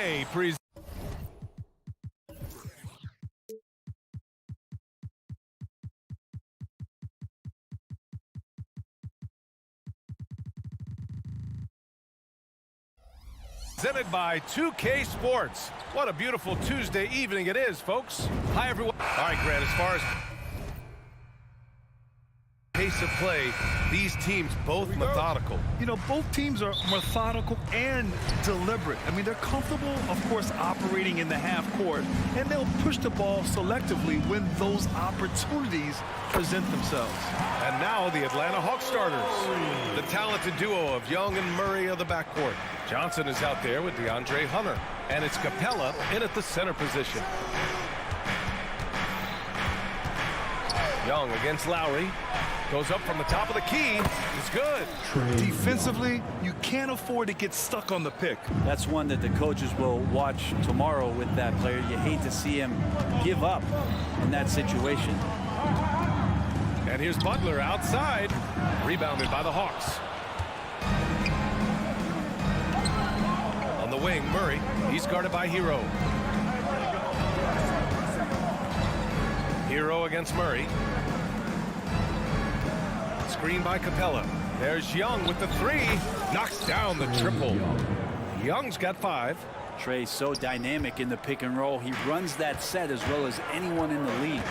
CLA presents. Presented by 2K Sports. What a beautiful Tuesday evening it is, folks. Hi, everyone. All right, Grant, as far as pace of play, these teams both methodical. You know, both teams are methodical and deliberate. I mean, they're comfortable, of course, operating in the half court, and they'll push the ball selectively when those opportunities present themselves. And now the Atlanta Hawks starters. The talented duo of Young and Murray of the backcourt. Johnson is out there with DeAndre Hunter, and it's Capella in at the center position. Young against Lowry. Goes up from the top of the key. It's good. Defensively, you can't afford to get stuck on the pick. That's one that the coaches will watch tomorrow with that player. You hate to see him give up in that situation. And here's Butler outside. Rebounded by the Hawks. On the wing, Murray. He's guarded by Hero. Hero against Murray. Screen by Capella. There's Young with the three. Knocks down the triple. Young's got 5. Trey's so dynamic in the pick and roll. He runs that set as well as anyone in the league.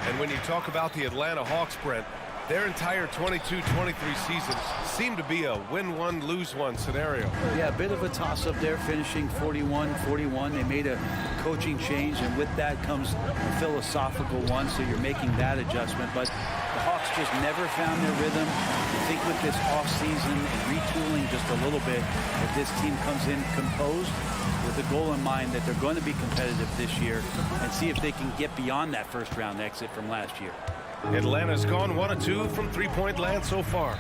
And when you talk about the Atlanta Hawks, Brent, their entire 22-23 seasons seem to be a win-one, lose-one scenario. Yeah, a bit of a toss-up there, finishing 41-41. They made a coaching change, and with that comes a philosophical one, so you're making that adjustment. But the Hawks just never found their rhythm. I think with this offseason and retooling just a little bit, if this team comes in composed with the goal in mind that they're going to be competitive this year and see if they can get beyond that first-round exit from last year. Atlanta's gone 1 of 2 from three-point land so far.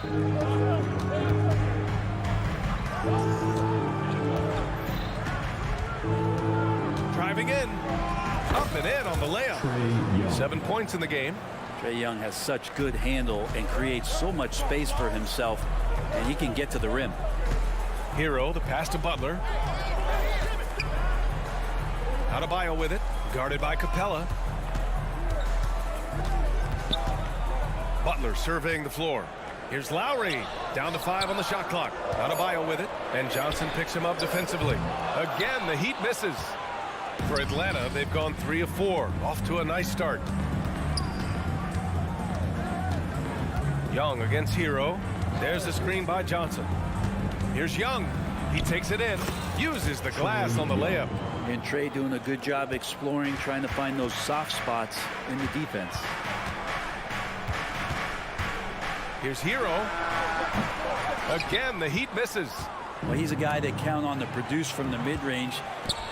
Driving in. Up and in on the layup. 7 points in the game. Trae Young has such good handle and creates so much space for himself, and he can get to the rim. Hero, the pass to Butler. Adebayo with it. Guarded by Capella. Butler surveying the floor. Here's Lowry. Down to 5 on the shot clock. Adebayo with it. And Johnson picks him up defensively. Again, the Heat misses. For Atlanta, they've gone 3 of 4. Off to a nice start. Young against Hero. There's the screen by Johnson. Here's Young. He takes it in. Uses the glass on the layup. And Trae doing a good job exploring, trying to find those soft spots in the defense. Here's Hero. Again, the Heat misses. Well, he's a guy that count on to produce from the mid-range.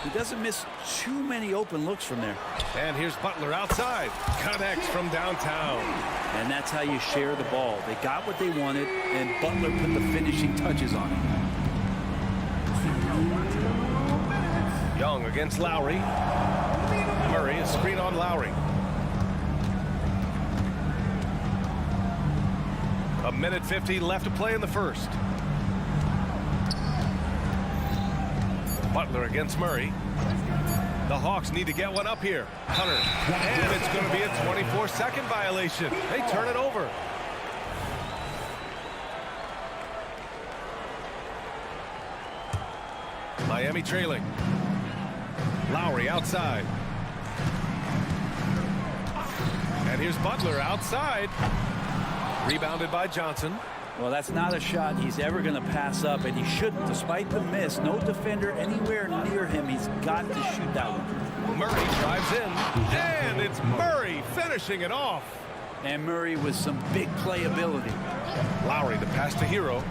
He doesn't miss too many open looks from there. And here's Butler outside. Connects from downtown. And that's how you share the ball. They got what they wanted, and Butler put the finishing touches on it. Young against Lowry. Murray, a screen on Lowry. A minute 50 left to play in the first. Butler against Murray. The Hawks need to get one up here. Hunter. And it's going to be a 24-second violation. They turn it over. Miami trailing. Lowry outside. And here's Butler outside. Rebounded by Johnson. Well, that's not a shot he's ever going to pass up, and he shouldn't. Despite the miss, no defender anywhere near him. He's got to shoot that one. Murray drives in, and it's Murray finishing it off. And Murray with some big playability. Lowry, the pass to Hero.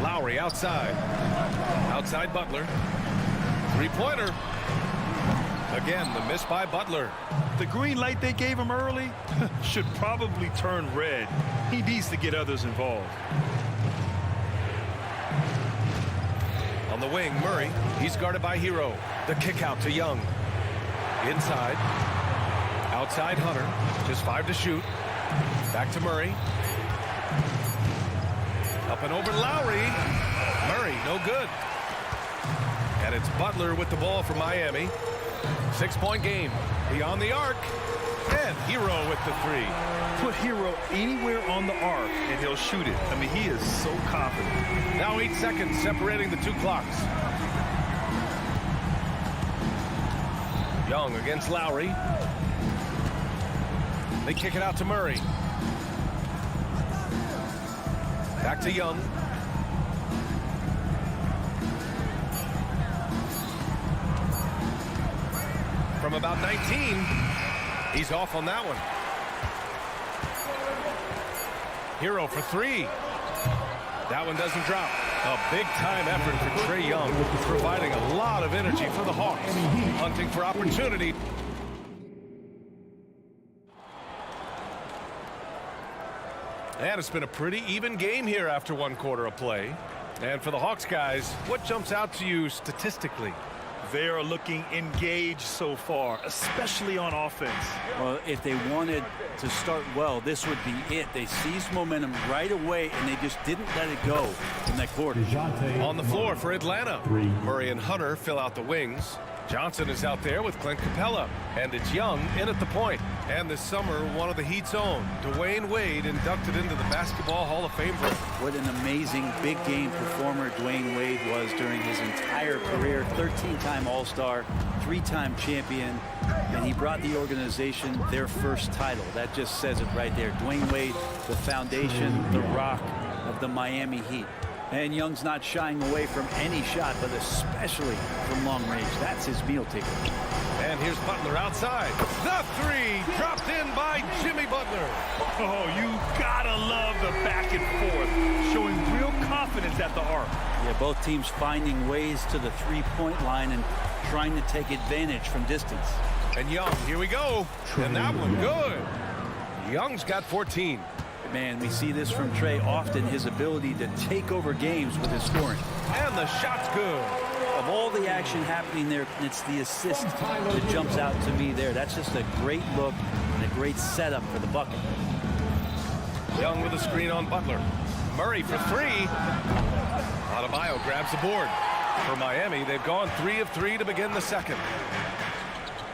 Lowry outside. Outside Butler. Three-pointer. Again, the miss by Butler. The green light they gave him early should probably turn red. He needs to get others involved. On the wing, Murray. He's guarded by Hero. The kick out to Young. Inside. Outside Hunter. Just 5 to shoot. Back to Murray. Up and over Lowry. Murray, no good. And it's Butler with the ball for Miami. 6-point game. Beyond the arc. And Hero with the three. Put Hero anywhere on the arc, and he'll shoot it. I mean, he is so confident. Now 8 seconds separating the two clocks. Young against Lowry. They kick it out to Murray. Back to Young. From about 19, he's off on that one. Hero for three. That one doesn't drop. A big-time effort for Trae Young, providing a lot of energy for the Hawks, hunting for opportunity. And it's been a pretty even game here after 1 quarter of play. And for the Hawks guys, what jumps out to you statistically? They are looking engaged so far, especially on offense. Well, if they wanted to start well, this would be it. They seized momentum right away, and they just didn't let it go in that quarter. On the floor for Atlanta, Murray and Hunter fill out the wings. Johnson is out there with Clint Capella, and it's Young in at the point. And this summer, one of the Heat's own, Dwayne Wade, inducted into the Basketball Hall of Fame. What an amazing big game performer Dwayne Wade was during his entire career. 13-time All-Star, 3-time champion, and he brought the organization their first title. That just says it right there. Dwayne Wade, the foundation, the rock of the Miami Heat. And Young's not shying away from any shot, but especially from long range. That's his meal ticket. And here's Butler outside. The three dropped in by Jimmy Butler. Oh, you gotta love the back and forth, showing real confidence at the arc. Yeah, both teams finding ways to the three-point line and trying to take advantage from distance. And Young, here we go. And that one good. Young's got 14. Man, we see this from Trae often, his ability to take over games with his scoring. And the shot's good. Of all the action happening there, it's the assist that jumps out to me there. That's just a great look and a great setup for the bucket. Young with a screen on Butler. Murray for three. Adebayo grabs the board. For Miami, they've gone 3 of 3 to begin the second.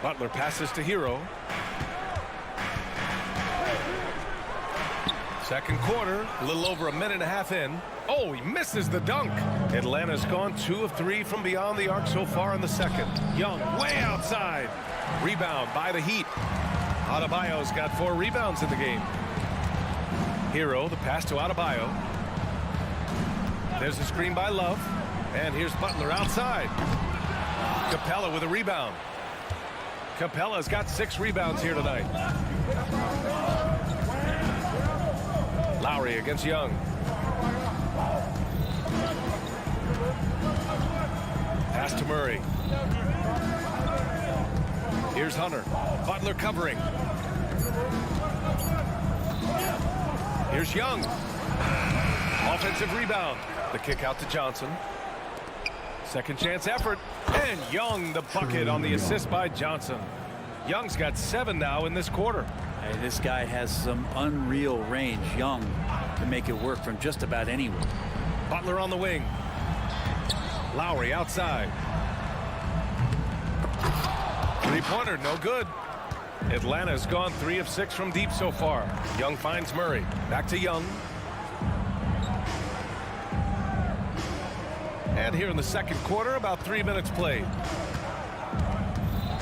Butler passes to Hero. Second quarter, a little over a minute and a half in. Oh, he misses the dunk. Atlanta's gone 2 of 3 from beyond the arc so far in the second. Young way outside. Rebound by the Heat. Adebayo's got 4 rebounds in the game. Hero, the pass to Adebayo. There's a screen by Love. And here's Butler outside. Capella with a rebound. Capella's got 6 rebounds here tonight. Lowry against Young. Pass to Murray. Here's Hunter. Butler covering. Here's Young. Offensive rebound. The kick out to Johnson. Second chance effort. And Young the bucket on the assist by Johnson. Young's got 7 now in this quarter. Hey, this guy has some unreal range. Young can make it work from just about anywhere. Butler on the wing. Lowry outside. Three-pointer, no good. Atlanta's gone 3 of 6 from deep so far. Young finds Murray. Back to Young. And here in the second quarter, about 3 minutes played.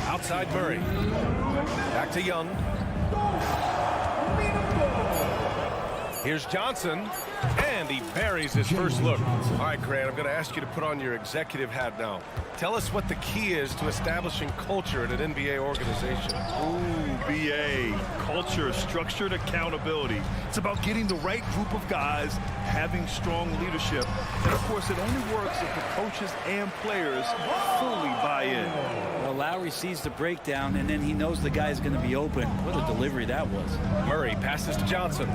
Outside Murray. Back to Young. Here's Johnson, and he buries his first look. All right, Grant, I'm going to ask you to put on your executive hat now. Tell us what the key is to establishing culture at an NBA organization. Ooh, BA. Culture, structured accountability. It's about getting the right group of guys, having strong leadership. And, of course, it only works if the coaches and players fully buy in. Well, Lowry sees the breakdown, and then he knows the guy's going to be open. What a delivery that was. Murray passes to Johnson.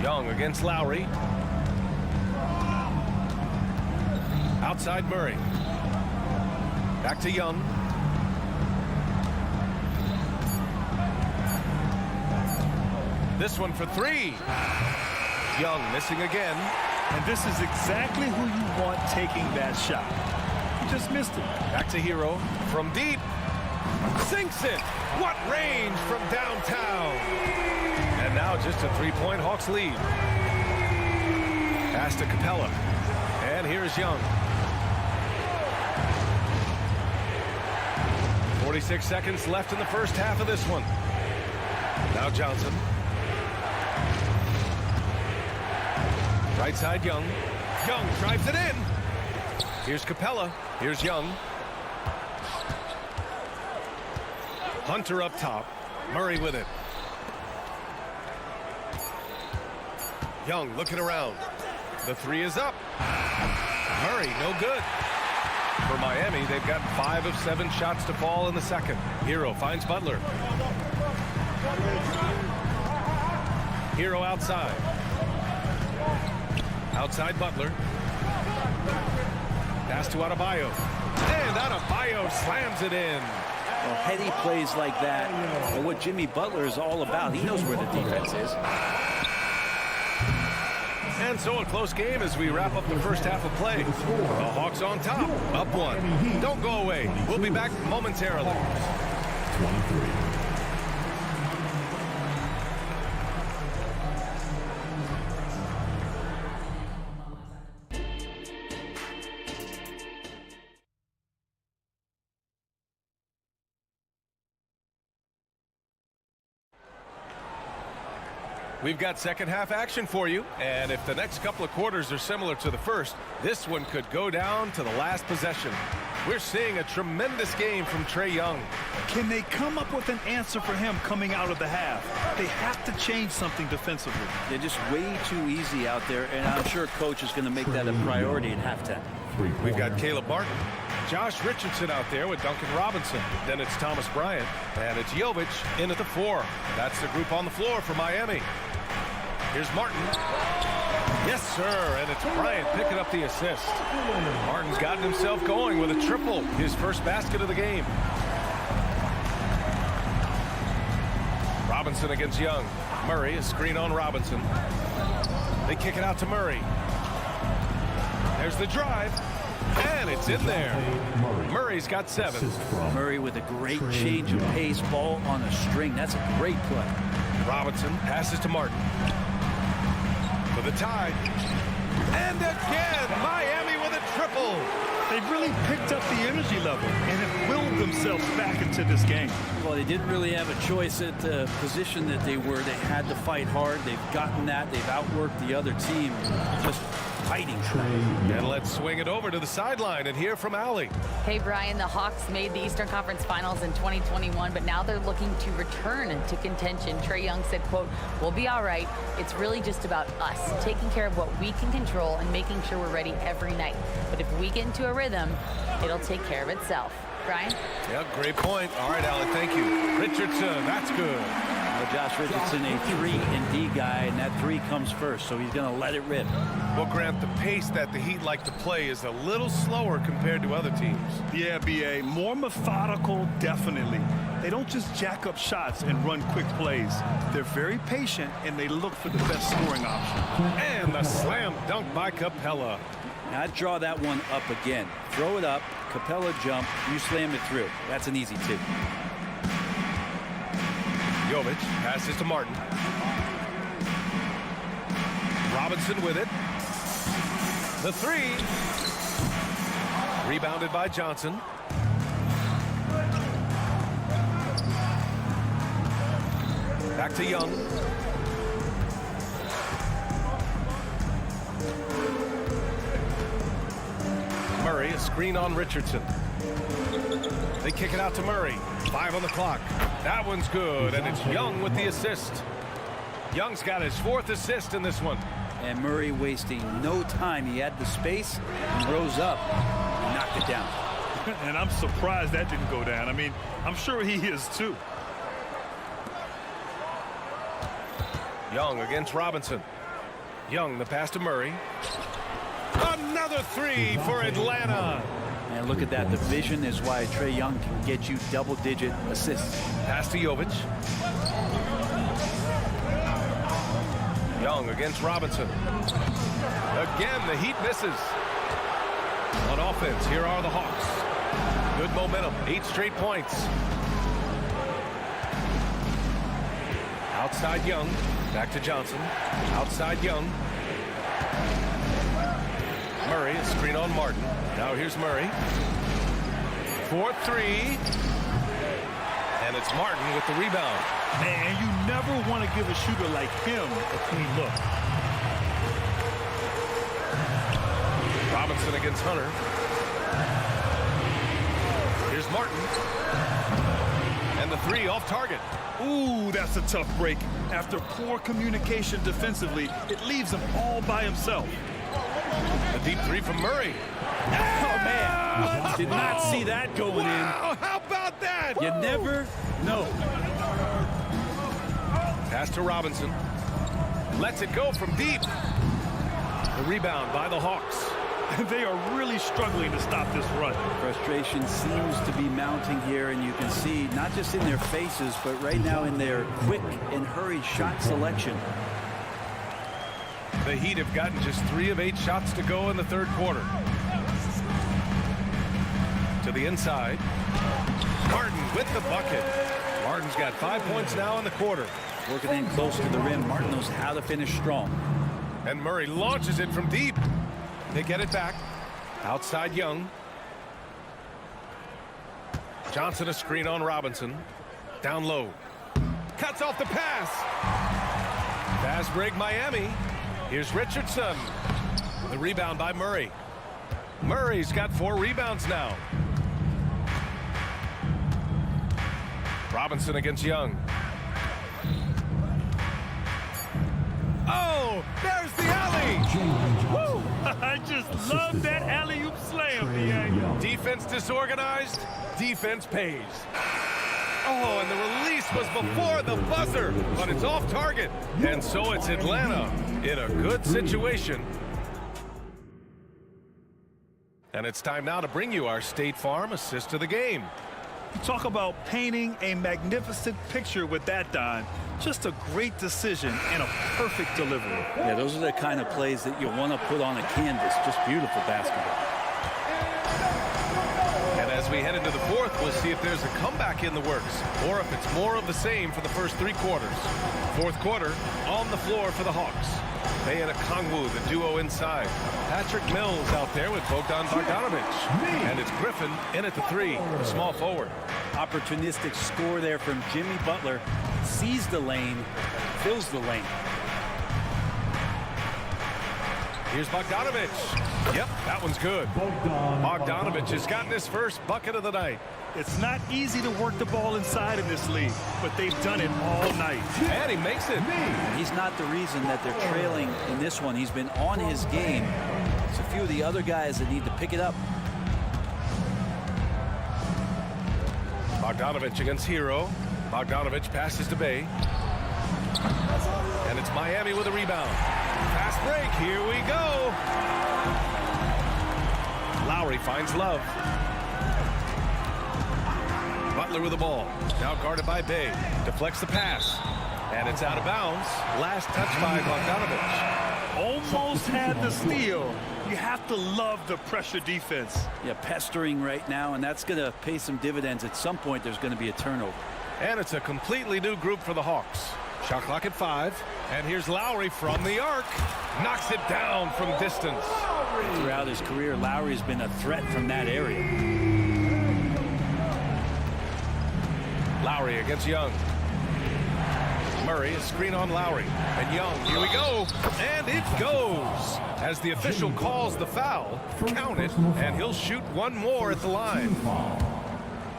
Young against Lowry. Outside Murray. Back to Young. This one for 3. Young missing again. And this is exactly who you want taking that shot. He just missed it. Back to Hero from deep. Sinks it. What range from downtown. And now just a 3-point Hawks lead. Pass to Capella. And here's Young. 46 seconds left in the first half of this one. Now Johnson. Right side Young. Young drives it in. Here's Capella. Here's Young. Hunter up top. Murray with it. Young looking around. The three is up. Murray, no good. For Miami, they've got 5 of 7 shots to fall in the second. Hero finds Butler. Hero outside. Outside Butler. Pass to Adebayo. And Adebayo slams it in. Well, heady plays like that are what Jimmy Butler is all about. He knows where the defense is. And so a close game as we wrap up the first half of play. The Hawks on top, up 1. Don't go away. We'll be back momentarily. 23. We've got second half action for you, and if the next couple of quarters are similar to the first, this one could go down to the last possession. We're seeing a tremendous game from Trae Young. Can they come up with an answer for him coming out of the half? They have to change something defensively. They're just way too easy out there, and I'm sure coach is going to make that a priority at halftime. We've got Caleb Martin. Josh Richardson out there with Duncan Robinson. Then it's Thomas Bryant, and it's Jovic in at the 4. That's the group on the floor for Miami. Here's Martin. Yes, sir, and it's Bryant picking up the assist. Martin's gotten himself going with a triple, his first basket of the game. Robinson against Young. Murray, a screen on Robinson. They kick it out to Murray. There's the drive, and it's in there. Murray's got 7. Murray with a great change of pace, ball on a string. That's a great play. Robinson passes to Martin. For the tie. And again, Miami with a triple. They've really picked up the energy level and have willed themselves back into this game. Well, they didn't really have a choice at the position that they were. They had to fight hard. They've gotten that. They've outworked the other team. Just fighting. And let's swing it over to the sideline and hear from Allie. Hey, Brian, the Hawks made the Eastern Conference Finals in 2021, but now they're looking to return to contention. Trae Young said, quote, "We'll be all right. It's really just about us, taking care of what we can control and making sure we're ready every night. But if we get into a rhythm, it'll take care of itself." Brian? Yeah, great point. All right, Allie, thank you. Richardson, that's good. Well, Josh Richardson, a 3-and-D guy, and that 3 comes first, so he's going to let it rip. Well, Grant, the pace that the Heat like to play is a little slower compared to other teams. Yeah, B.A., more methodical, definitely. They don't just jack up shots and run quick plays. They're very patient, and they look for the best scoring option. And the slam dunk by Capella. Now, I'd draw that one up again. Throw it up, Capella jump, you slam it through. That's an easy 2. Jovic passes to Martin. Robinson with it. The 3. Rebounded by Johnson. Back to Young. Murray, a screen on Richardson. They kick it out to Murray. 5 on the clock. That one's good, and it's Young with the assist. Young's got his 4th assist in this one. And Murray wasting no time. He had the space, he rose up, and knocked it down. And I'm surprised that didn't go down. I mean, I'm sure he is too. Young against Robinson. Young, the pass to Murray. Another 3 for Atlanta. And look at that. The vision is why Trae Young can get you double-digit assists. Pass to Jovic. Young against Robinson. Again, the Heat misses. On offense, here are the Hawks. Good momentum, 8 straight points. Outside Young, back to Johnson. Outside Young. Murray, a screen on Martin. Now here's Murray. 4-3. And it's Martin with the rebound. Man, you never want to give a shooter like him a clean look. Robinson against Hunter. Here's Martin. And the 3 off target. Ooh, that's a tough break. After poor communication defensively, it leaves him all by himself. A deep 3 from Murray. Oh, man. Did not see that going in. How about that? You never know. Pass to Robinson. Lets it go from deep. The rebound by the Hawks. They are really struggling to stop this run. Frustration seems to be mounting here, and you can see not just in their faces, but right now in their quick and hurried shot selection. The Heat have gotten just 3 of 8 shots to go in the third quarter. To the inside. Martin with the bucket. Martin's got 5 points now in the quarter. Working in close to the rim. Martin knows how to finish strong. And Murray launches it from deep. They get it back. Outside Young. Johnson a screen on Robinson. Down low. Cuts off the pass. Fast break Miami. Here's Richardson. The rebound by Murray. Murray's got 4 rebounds now. Robinson against Young. Oh, there's the alley. Woo! I just love that alley-oop slam, B.A. Defense disorganized, defense pays. Oh, and the release was before the buzzer, but it's off target. And so it's Atlanta in a good situation. And it's time now to bring you our State Farm assist of the game. Talk about painting a magnificent picture with that, Don. Just a great decision and a perfect delivery. Yeah, those are the kind of plays that you want to put on a canvas. Just beautiful basketball. And as we head into the fourth, we'll see if there's a comeback in the works or if it's more of the same for the first 3 quarters. Fourth quarter on the floor for the Hawks. They and Okongwu, the duo inside. Patrick Mills out there with Bogdan Bogdanovic. And it's Griffin in at the 3, the small forward. Opportunistic score there from Jimmy Butler. Sees the lane, fills the lane. Here's Bogdanovic. Yep, that one's good. Bogdanovic has gotten his first bucket of the night. It's not easy to work the ball inside in this league, but they've done it all night. And he makes it. He's not the reason that they're trailing in this one. He's been on his game. It's a few of the other guys that need to pick it up. Bogdanovic against Hero. Bogdanovic passes to Bay. And it's Miami with a rebound. Fast break. Here we go. Lowry finds Love. Butler with the ball. Now guarded by Bay. Deflects the pass. And it's out of bounds. Last touch by Bogdanovic. Almost had the steal. You have to love the pressure defense. Yeah, pestering right now, and that's going to pay some dividends. At some point, there's going to be a turnover. And it's a completely new group for the Hawks. Shot clock at 5. And here's Lowry from the arc. Knocks it down from distance. Throughout his career, Lowry's been a threat from that area. Lowry against Young. Murray, a screen on Lowry. And Young, here we go. And it goes. As the official calls the foul, count it, and he'll shoot one more at the line.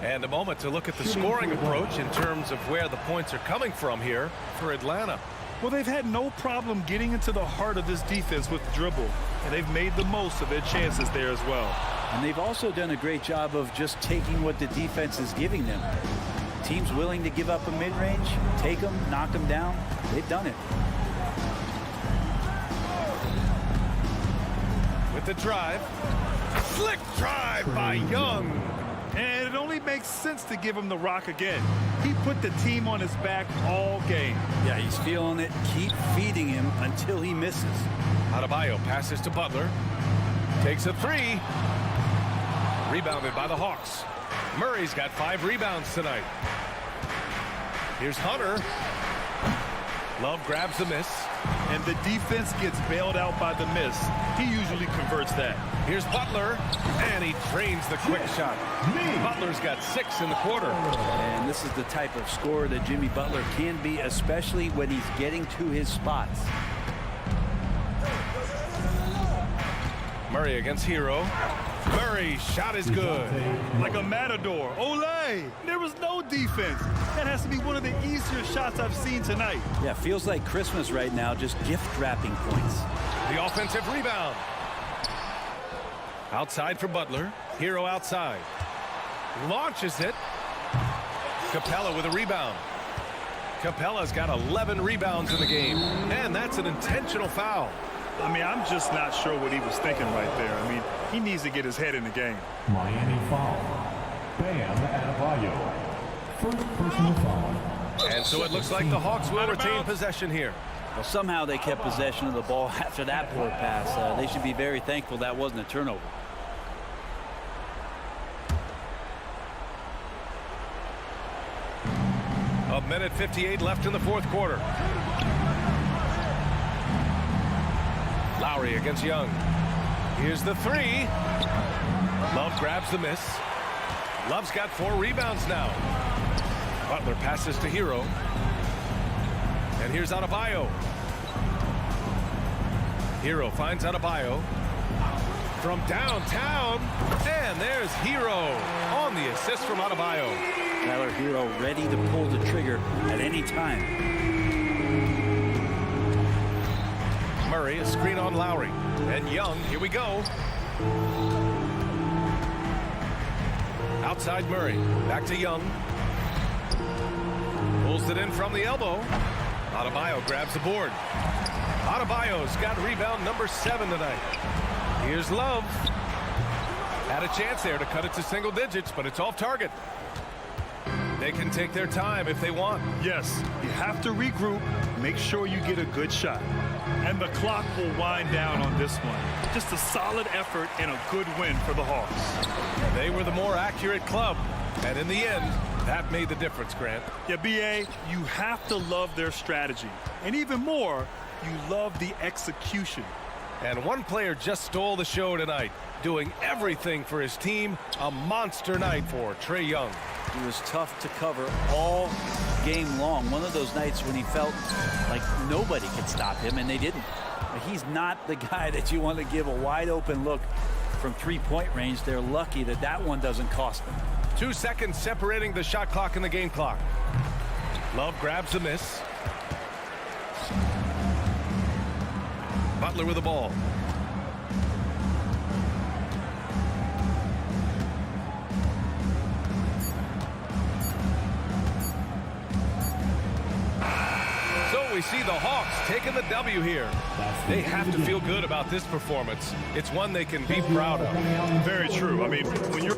And a moment to look at the scoring approach in terms of where the points are coming from here for Atlanta. Well, they've had no problem getting into the heart of this defense with the dribble, and they've made the most of their chances there as well. And they've also done a great job of just taking what the defense is giving them. Teams willing to give up a mid-range, take them, knock them down. They've done it. With the drive. Slick drive by Young. And it only makes sense to give him the rock again. He put the team on his back all game. Yeah, he's feeling it. Keep feeding him until he misses. Adebayo passes to Butler. Takes a three. Rebounded by the Hawks. Murray's got 5 rebounds tonight. Here's Hunter. Love grabs the miss. And the defense gets bailed out by the miss. He usually converts that. Here's Butler, and he drains the quick shot. Butler's got 6 in the quarter. And this is the type of scorer that Jimmy Butler can be, especially when he's getting to his spots. Murray against Hero. Murray's shot is good. Like a matador. Olay! There was no defense. That has to be one of the easier shots I've seen tonight. Yeah, feels like Christmas right now, just gift wrapping points. The offensive rebound. Outside for Butler. Hero outside. Launches it. Capella with a rebound. Capella's got 11 rebounds in the game. And that's an intentional foul. I mean, I'm just not sure what he was thinking right there. I mean, he needs to get his head in the game. Miami foul. Bam Adebayo. First personal foul. And so it looks like the Hawks will retain possession here. Well, somehow they kept possession of the ball after that poor pass. They should be very thankful that wasn't a turnover. A minute 58 left in the fourth quarter. Lowry against Young. Here's the three. Love grabs the miss. Love's got 4 rebounds now. Butler passes to Hero. And here's Adebayo. Hero finds Adebayo from downtown. And there's Hero on the assist from Adebayo. Tyler Hero ready to pull the trigger at any time. Murray, a screen on Lowry. And Young, here we go. Outside Murray. Back to Young. Pulls it in from the elbow. Adebayo grabs the board. Adebayo's got rebound number 7 tonight. Here's Love. Had a chance there to cut it to single digits, but it's off target. They can take their time if they want. Yes, you have to regroup, make sure you get a good shot. And the clock will wind down on this one. Just a solid effort and a good win for the Hawks. They were the more accurate club. And in the end, that made the difference, Grant. Yeah, B.A., you have to love their strategy. And even more, you love the execution. And one player just stole the show tonight, doing everything for his team. A monster night for Trae Young. He was tough to cover all game long. One of those nights when he felt like nobody could stop him, and they didn't. He's not the guy that you want to give a wide open look from 3-point range. They're lucky that that one doesn't cost them. 2 seconds separating the shot clock and the game clock. Love grabs the miss. Butler with the ball. So we see the Hawks taking the W here. They have to feel good about this performance. It's one they can be proud of. Very true. I mean, when you're...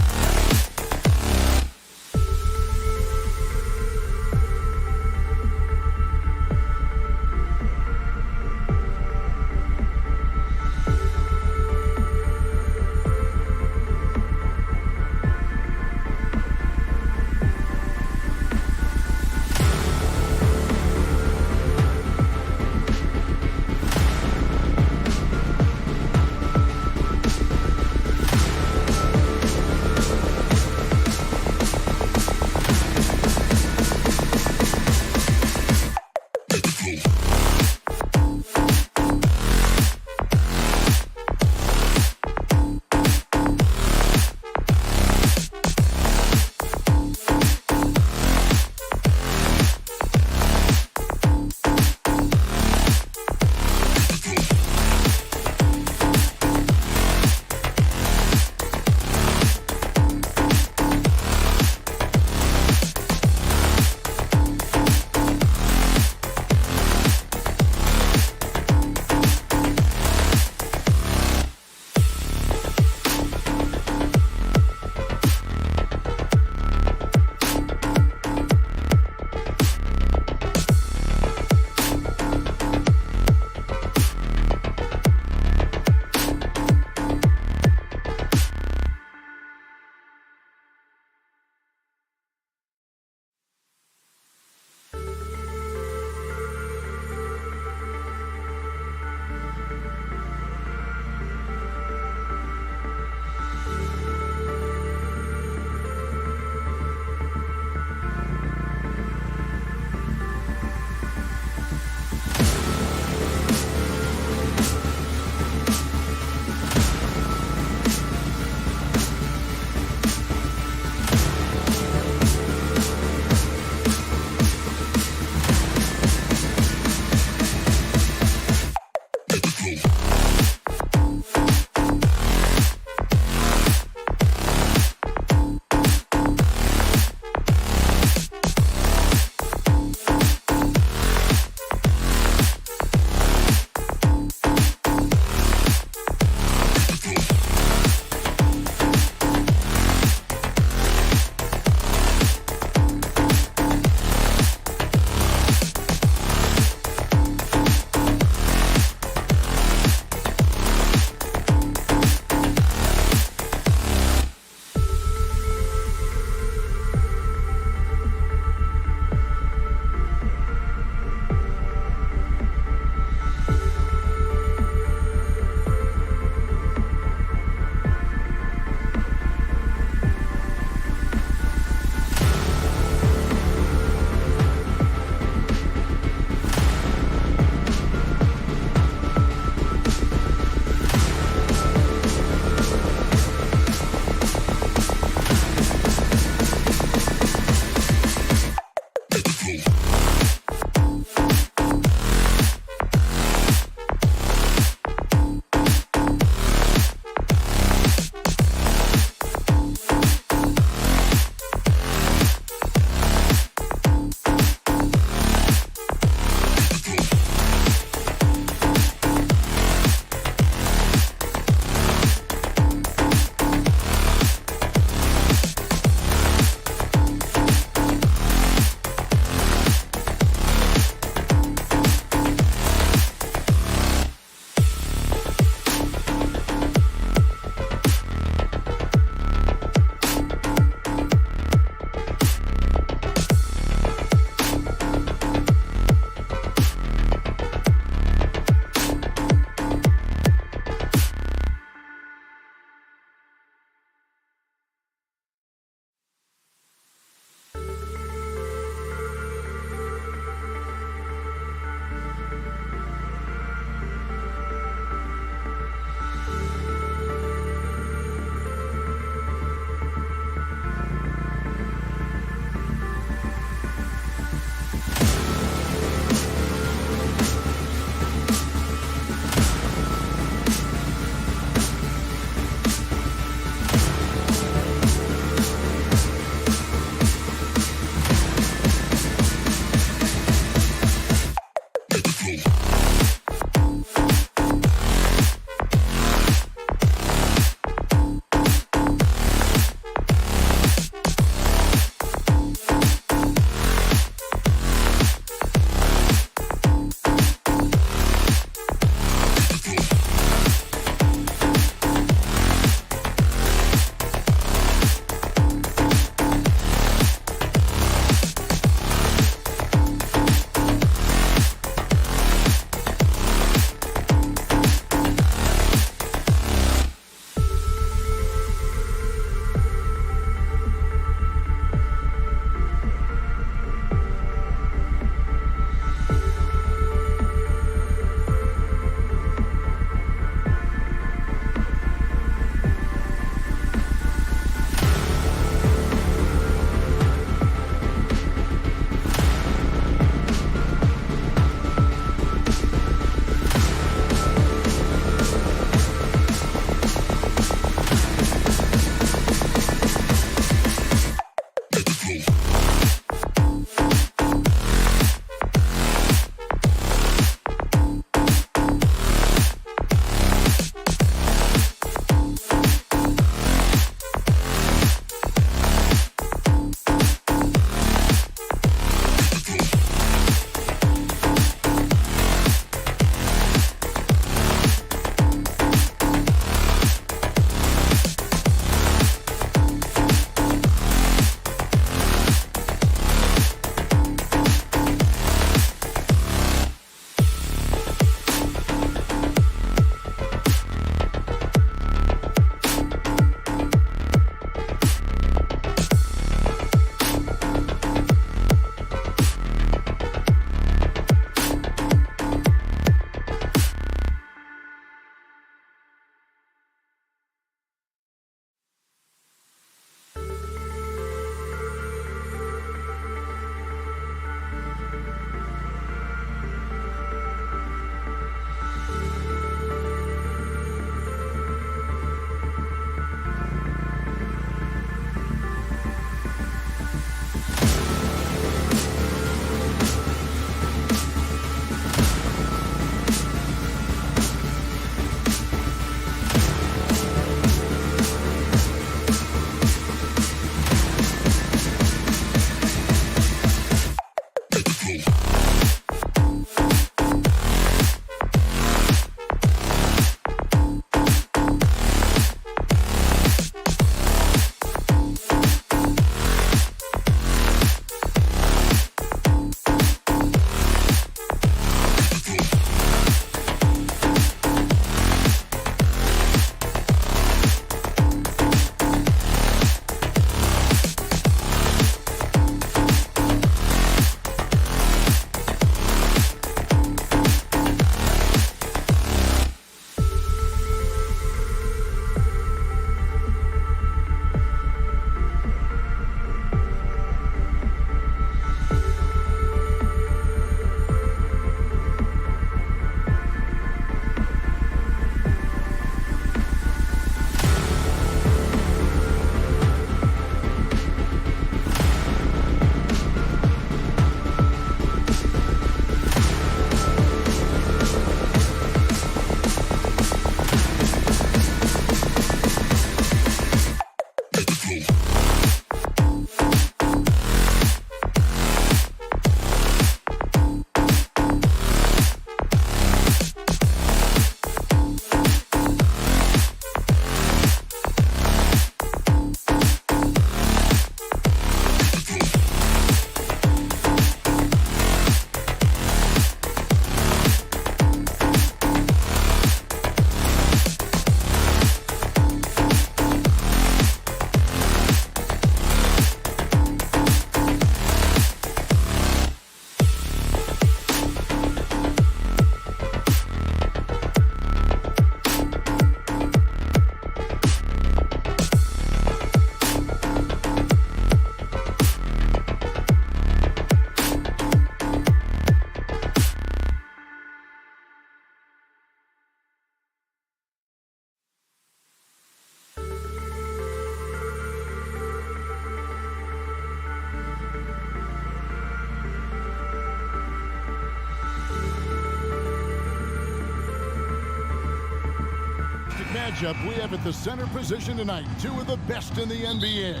matchup we have at the center position tonight. Two of the best in the NBA.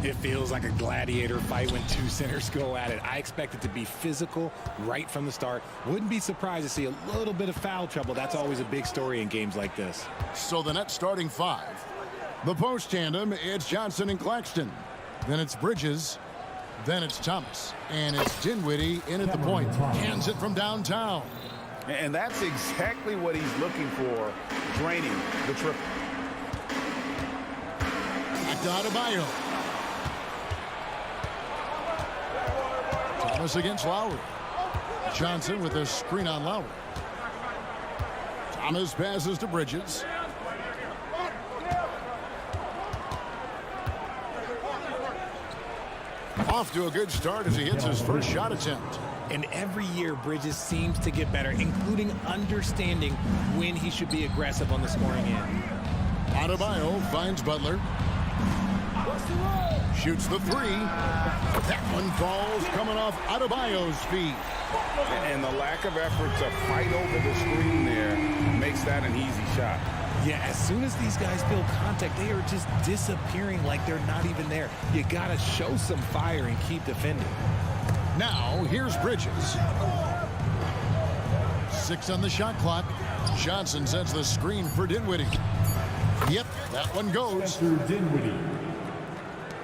It feels like a gladiator fight when two centers go at it. I expect it to be physical right from the start. Wouldn't be surprised to see a little bit of foul trouble. That's always a big story in games like this. So the Nets starting five. The post tandem, it's Johnson and Claxton. Then it's Bridges. Then it's Thomas. And it's Dinwiddie in at the point. Hands it from downtown. And that's exactly what he's looking for, draining the triple. Back to Adebayo. Thomas against Lowry. Johnson with a screen on Lowry. Thomas passes to Bridges. Off to a good start as he hits his first shot attempt. And every year, Bridges seems to get better, including understanding when he should be aggressive on the scoring end. Adebayo finds Butler. Shoots the three. That one falls coming off Adebayo's feet. And the lack of effort to fight over the screen there makes that an easy shot. Yeah, as soon as these guys feel contact, they are just disappearing like they're not even there. You got to show some fire and keep defending. Now, here's Bridges. 6 on the shot clock. Johnson sets the screen for Dinwiddie. Yep, that one goes. Dinwiddie.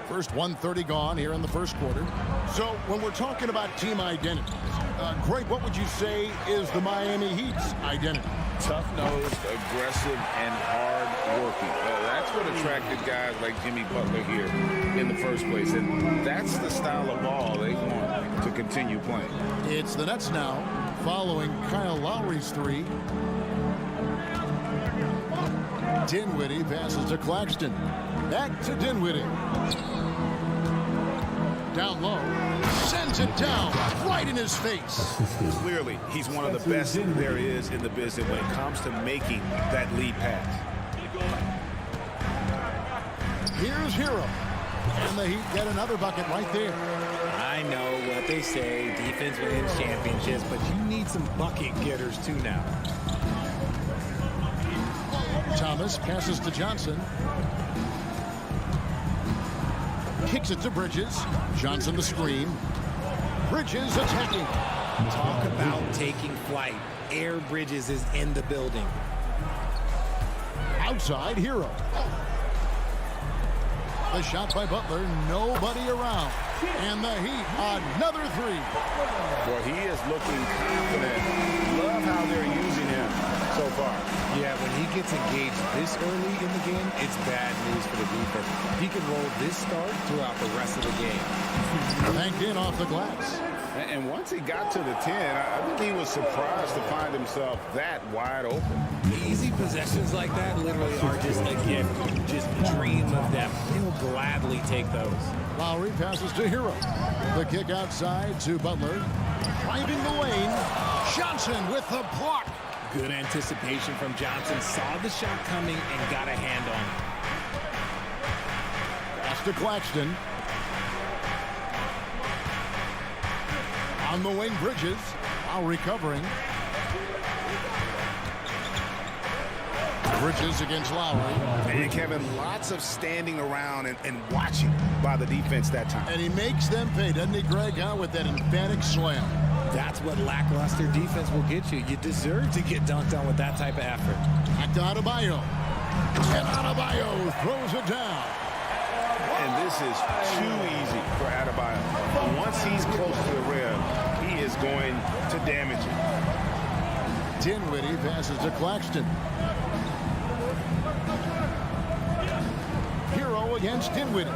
First 1:30 gone here in the first quarter. So when we're talking about team identities, Greg, what would you say is the Miami Heat's identity? Tough-nosed, aggressive, and hard-working. That's what attracted guys like Jimmy Butler here in the first place. And that's the style of ball they want to continue playing. It's the Nets now, following Kyle Lowry's three. Dinwiddie passes to Claxton. Back to Dinwiddie. Down low. Sends it down right in his face. Clearly, he's one of the best there is in the business when it comes to making that lead pass. Here's Hero. And the Heat get another bucket right there. I know what they say, defense wins championships, but you need some bucket getters too now. Thomas passes to Johnson. Kicks it to Bridges. Johnson the screen. Bridges attacking. Talk about taking flight. Air Bridges is in the building. Outside Hero. The shot by Butler. Nobody around. And the Heat, another three. Well, he is looking confident. Love how they're using him so far. Yeah, when he gets engaged this early in the game, it's bad news for the defense. He can roll this start throughout the rest of the game. Banked in off the glass. And once he got to the 10, I think he was surprised to find himself that wide open. Easy possessions like that literally are just a gift. Just dream of them. He'll gladly take those. Lowry passes to Hero. The kick outside to Butler. Driving the lane. Johnson with the block. Good anticipation from Johnson. Saw the shot coming and got a hand on it. Pass to Claxton. On the wing, Bridges. While recovering. Bridges against Lowry. And Kevin, lots of standing around and watching by the defense that time. And he makes them pay, doesn't he, Greg, with that emphatic slam. That's what lackluster defense will get you. You deserve to get dunked on with that type of effort. Back to Adebayo. And Adebayo throws it down. And this is too easy for Adebayo. But once he's close to the rim, he is going to damage it. Dinwiddie passes to Claxton. Hero against Dinwiddie.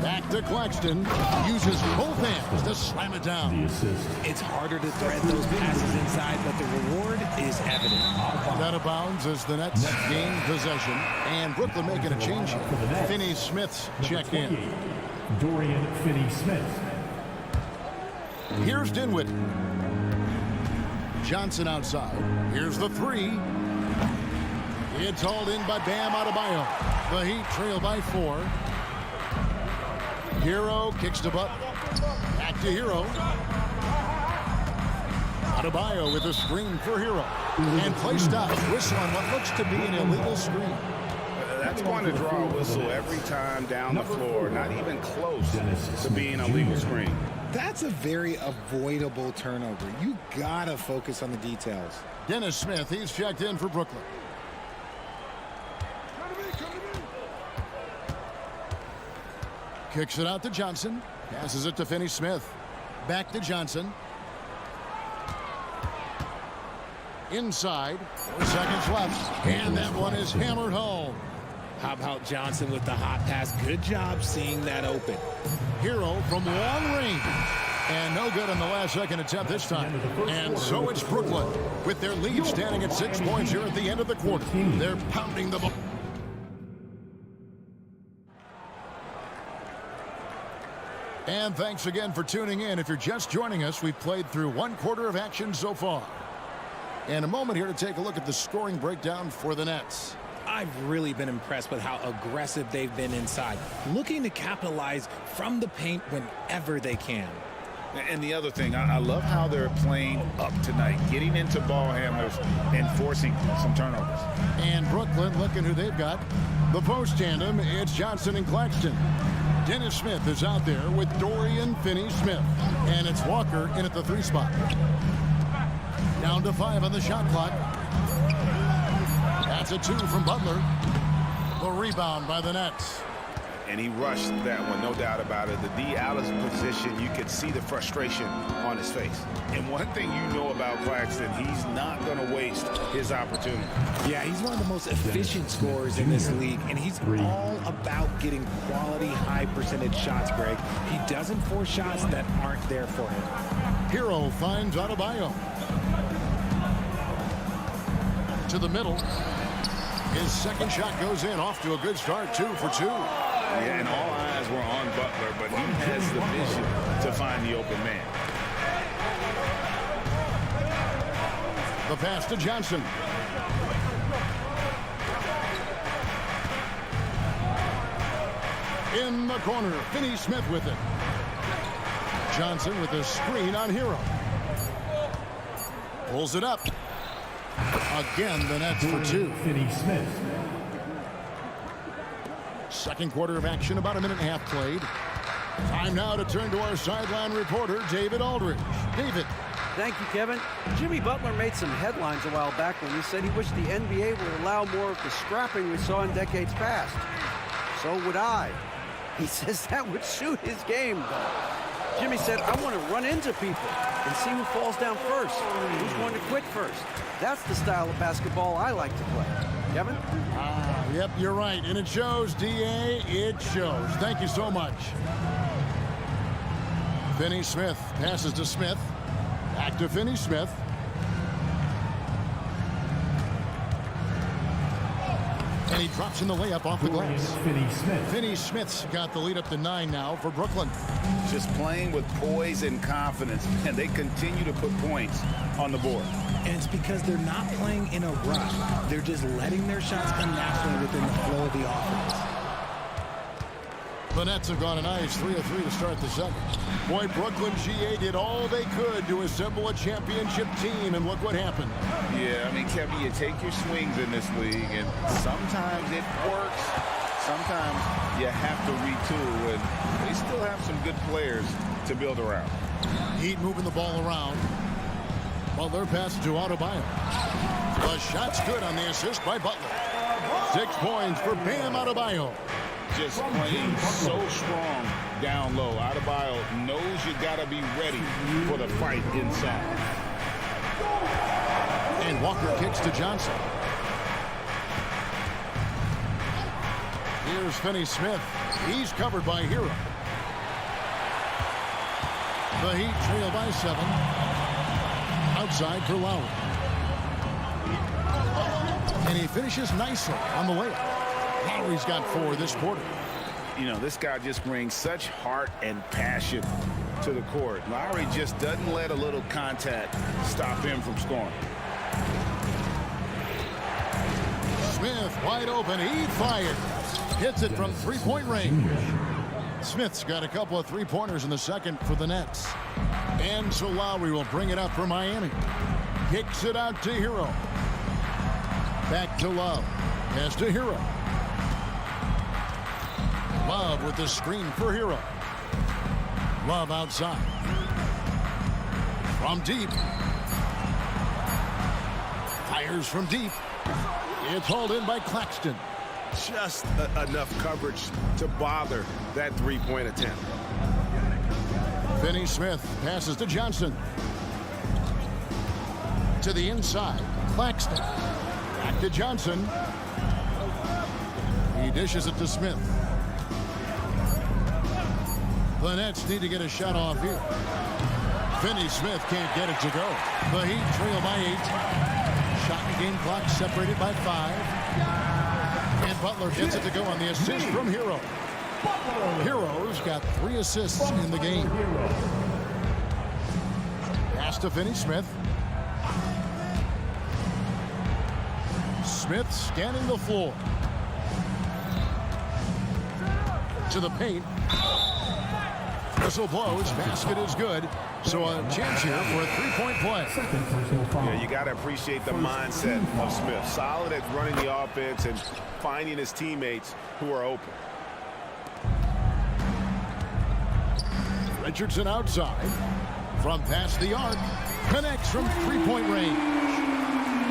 Back to Claxton. Uses both hands to slam it down. It's harder to thread those passes inside, but the reward is evident. Out of bounds as the Nets gain possession. And Brooklyn making a change here. Finney-Smith's checked in. Dorian Finney-Smith. Here's Dinwiddie. Johnson outside. Here's the three. It's hauled in by Bam Adebayo. The Heat trail by 4. Hero kicks to Butler. Back to Hero. Adebayo with a screen for Hero. And play stops. Whistle on what looks to be an illegal screen. That's going to draw a whistle every time down the floor. Not even close to being a legal screen. That's a very avoidable turnover. You gotta focus on the details. Dennis Smith, he's checked in for Brooklyn. Kicks it out to Johnson. Passes it to Finney-Smith. Back to Johnson. Inside. 4 seconds left. And that one is hammered home. How about Johnson with the hot pass? Good job seeing that open. Hero from long range. And no good on the last second attempt this time. And so it's Brooklyn with their lead standing at 6 points here at the end of the quarter. They're pounding the ball. And thanks again for tuning in. If you're just joining us, we've played through 1 quarter of action so far. And a moment here to take a look at the scoring breakdown for the Nets. I've really been impressed with how aggressive they've been inside, looking to capitalize from the paint whenever they can. And the other thing, I love how they're playing up tonight, getting into ball handlers and forcing some turnovers. And Brooklyn, looking who they've got. The post tandem, it's Johnson and Claxton. Dennis Smith is out there with Dorian Finney-Smith. And it's Walker in at the 3 spot. Down to 5 on the shot clock. That's a 2 from Butler. The rebound by the Nets. And he rushed that one, no doubt about it. The D out of position, you could see the frustration on his face. And one thing you know about Claxton, he's not going to waste his opportunity. Yeah, he's one of the most efficient scorers in this league, and he's all about getting quality, high percentage shots, Greg. He doesn't force shots that aren't there for him. Hero finds Adebayo. To the middle. His second shot goes in, off to a good start, 2 for 2. Yeah, and all eyes were on Butler, but he has the vision to find the open man. The pass to Johnson. In the corner, Finney-Smith with it. Johnson with a screen on Hero. Pulls it up. Again, the Nets for 2. Finney-Smith. Second quarter of action, about 1.5 minutes played. Time now to turn to our sideline reporter, David Aldridge. David. Thank you, Kevin. Jimmy Butler made some headlines a while back when he said he wished the NBA would allow more of the scrapping we saw in decades past. So would I. He says that would suit his game, though. Jimmy said, I want to run into people and see who falls down first, who's going to quit first. That's the style of basketball I like to play. Kevin? Yep, you're right. And it shows, D.A. It shows. Thank you so much. Finney-Smith passes to Smith. Back to Finney-Smith. And he drops in the layup off the glass. Finney-Smith's got the lead up to 9 now for Brooklyn. Just playing with poise and confidence, and they continue to put points on the board. And it's because they're not playing in a rush. They're just letting their shots come naturally within the flow of the offense. The Nets have gone a nice 3 of 3 to start the second. Boy, Brooklyn GA did all they could to assemble a championship team, and look what happened. Yeah, I mean, Kevin, you take your swings in this league, and sometimes it works. Sometimes you have to retool, and they still have some good players to build around. Heat moving the ball around. Butler passes to Adebayo. The shot's good on the assist by Butler. 6 points for Bam Adebayo. Just playing so strong down low. Adebayo knows you got to be ready for the fight inside. And Walker kicks to Johnson. Here's Finney-Smith. He's covered by Hero. The Heat trail by 7. Outside for Lowry. And he finishes nicely on the layup. Lowry's got 4 this quarter. You know, this guy just brings such heart and passion to the court. Lowry just doesn't let a little contact stop him from scoring. Smith wide open. He fired. Hits it from 3-point range. Smith's got a couple of three-pointers in the second for the Nets. And so Lowry will bring it up for Miami. Kicks it out to Hero. Back to Love. Pass to Hero. Love with the screen for Hero. Love outside. From deep. Fires from deep. It's hauled in by Claxton. Just enough coverage to bother that three-point attempt. Finney Smith passes to Johnson. To the inside. Claxton. Back to Johnson. He dishes it to Smith. The Nets need to get a shot off here. Finney Smith can't get it to go. The Heat trail by 8. Shot and game clock separated by 5. And Butler gets it to go on the assist from Hero. Hero's got 3 assists in the game. Pass to Finney Smith. Smith scanning the floor. To the paint. Whistle blows. Basket is good. So a chance here for a three-point play. Yeah, you got to appreciate the mindset of Smith. Solid at running the offense and finding his teammates who are open. Richardson outside. From past the arc. Connects from three-point range.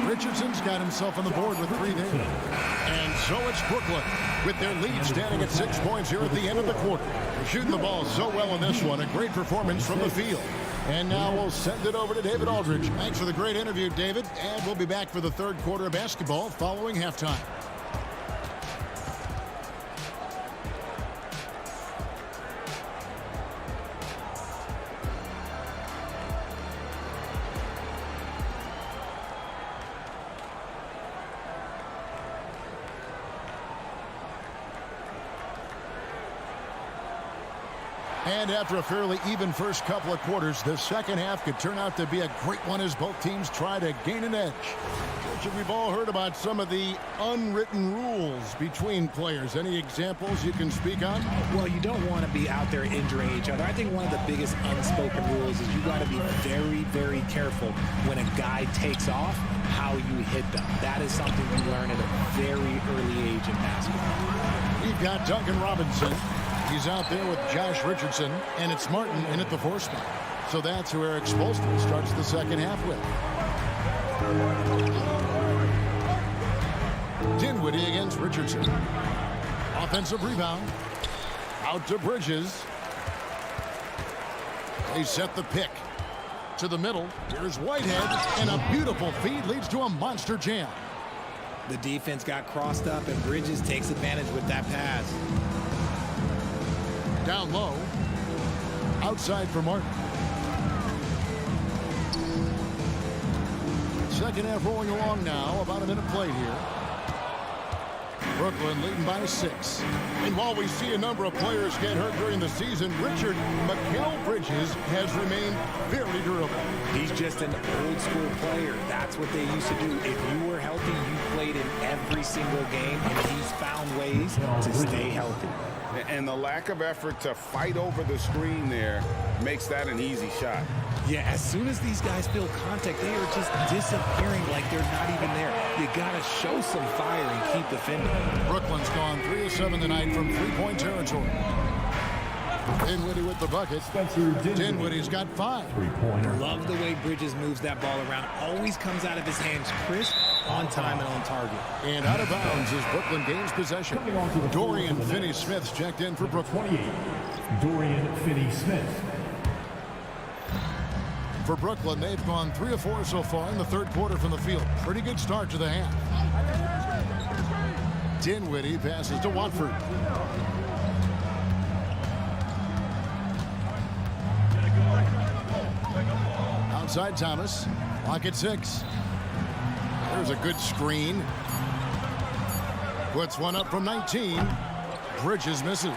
Richardson's got himself on the board with 3 there. And so it's Brooklyn with their lead standing at 6 points here at the end of the quarter. They're shooting the ball so well in this one. A great performance from the field. And now we'll send it over to David Aldridge. Thanks for the great interview, David. And we'll be back for the third quarter of basketball following halftime. And after a fairly even first couple of quarters, the second half could turn out to be a great one as both teams try to gain an edge. Richard, we've all heard about some of the unwritten rules between players. Any examples you can speak on? Well, you don't want to be out there injuring each other. I think one of the biggest unspoken rules is you got to be very, very careful when a guy takes off, how you hit them. That is something you learn at a very early age in basketball. We've got Duncan Robinson. He's out there with Josh Richardson, and it's Martin in at the 4 spot. So that's who Eric Spoelstra starts the second half with. Dinwiddie against Richardson. Offensive rebound. Out to Bridges. They set the pick. To the middle. Here's Whitehead, and a beautiful feed leads to a monster jam. The defense got crossed up, and Bridges takes advantage with that pass. Down low. Outside for Martin. Second half rolling along now. About a minute played here. Brooklyn leading by 6. And while we see a number of players get hurt during the season, Richard, Mikal Bridges has remained very durable. He's just an old school player. That's what they used to do. If you were healthy, you played in every single game, and he's found ways to stay healthy. And the lack of effort to fight over the screen there makes that an easy shot. Yeah, as soon as these guys feel contact, they are just disappearing like they're not even there. You got to show some fire and keep defending. Brooklyn's gone 3 of 7 tonight from three-point territory. Dinwiddie with the bucket. Dinwiddie's got 5. Love the way Bridges moves that ball around. Always comes out of his hands crisp, on time, and on target. And out of bounds as Brooklyn gains possession. Dorian Finney-Smith's checked in for Brooklyn. 28, Dorian Finney-Smith. For Brooklyn, they've gone 3 of 4 so far in the third quarter from the field. Pretty good start to the half. Dinwiddie passes to Watford. Outside Thomas. Lock at 6. There's a good screen. Puts one up from 19. Bridges misses.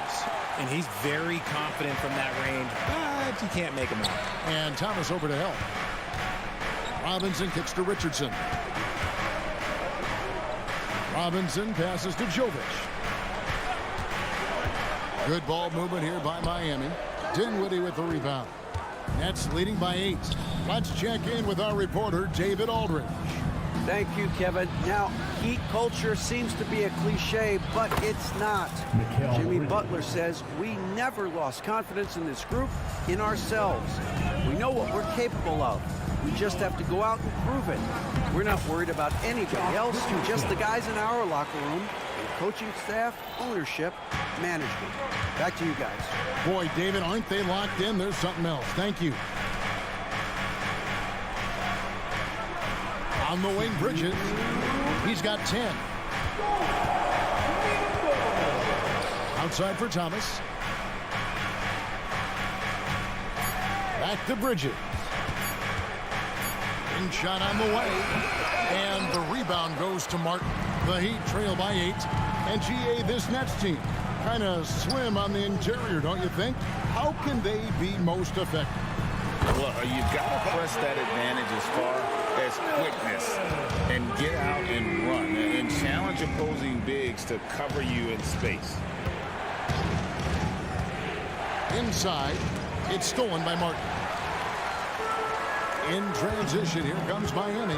And he's very confident from that range, but you can't make him out. And Thomas over to help. Robinson kicks to Richardson. Robinson passes to Jovic. Good ball movement here by Miami. Dinwiddie with the rebound. Nets leading by 8. Let's check in with our reporter, David Aldridge. Thank you, Kevin. Now, Heat culture seems to be a cliche, but it's not. Jimmy Butler says we never lost confidence in this group, in ourselves. We know what we're capable of. We just have to go out and prove it. We're not worried about anybody else, just the guys in our locker room, coaching staff, ownership, management. Back to you guys. Boy, David, aren't they locked in? There's something else. Thank you. On the wing, Bridges. He's got 10. Outside for Thomas. Back to Bridges. In shot on the way. And the rebound goes to Martin. The Heat trail by 8. And GA, this Nets team, kind of slim on the interior, don't you think? How can they be most effective? Well, you've got to press that advantage as far as quickness and get out and run and challenge opposing bigs to cover you in space. Inside, it's stolen by Martin. In transition, here comes Miami.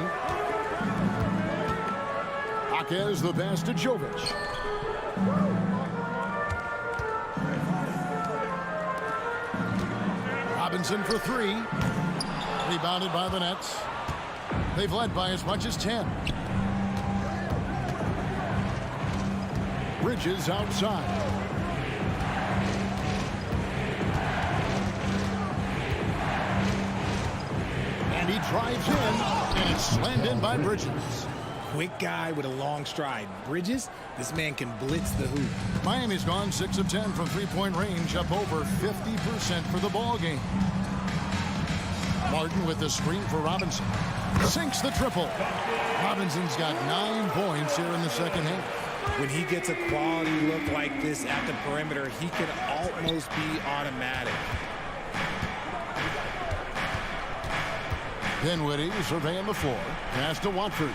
Jaquez the pass to Jovic. Robinson for 3. Rebounded by the Nets. They've led by as much as 10. Bridges outside. And he drives in, and it's slammed in by Bridges. Quick guy with a long stride. Bridges, this man can blitz the hoop. Miami's gone 6 of 10 from three-point range, up over 50% for the ball game. Martin with the screen for Robinson. Sinks the triple. Robinson's got 9 points here in the second half. When he gets a quality look like this at the perimeter, he can almost be automatic. Dinwiddie surveying the floor. Pass to Watford.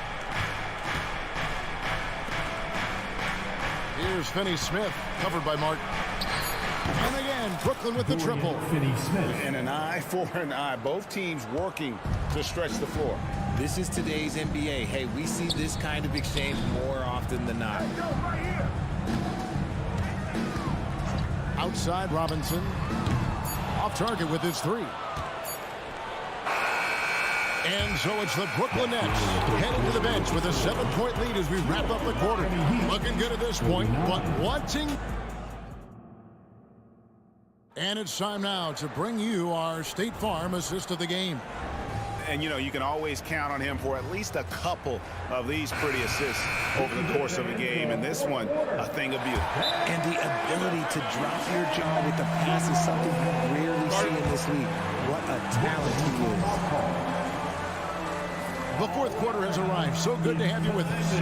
Here's Finney-Smith, covered by Martin. And again, Brooklyn with the triple. Finney-Smith. And an eye for an eye. Both teams working to stretch the floor. This is today's NBA. Hey, we see this kind of exchange more often than not. Outside, Robinson. Off target with his 3. And so it's the Brooklyn Nets heading to the bench with a 7-point lead as we wrap up the quarter. Looking good at this point, but wanting. And it's time now to bring you our State Farm assist of the game. And, you know, you can always count on him for at least a couple of these pretty assists over the course of a game. And this one, a thing of beauty. And the ability to drop your jaw with the pass is something you rarely see in this league. What a talent he is. The fourth quarter has arrived. So good to have you with us.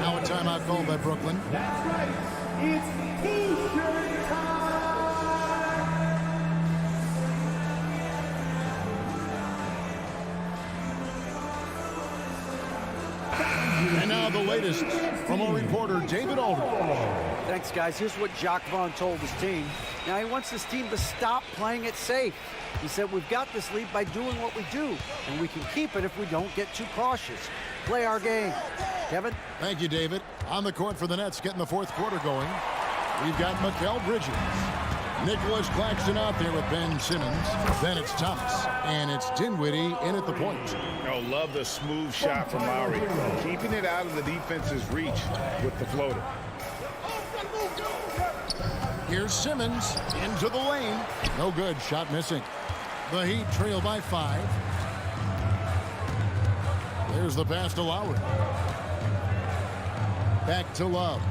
Now a timeout called by Brooklyn. That's right. It's T-shirt time. And now the latest from our reporter, David Aldridge. Thanks, guys. Here's what Jacques Vaughn told his team. Now, he wants his team to stop playing it safe. He said, we've got this lead by doing what we do, and we can keep it if we don't get too cautious. Play our game. Kevin? Thank you, David. On the court for the Nets, getting the fourth quarter going. We've got Mikal Bridges. Nicholas Claxton out there with Ben Simmons. Then it's Thomas. And it's Dinwiddie in at the point. Oh, love the smooth shot from Lowry. Keeping it out of the defense's reach with the floater. Here's Simmons into the lane. No good. Shot missing. The Heat trail by 5. There's the pass to Lowry. Back to Love.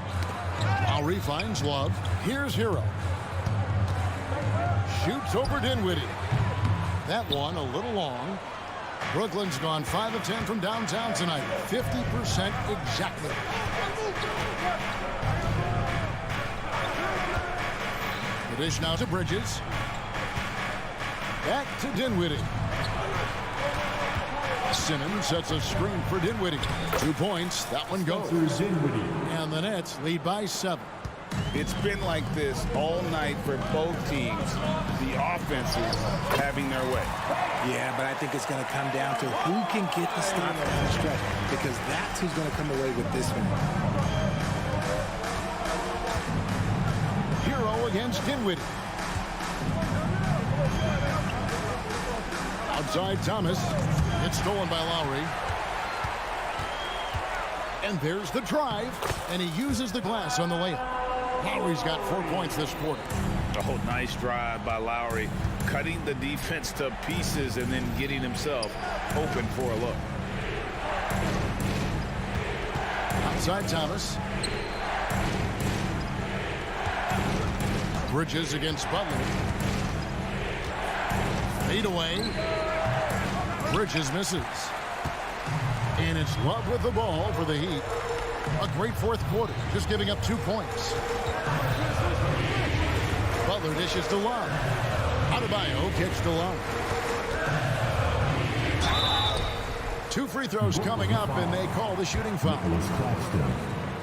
Lowry finds Love. Here's Hero. Shoots over Dinwiddie. That one a little long. Brooklyn's gone 5 of 10 from downtown tonight. 50% exactly. The dish now to Bridges. Back to Dinwiddie. Simmons sets a screen for Dinwiddie. 2 points. That one goes. And the Nets lead by 7. It's been like this all night for both teams. The offenses having their way. Yeah, but I think it's going to come down to who can get the stop down the stretch, because that's who's going to come away with this one. Hero against Dinwiddie. Outside Thomas. It's stolen by Lowry. And there's the drive. And he uses the glass on the layup. Lowry's got 4 points this quarter. Oh, nice drive by Lowry. Cutting the defense to pieces and then getting himself open for a look. Outside Thomas. Bridges against Butler. Fade away. Bridges misses. And it's Love with the ball for the Heat. A great fourth quarter, just giving up 2 points. Butler dishes to Love. Adebayo kicks to Love. 2 free throws coming up, and they call the shooting foul.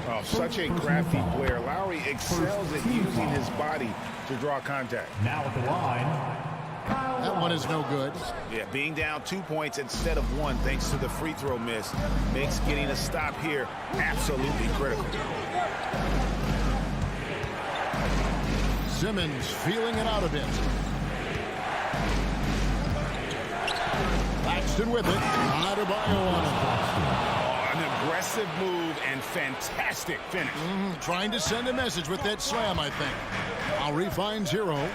Oh, such a crafty player. Lowry excels at using his body to draw contact. Now at the line. That one is no good. Yeah, being down 2 points instead of 1 thanks to the free throw miss makes getting a stop here absolutely critical. Simmons feeling it out a bit. Paxton with it. Adebayo on it. Oh, an aggressive move and fantastic finish. Trying to send a message with that slam, I think. Lowry finds Hero.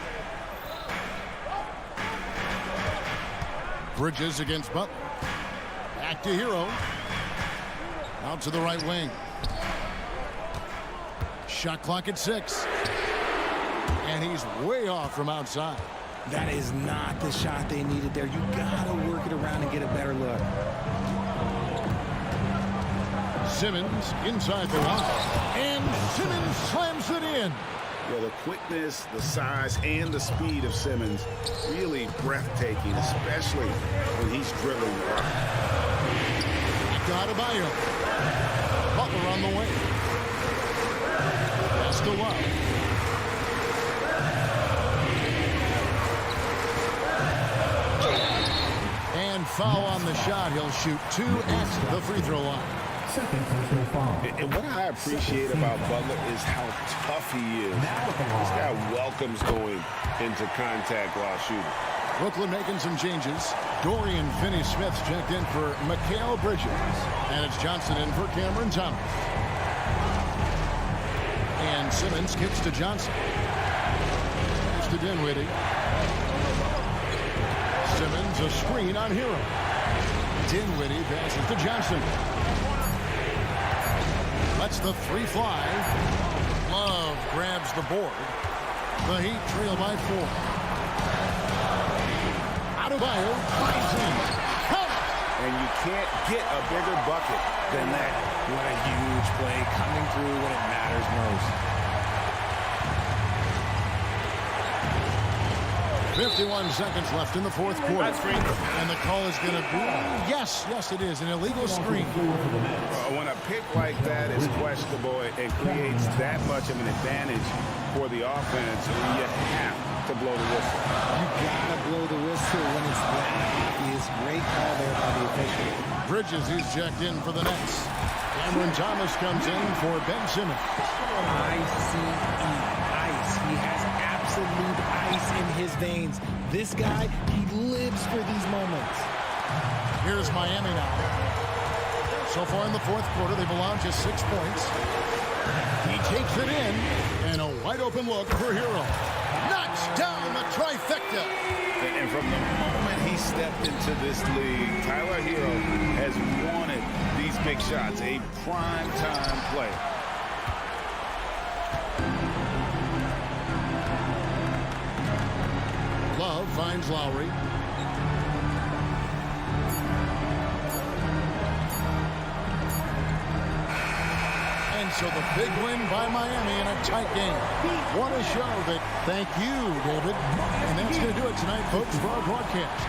Bridges against Butler. Back to Hero. Out to the right wing. Shot clock at 6. And he's way off from outside. That is not the shot they needed there. You got to work it around and get a better look. Simmons inside the line. And Simmons slams it in. Yeah, the quickness, the size, and the speed of Simmons really breathtaking, especially when he's dribbling the rock. Adebayo. Butler on the way. Pass to Love. And foul on the shot. He'll shoot 2 at the free throw line. And what I appreciate about Butler is how tough he is. This guy welcomes going into contact while shooting. Brooklyn making some changes. Dorian Finney-Smith's checked in for Mikal Bridges. And it's Johnson in for Cameron Thomas. And Simmons kicks to Johnson. Pass to Dinwiddie. Simmons a screen on Hero. Dinwiddie passes to Johnson. Lets the 3 fly. Love grabs the board. The Heat trail by 4. Adebayo finds him. And you can't get a bigger bucket than that. What a huge play, coming through when it matters most. 51 seconds left in the fourth quarter. And the call is going to be, yes, it is, an illegal screen. When a pick like that is questionable, it creates that much of an advantage for the offense. You have to blow the whistle. You got to blow the whistle when it's that obvious. Great call there by the official. Bridges, he's checked in for the Nets. Cameron Thomas comes in for Ben Simmons. ICE. He has absolute ice in his veins. This guy, he lives for these moments. Here's Miami now. So far in the fourth quarter, they've allowed just 6 points. He takes it in, and a wide open look for Hero. Knocks down the trifecta. And from the moment he stepped into this league, Tyler Hero has wanted these big shots, a prime time play. Love finds Lowry. And so the big win by Miami in a tight game. What a show that, thank you, David. And that's going to do it tonight, folks, for our broadcast.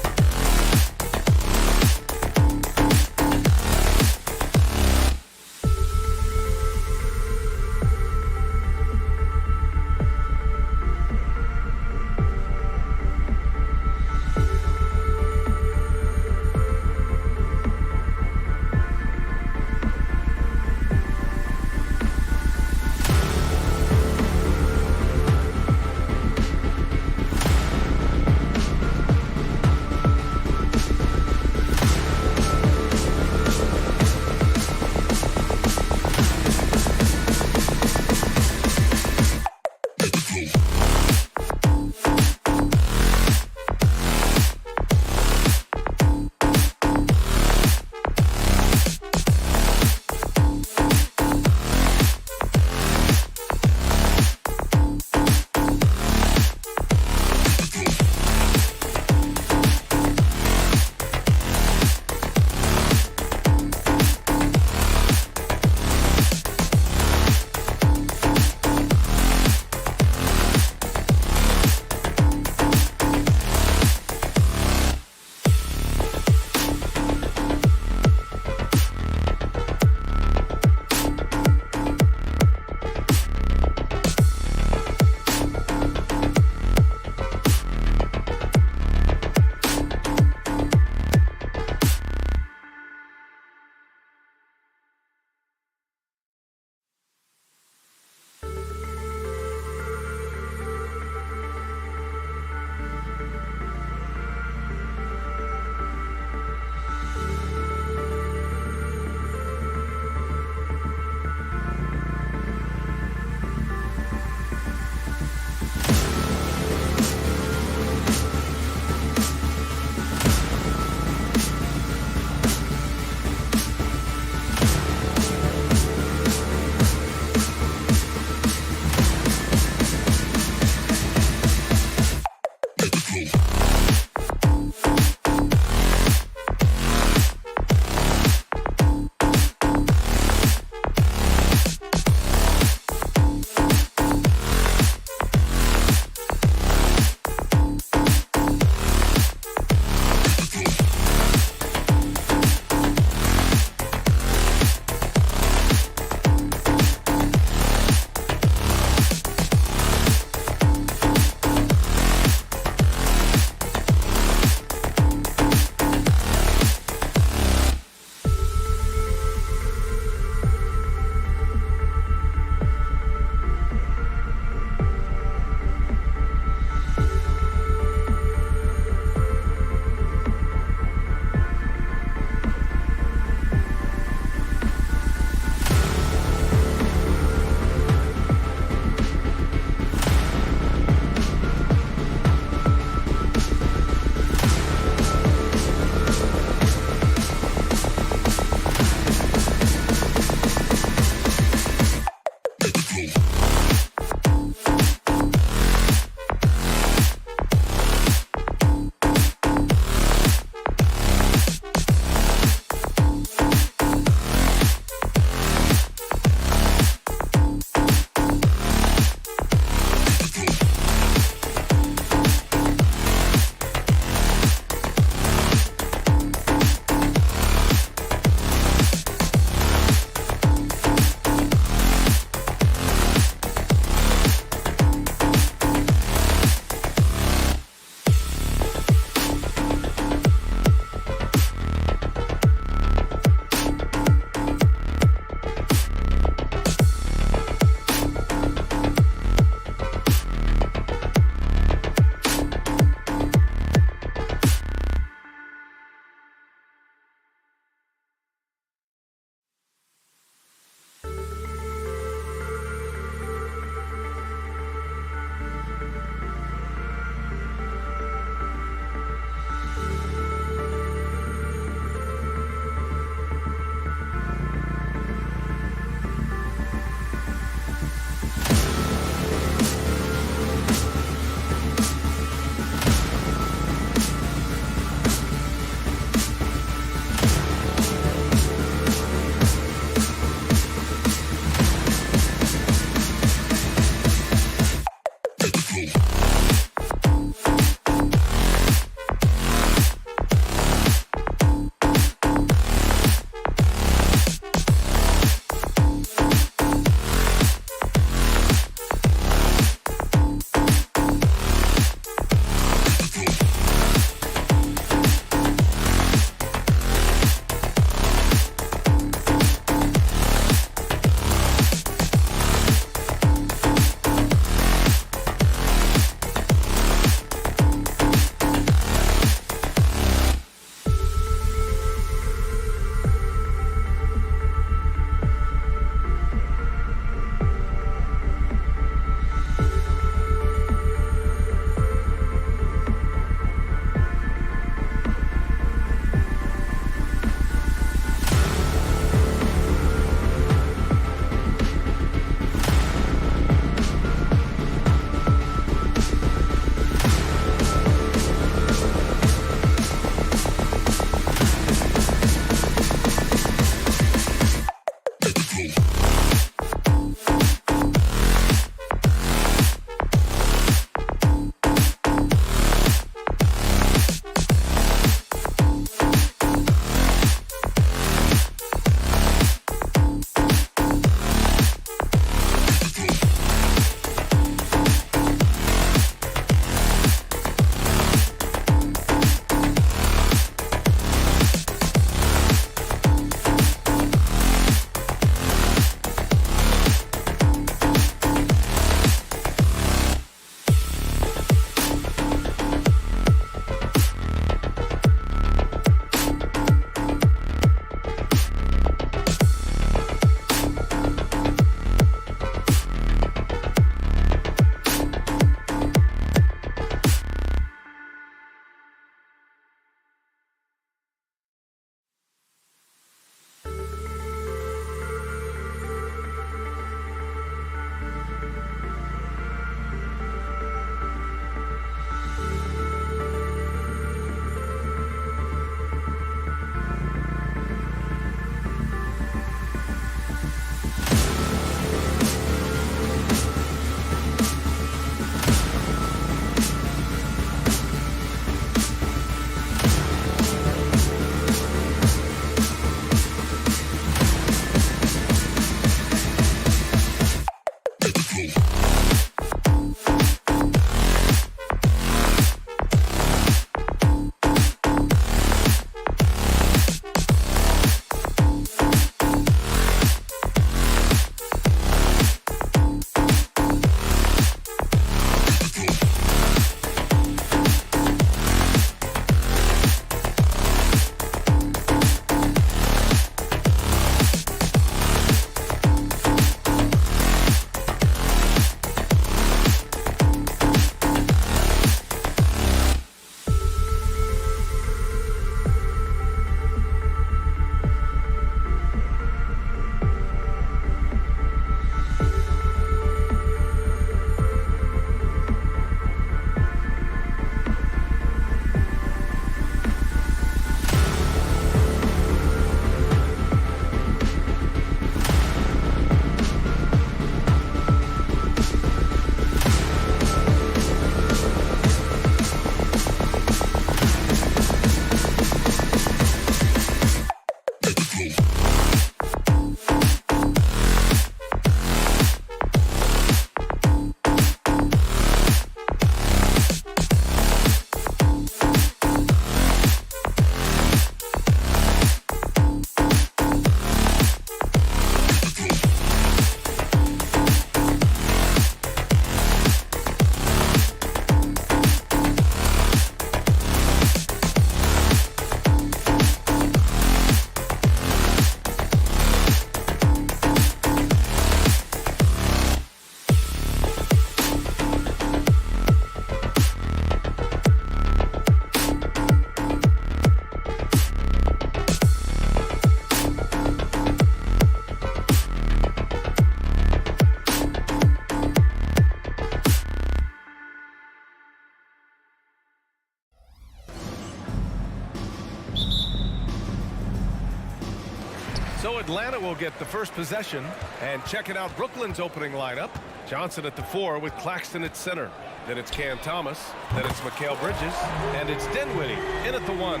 So Atlanta will get the first possession. And checking out Brooklyn's opening lineup. Johnson at the 4 with Claxton at center. Then it's Cam Thomas. Then it's Mikal Bridges. And it's Dinwiddie in at the 1.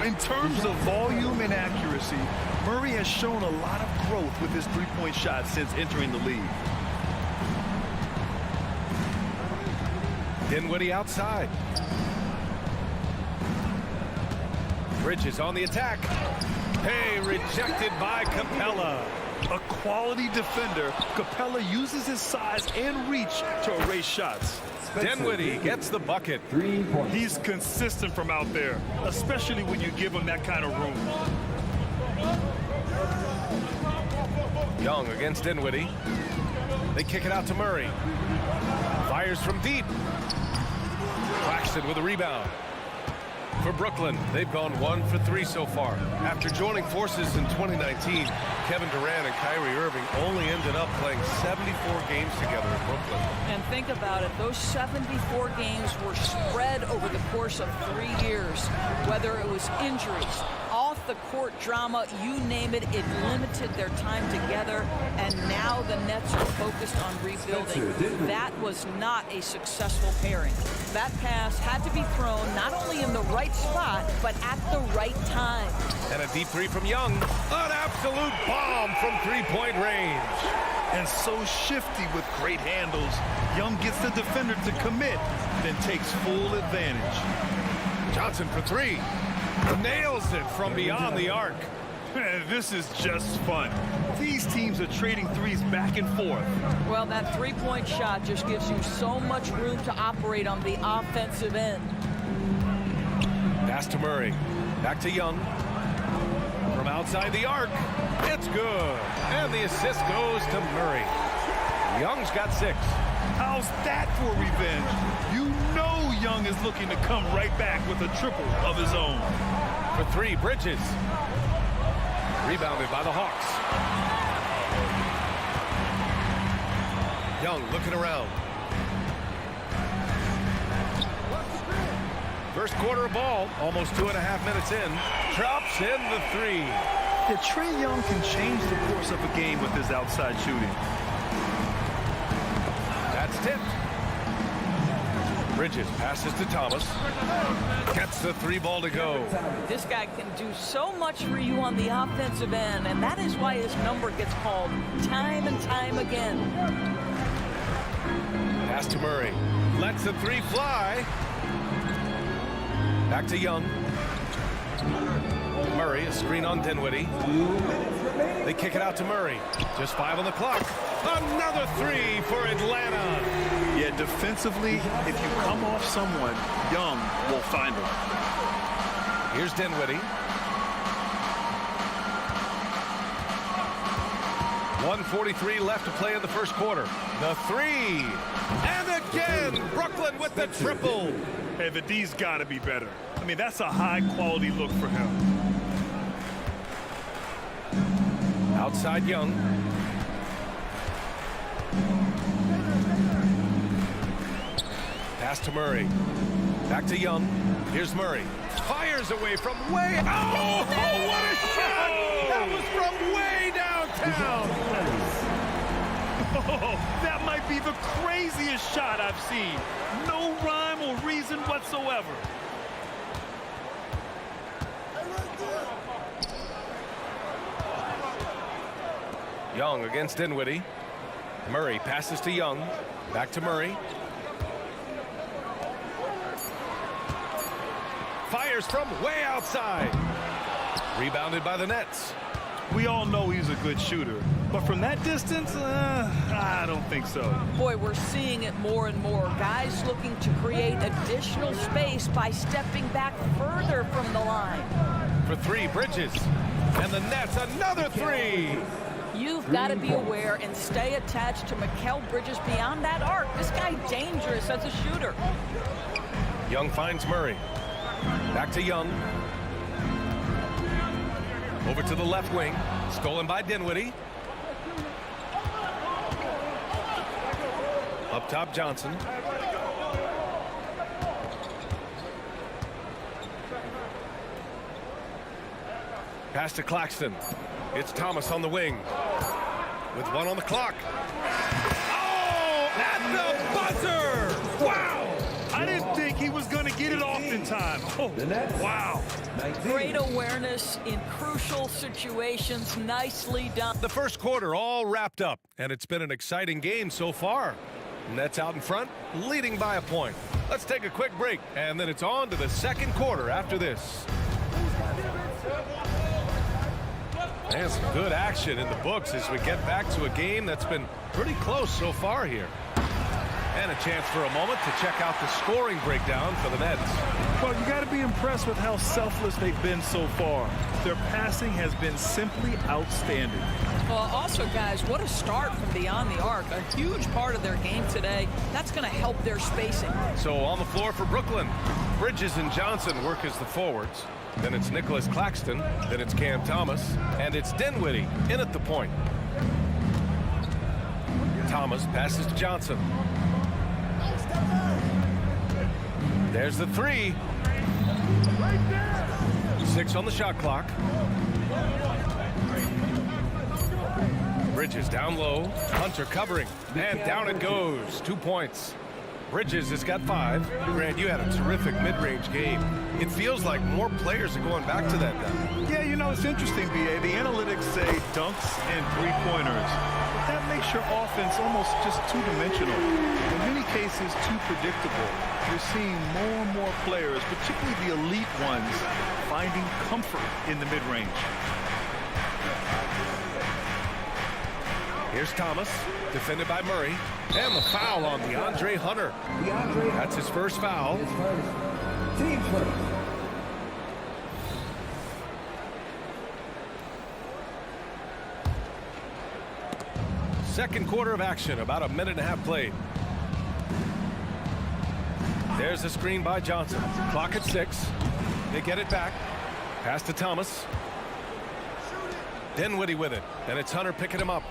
In terms of volume and accuracy, Murray has shown a lot of growth with his three-point shot since entering the league. Dinwiddie outside. Bridges on the attack. Hey, rejected by Capella. A quality defender, Capella uses his size and reach to erase shots. Dinwiddie gets the bucket. He's consistent from out there, especially when you give him that kind of room. Young against Dinwiddie. They kick it out to Murray. Fires from deep. Claxton with a rebound. For Brooklyn, they've gone 1 for 3 so far. After joining forces in 2019, Kevin Durant and Kyrie Irving only ended up playing 74 games together in Brooklyn. And think about it, those 74 games were spread over the course of 3 years, whether it was injuries, all off-the-court drama, you name it, it limited their time together, and now the Nets are focused on rebuilding. That was not a successful pairing. That pass had to be thrown not only in the right spot, but at the right time. And a deep three from Young. An absolute bomb from three-point range. And so shifty with great handles. Young gets the defender to commit, then takes full advantage. Johnson for three. Nails it from beyond the arc. This is just fun. These teams are trading threes back and forth. Well, that three-point shot just gives you so much room to operate on the offensive end. Pass to Murray. Back to Young. From outside the arc. It's good. And the assist goes to Murray. Young's got 6. How's that for revenge? You know Young is looking to come right back with a triple of his own. For 3, Bridges. Rebounded by the Hawks. Young looking around. First quarter of ball, almost 2.5 minutes in. Drops in the 3. Yeah, Trae Young can change the course of a game with his outside shooting. That's tipped. Bridges passes to Thomas. Gets the 3 ball to go. This guy can do so much for you on the offensive end, and that is why his number gets called time and time again. Pass to Murray. Lets the 3 fly. Back to Young. Murray, a screen on Dinwiddie. They kick it out to Murray. Just 5 on the clock. Another 3 for Atlanta. Yeah, defensively, if you come off someone, Young will find him. Here's Dinwiddie. 1:43 left to play in the first quarter. The 3. And again, Brooklyn with the triple. Hey, the D's got to be better. I mean, that's a high-quality look for him. Outside Young. Pass to Murray. Back to Young. Here's Murray. Fires away from way... Oh, what a shot! That was from way downtown! Oh, that might be the craziest shot I've seen. No rhyme or reason whatsoever. Young against Dinwiddie. Murray passes to Young. Back to Murray. Fires from way outside. Rebounded by the Nets. We all know he's a good shooter, but from that distance, I don't think so. Boy, we're seeing it more and more. Guys looking to create additional space by stepping back further from the line. For 3, Bridges. And the Nets, another 3. You've got to be aware and stay attached to Mikal Bridges beyond that arc. This guy's dangerous as a shooter. Young finds Murray. Back to Young. Over to the left wing. Stolen by Dinwiddie. Up top, Johnson. Pass to Claxton. It's Thomas on the wing. With 1 on the clock. Oh, at the buzzer! Wow! I didn't think he was going to get it off in time. Oh, wow. Great awareness in crucial situations. Nicely done. The first quarter all wrapped up, and it's been an exciting game so far. Nets out in front, leading by a point. Let's take a quick break, and then it's on to the second quarter after this. And some good action in the books as we get back to a game that's been pretty close so far here. And a chance for a moment to check out the scoring breakdown for the Nets. Well, you got to be impressed with how selfless they've been so far. Their passing has been simply outstanding. Well, also, guys, what a start from beyond the arc. A huge part of their game today. That's going to help their spacing. So on the floor for Brooklyn, Bridges and Johnson work as the forwards. Then it's Nicholas Claxton. Then it's Cam Thomas. And it's Dinwiddie in at the point. Thomas passes to Johnson. There's the 3. 6 on the shot clock. Bridges down low. Hunter covering. And down it goes. 2 points. Bridges has got 5. Grant, you had a terrific mid-range game. It feels like more players are going back to that now. Yeah, you know, it's interesting, B.A. The analytics say dunks and three-pointers. But that makes your offense almost just two-dimensional. In many cases, too predictable. You're seeing more and more players, particularly the elite ones, finding comfort in the mid-range. Here's Thomas, defended by Murray, and the foul on DeAndre Hunter. That's his first foul. Team first. Second quarter of action, about a minute and a half played. There's a screen by Johnson. Clock at 6. They get it back. Pass to Thomas. Dinwiddie with it, and it's Hunter picking him up.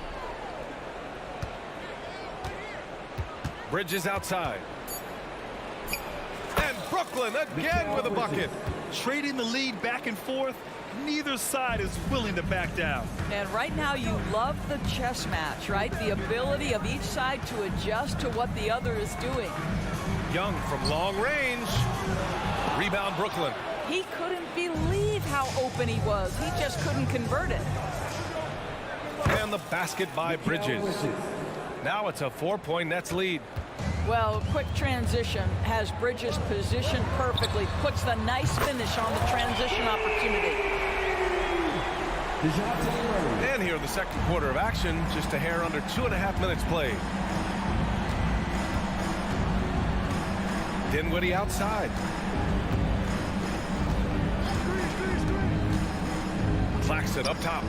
Bridges outside. And Brooklyn again with a bucket. Trading the lead back and forth, neither side is willing to back down. And right now you love the chess match, right? The ability of each side to adjust to what the other is doing. Young from long range. Rebound Brooklyn. He couldn't believe how open he was. He just couldn't convert it. And the basket by Bridges. Now it's a 4-point Nets lead. Well, quick transition has Bridges positioned perfectly. Puts the nice finish on the transition opportunity. And here in the second quarter of action, just a hair under 2.5 minutes played. Dinwiddie outside. Claxton up top.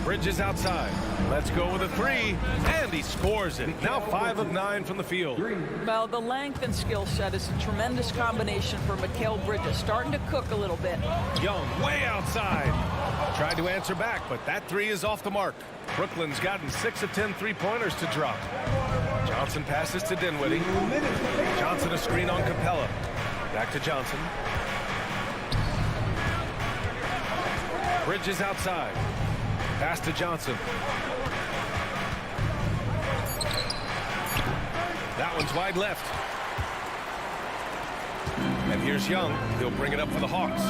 Bridges outside. Let's go with a 3. And he scores it. Now 5 of 9 from the field. Well, the length and skill set is a tremendous combination for Mikal Bridges. Starting to cook a little bit. Young way outside. Tried to answer back, but that 3 is off the mark. Brooklyn's gotten 6 of 10 3-pointers to drop. Johnson passes to Dinwiddie. Johnson a screen on Capella. Back to Johnson. Bridges outside. Pass to Johnson. That one's wide left. And here's Young. He'll bring it up for the Hawks.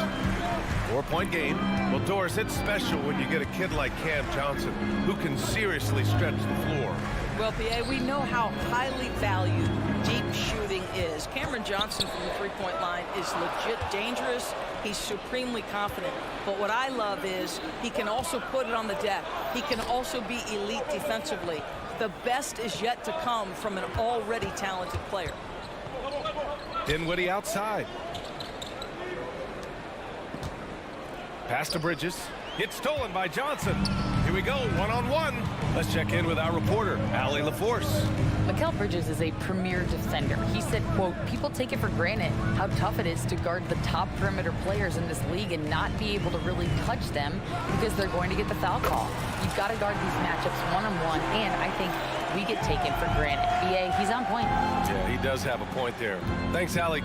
4-point game. Well, Doris, it's special when you get a kid like Cam Johnson who can seriously stretch the floor. Well, P.A., we know how highly valued deep shooting is. Cameron Johnson from the three-point line is legit dangerous. He's supremely confident. But what I love is he can also put it on the deck. He can also be elite defensively. The best is yet to come from an already talented player. Dinwiddie outside. Pass to Bridges. It's stolen by Johnson. Here we go, one-on-one. Let's check in with our reporter, Allie LaForce. Mikal Bridges is a premier defender. He said, quote, people take it for granted how tough it is to guard the top perimeter players in this league and not be able to really touch them because they're going to get the foul call. You've got to guard these matchups one-on-one, and I think we get taken for granted. BA, he's on point. Yeah, he does have a point there. Thanks, Allie.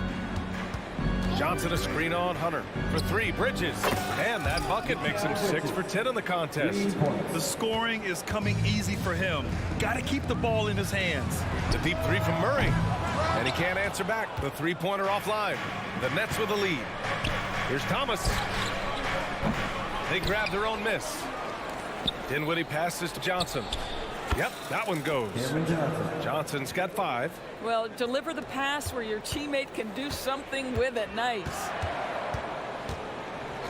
Johnson a screen on Hunter for 3. Bridges. And that bucket makes him 6 for 10 in the contest. The scoring is coming easy for him. Got to keep the ball in his hands. The deep 3 from Murray. And he can't answer back. The three-pointer offline. The Nets with the lead. Here's Thomas. They grab their own miss. Dinwiddie passes to Johnson. Yep, that one goes. Johnson's got 5. Well, deliver the pass where your teammate can do something with it. Nice.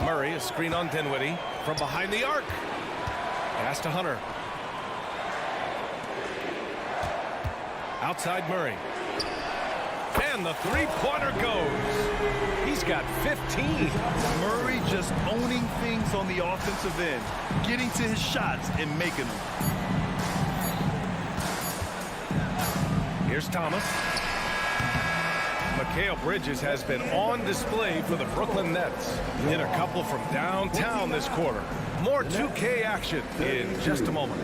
Murray, a screen on Dinwiddie from behind the arc. Pass to Hunter. Outside Murray. And the three-pointer goes. He's got 15. Murray just owning things on the offensive end, getting to his shots and making them. Here's Thomas. Mikal Bridges has been on display for the Brooklyn Nets. In a couple from downtown this quarter. More 2K action in just a moment.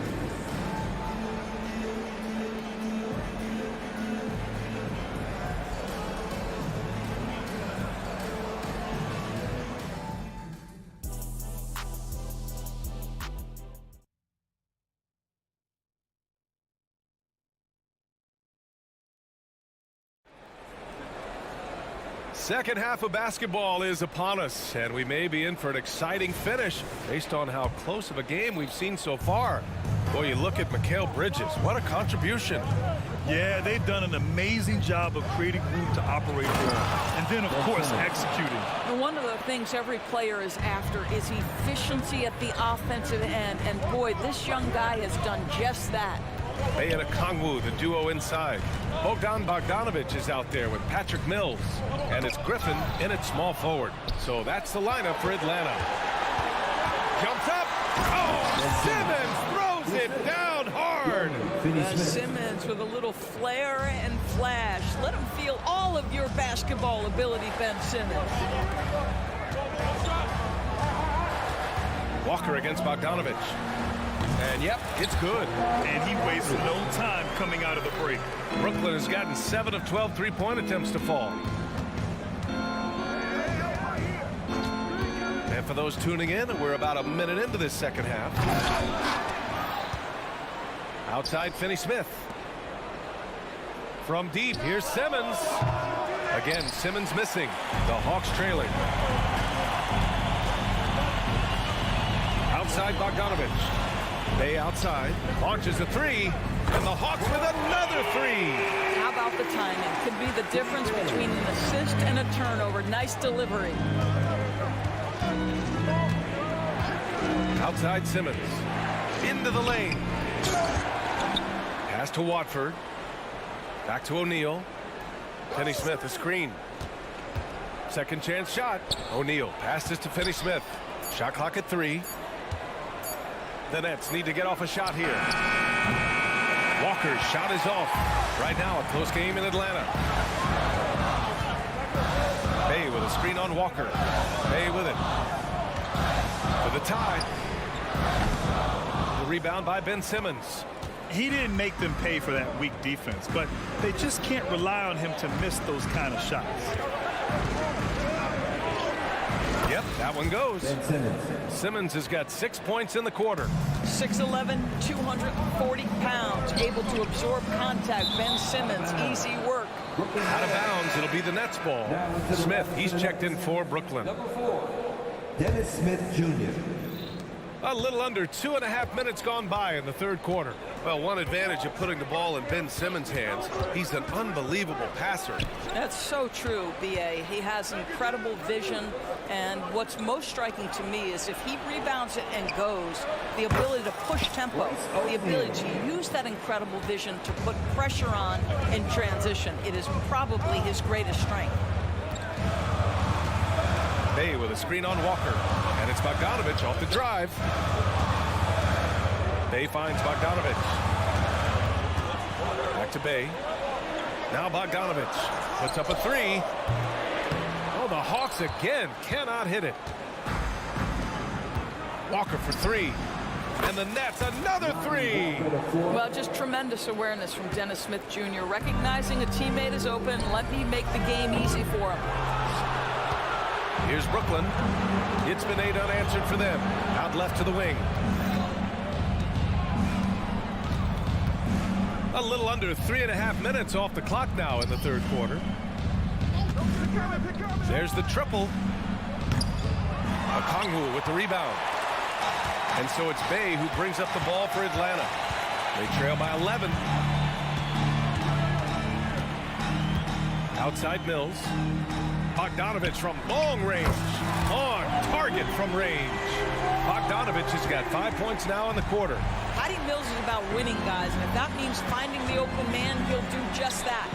Second half of basketball is upon us, and we may be in for an exciting finish based on how close of a game we've seen so far. Boy, you look at Mikal Bridges. What a contribution. Yeah, they've done an amazing job of creating room to operate for, and then, of course, executing. And one of the things every player is after is efficiency at the offensive end. And, boy, this young guy has done just that. Bey and Okongwu, the duo inside. Bogdan Bogdanovic is out there with Patrick Mills. And it's Griffin in at small forward. So that's the lineup for Atlanta. Jumps up. Oh, Simmons throws it down hard. Simmons with a little flair and flash. Let him feel all of your basketball ability, Ben Simmons. Walker against Bogdanovic. And yep, it's good. And he wastes no time coming out of the break. Brooklyn has gotten 7 of 12 three-point attempts to fall. And for those tuning in, we're about a minute into this second half. Outside, Finney-Smith. From deep, here's Simmons. Again, Simmons missing. The Hawks trailing. Outside, Bogdanovic. Bey outside, launches a three, and the Hawks with another three. How about the timing? Could be the difference between an assist and a turnover. Nice delivery. Outside Simmons. Into the lane. Pass to Watford. Back to O'Neal. Finney-Smith, a screen. Second chance shot. O'Neal passes to Finney-Smith. Shot clock at 3. The Nets need to get off a shot here. Walker's shot is off. Right now, a close game in Atlanta. Bey with a screen on Walker. Bey with it. For the tie. The rebound by Ben Simmons. He didn't make them pay for that weak defense, but they just can't rely on him to miss those kind of shots. Yep, that one goes. Simmons has got 6 points in the quarter. 6'11", 240 pounds, able to absorb contact. Ben Simmons, easy work. Out of bounds, it'll be the Nets ball. Smith, he's checked in for Brooklyn. Number 4, Dennis Smith Jr. A little under 2.5 minutes gone by in the third quarter. Well, one advantage of putting the ball in Ben Simmons' hands, he's an unbelievable passer. That's so true, B.A. He has incredible vision, and what's most striking to me is if he rebounds it and goes, the ability to push tempo, the ability to use that incredible vision to put pressure on in transition. It is probably his greatest strength. Bey with a screen on Walker, and it's Bogdanovic off the drive. Bey finds Bogdanovic. Back to Bey. Now Bogdanovic puts up a three. Oh, the Hawks again cannot hit it. Walker for 3. And the Nets another 3. Well, just tremendous awareness from Dennis Smith Jr. Recognizing a teammate is open. Let me make the game easy for him. Here's Brooklyn. It's been 8 unanswered for them. Out left to the wing. A little under 3.5 minutes off the clock now in the third quarter. There's the triple. Okongwu with the rebound. And so it's Bey who brings up the ball for Atlanta. They trail by 11. Outside Mills. Bogdanovic from long range. On target from range. Bogdanovic has got 5 points now in the quarter. Patty Mills is about winning, guys, and if that means finding the open man, he'll do just that.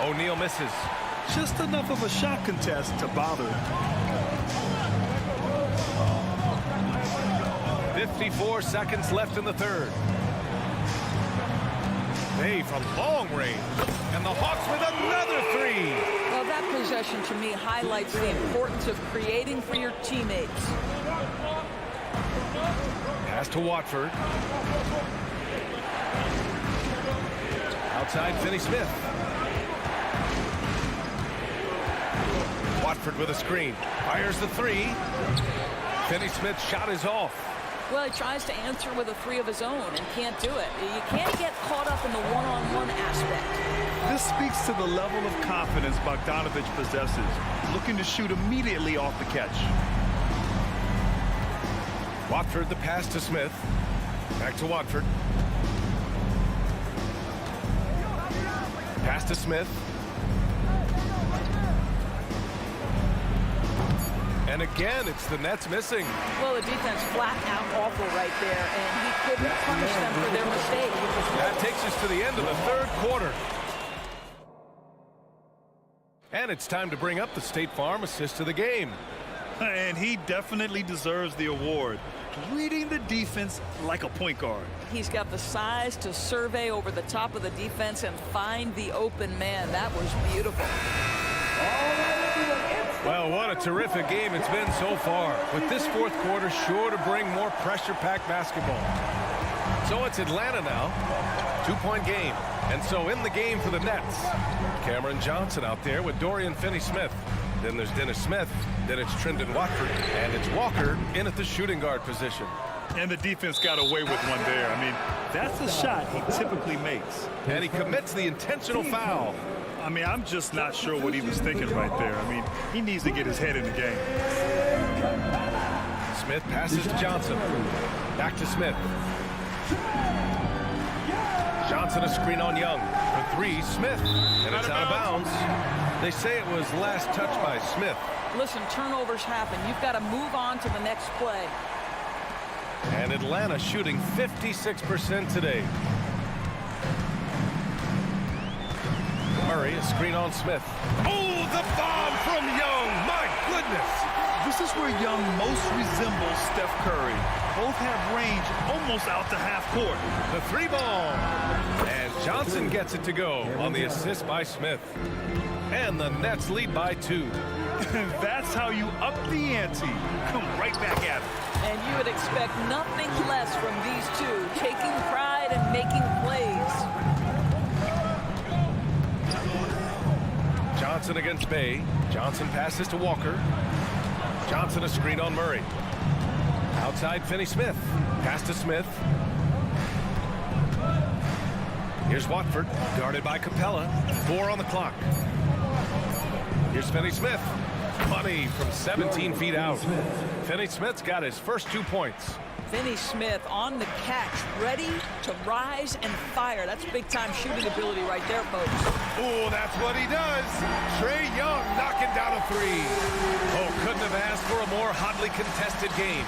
O'Neal misses. Just enough of a shot contest to bother him. 54 seconds left in the third. Bey from long range. And the Hawks with another 3. Well, that possession to me highlights the importance of creating for your teammates. Pass to Watford. Outside Finney-Smith. Watford with a screen. Fires the 3. Finney-Smith's shot is off. Well, he tries to answer with a three of his own and can't do it. You can't get caught up in the one-on-one aspect. This speaks to the level of confidence Bogdanovich possesses, looking to shoot immediately off the catch. Watford the pass to Smith. Back to Watford. Pass to Smith. And again, it's the Nets missing. Well, the defense flat out awful right there, and he couldn't punish them for their mistake. That takes us to the end of the third quarter. And it's time to bring up the State Farm assist of the game. And he definitely deserves the award. Reading the defense like a point guard. He's got the size to survey over the top of the defense and find the open man. That was beautiful. Well, what a terrific game it's been so far. With this fourth quarter sure to bring more pressure-packed basketball. So it's Atlanta now. 2-point game. And so in the game for the Nets, Cameron Johnson out there with Dorian Finney-Smith. Then there's Dennis Smith. Then it's Trendon Watford. And it's Walker in at the shooting guard position. And the defense got away with one there. I mean, that's a shot he typically makes. And he commits the intentional foul. I mean, I'm just not sure what he was thinking right there. I mean, he needs to get his head in the game. Smith passes to Johnson. Back to Smith. Johnson a screen on Young. For three, Smith. And it's out of bounds. They say it was last touched by Smith. Listen, turnovers happen. You've got to move on to the next play. And Atlanta shooting 56% today. Murray, a screen on Smith. Oh, the bomb from Young. My goodness. This is where Young most resembles Steph Curry. Both have range almost out to half court. The three ball. And Johnson gets it to go on the assist by Smith. And the Nets lead by 2. That's how you up the ante. Come right back at it. And you would expect nothing less from these two, taking pride and making plays. Johnson against Bay. Johnson passes to Walker. Johnson a screen on Murray. Outside Finney-Smith. Pass to Smith. Here's Watford, guarded by Capella. 4 on the clock. Here's Finney-Smith. Money from 17 feet out. Finney-Smith's got his first 2 points. Finney-Smith on the catch, ready to rise and fire. That's big-time shooting ability right there, folks. Oh, that's what he does. Trae Young knocking down a 3. Oh, couldn't have asked for a more hotly contested game.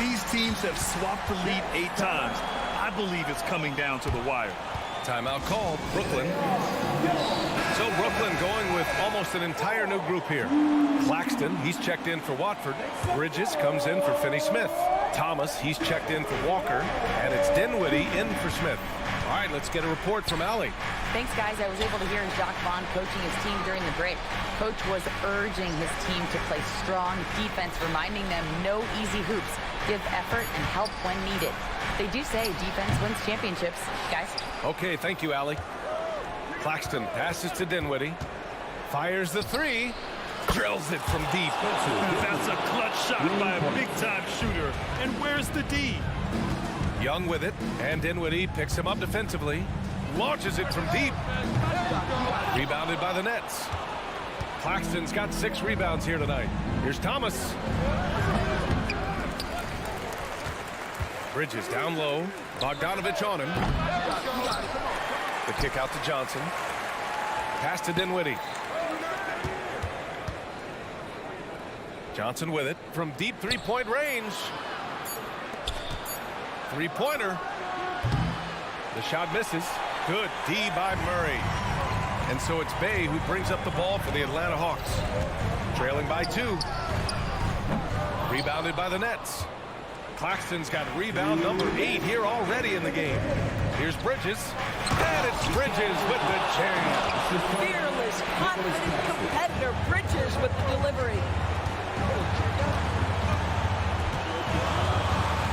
These teams have swapped the lead 8 times. I believe it's coming down to the wire. Timeout called. Brooklyn. So Brooklyn going with almost an entire new group here. Claxton, he's checked in for Watford. Bridges comes in for Finney-Smith. Thomas, he's checked in for Walker. And it's Dinwiddie in for Smith. All right, let's get a report from Allie. Thanks, guys. I was able to hear Jacques Vaughn coaching his team during the break. Coach was urging his team to play strong defense, reminding them no easy hoops. Give effort and help when needed. They do say defense wins championships, guys. Okay, thank you, Allie. Claxton passes to Dinwiddie. Fires the 3. Drills it from deep. That's a clutch shot by a big-time shooter. And where's the D? Young with it, and Dinwiddie picks him up defensively. Launches it from deep. Rebounded by the Nets. Claxton's got 6 rebounds here tonight. Here's Thomas. Bridges down low. Bogdanovich on him. The kick out to Johnson. Pass to Dinwiddie. Johnson with it from deep 3-point range. 3-pointer. The shot misses. Good D by Murray. And so it's Bay who brings up the ball for the Atlanta Hawks. Trailing by 2. Rebounded by the Nets. Claxton's got rebound number 8 here already in the game. Here's Bridges. And it's Bridges with the change. Fearless, confident competitor. Bridges with the delivery.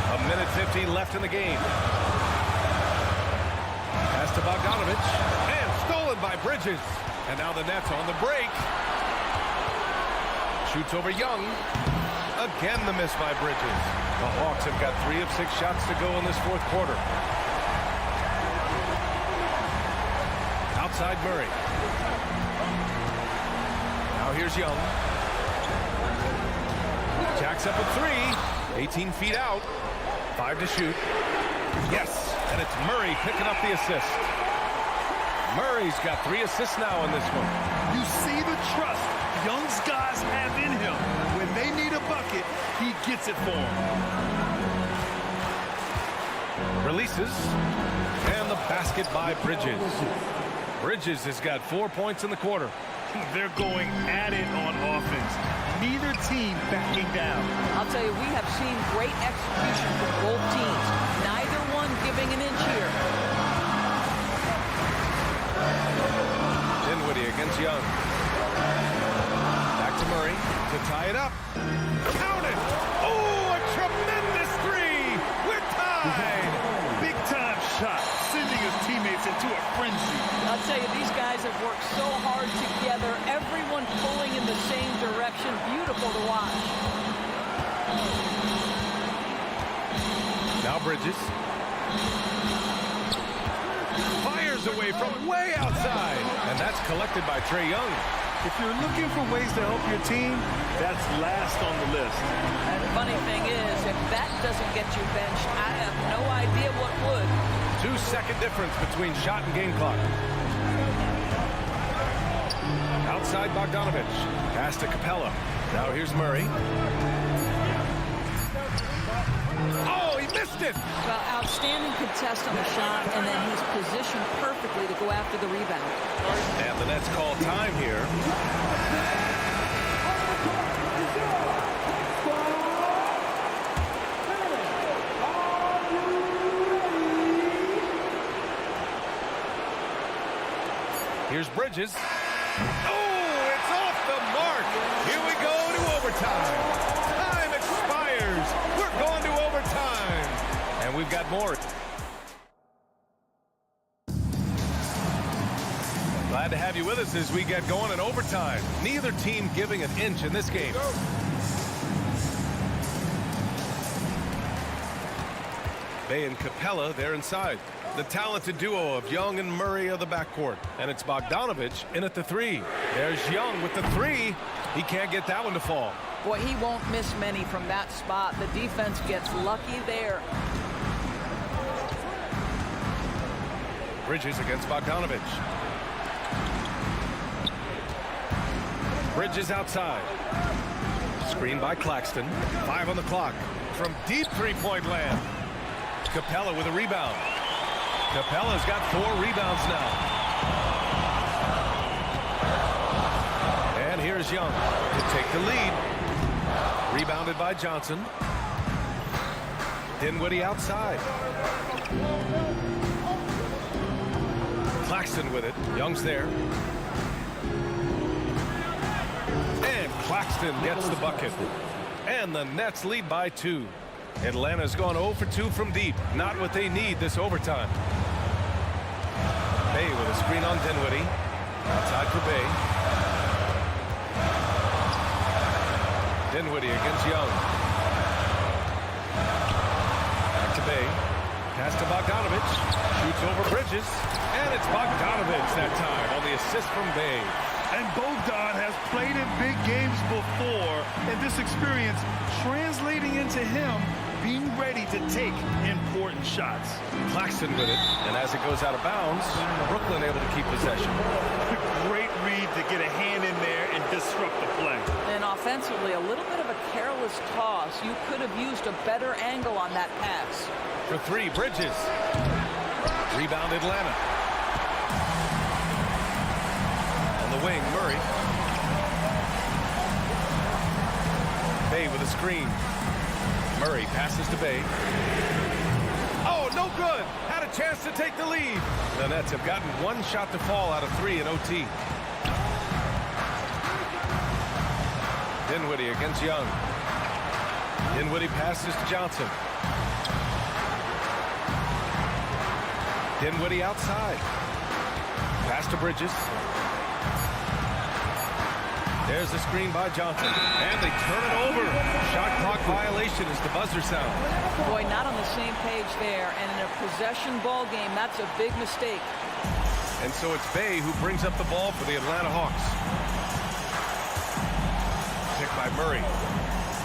A minute 15 left in the game. Pass to Bogdanovich. And stolen by Bridges. And now the Nets on the break. Shoots over Young. Again, the miss by Bridges. The Hawks have got 3 of 6 shots to go in this fourth quarter. Outside Murray. Now here's Young. Jacks up a 3. 18 feet out. 5 to shoot. Yes, and it's Murray picking up the assist. Murray's got 3 assists now in this one. You see the trust Young's guys have in him. When they need a bucket, he gets it for them. Releases, and the basket by Bridges. Bridges has got 4 points in the quarter. They're going at it on offense. Neither team backing down. I'll tell you, we have seen great execution from both teams. Neither one giving an inch here. Dinwiddie against Young. Back to Murray to tie it up. Count it! Oh, a tremendous 3! We're tied! Big time shot, sending his teammates into a frenzy. I'll tell you, these guys have worked so hard together. Everyone pulling in the same direction. Beautiful to watch. Now Bridges. Fires away from way outside. And that's collected by Trae Young. If you're looking for ways to help your team, that's last on the list. And the funny thing is, if that doesn't get you benched, I have no idea what would. 2-second difference between shot and game clock. Outside Bogdanovich. Pass to Capella. Now here's Murray. Oh, he missed it! Well, outstanding contest on the shot, and then he's positioned perfectly to go after the rebound. And the Nets call time here. Here's Bridges. Oh, it's off the mark. Here we go to overtime. Time expires. We're going to overtime. And we've got more. Glad to have you with us as we get going in overtime. Neither team giving an inch in this game. Bay and Capella, they're inside. The talented duo of Young and Murray of the backcourt. And it's Bogdanovich in at the 3. There's Young with the 3. He can't get that one to fall. Boy, he won't miss many from that spot. The defense gets lucky there. Bridges against Bogdanovich. Bridges outside. Screen by Claxton. 5 on the clock. From deep three-point land. Capella with a rebound. Capella's got 4 rebounds now. And here's Young to take the lead. Rebounded by Johnson. Dinwiddie outside. Claxton with it. Young's there. And Claxton gets the bucket. And the Nets lead by 2. Atlanta's gone 0 for 2 from deep. Not what they need this overtime. Bay with a screen on Dinwiddie. Outside for Bay. Dinwiddie against Young. Back to Bay. Pass to Bogdanovich. Shoots over Bridges. And it's Bogdanovich that time on the assist from Bay. And Bogdan has played in big games before, and this experience translating into him being ready to take important shots. Claxton with it, and as it goes out of bounds, Brooklyn able to keep possession. Great read to get a hand in there and disrupt the play. And offensively, a little bit of a careless toss. You could have used a better angle on that pass. For 3, Bridges. Rebound Atlanta. On the wing, Murray. Bay with a screen. Murray passes to Bay. Oh, no good. Had a chance to take the lead. The Nets have gotten 1 shot to fall out of 3 in OT. Dinwiddie against Young. Dinwiddie passes to Johnson. Dinwiddie outside. Pass to Bridges. There's the screen by Johnson. And they turn it over. Shot clock violation as the buzzer sounds. Boy, not on the same page there. And in a possession ball game, that's a big mistake. And so it's Bay who brings up the ball for the Atlanta Hawks. Picked by Murray.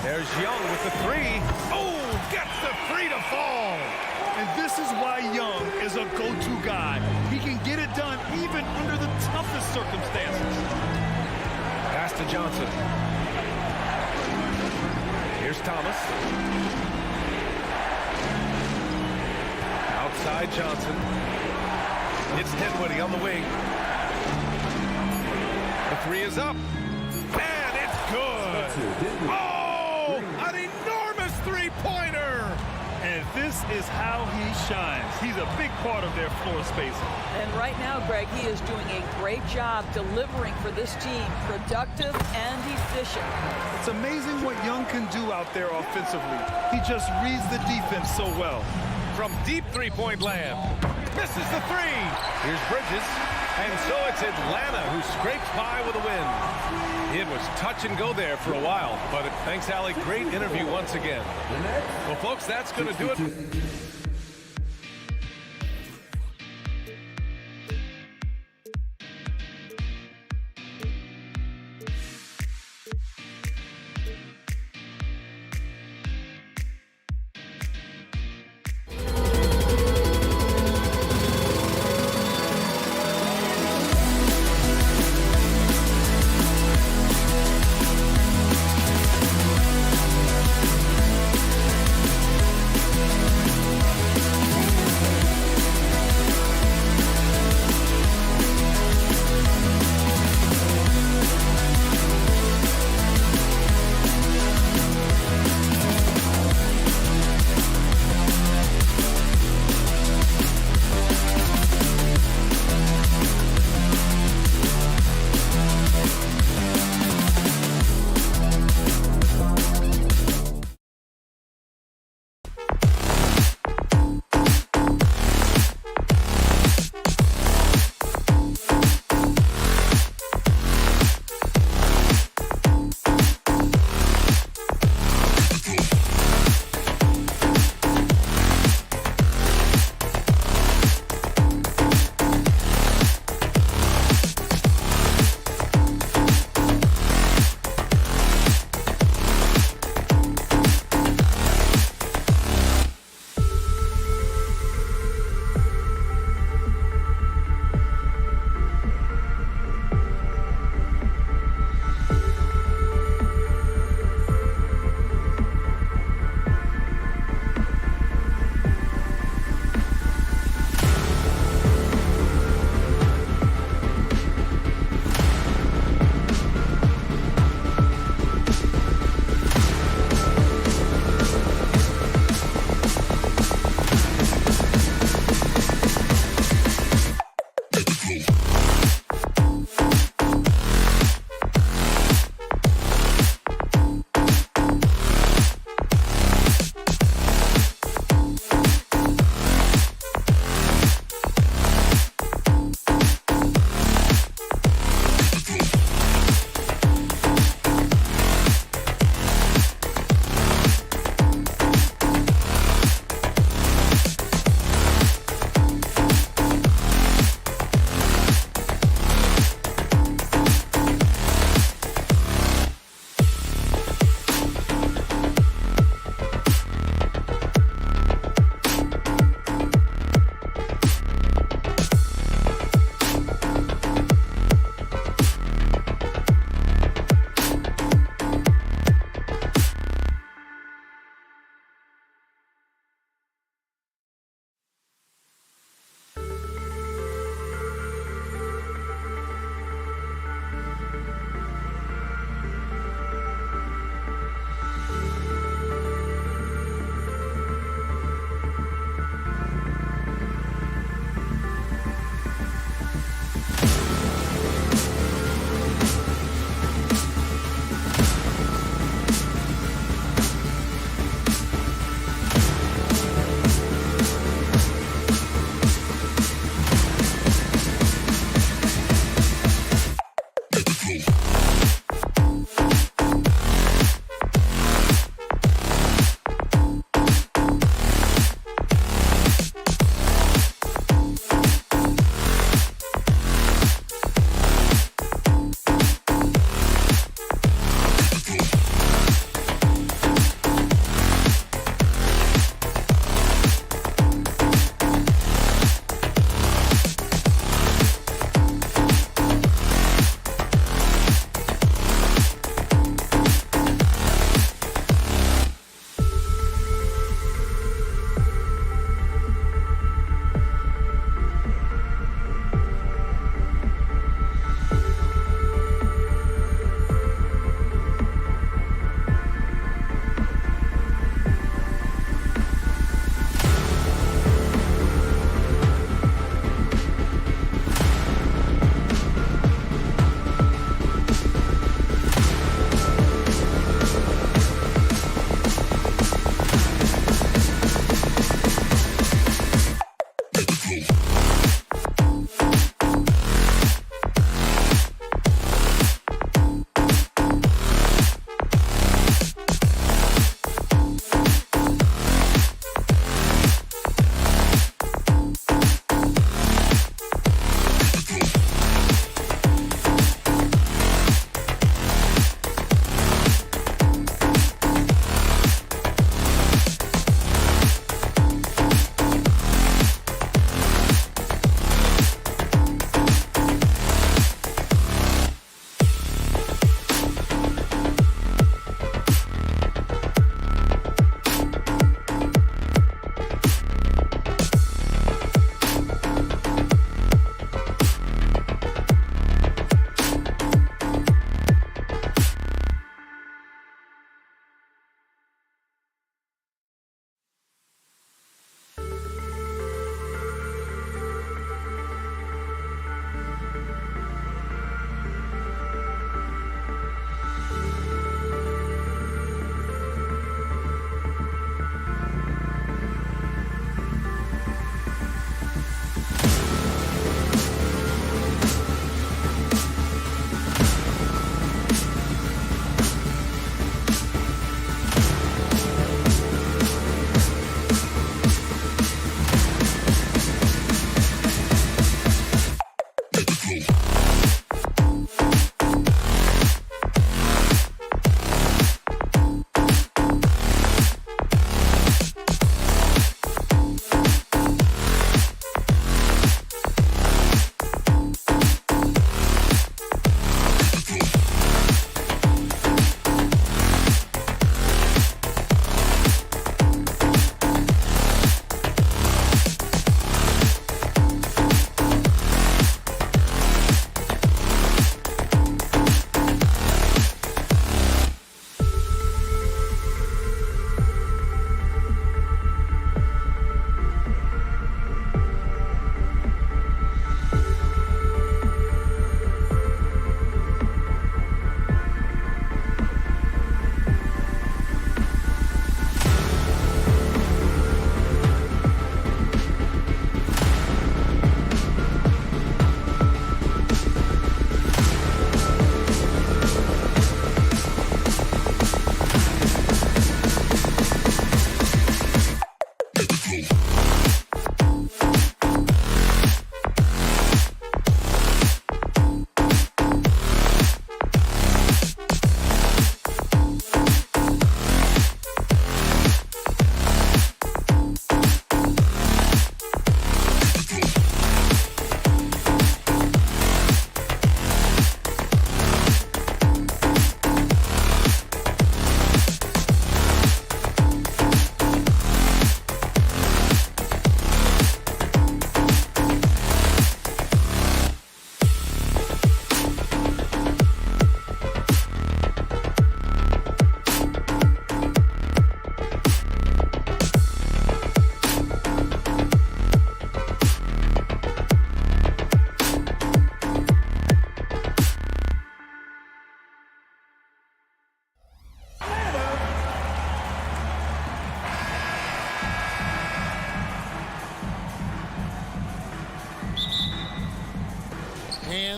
There's Young with the three. Oh, gets the three to fall. And this is why Young is a go-to guy. He can get it done even under the toughest circumstances. Pass to Johnson. Here's Thomas. Outside Johnson. It's Dinwiddie on the wing. The three is up. And it's good. Oh, an enormous three-pointer. And this is how he shines. He's a big part of their floor spacing. And right now, Greg, he is doing a great job delivering for this team, productive and efficient. It's amazing what Young can do out there offensively. He just reads the defense so well. From deep three-point land. Misses the three. Here's Bridges. And so it's Atlanta who scrapes by with a win. It was touch and go there for a while, but thanks, Allie. Great interview once again. Well, folks, that's going to do it.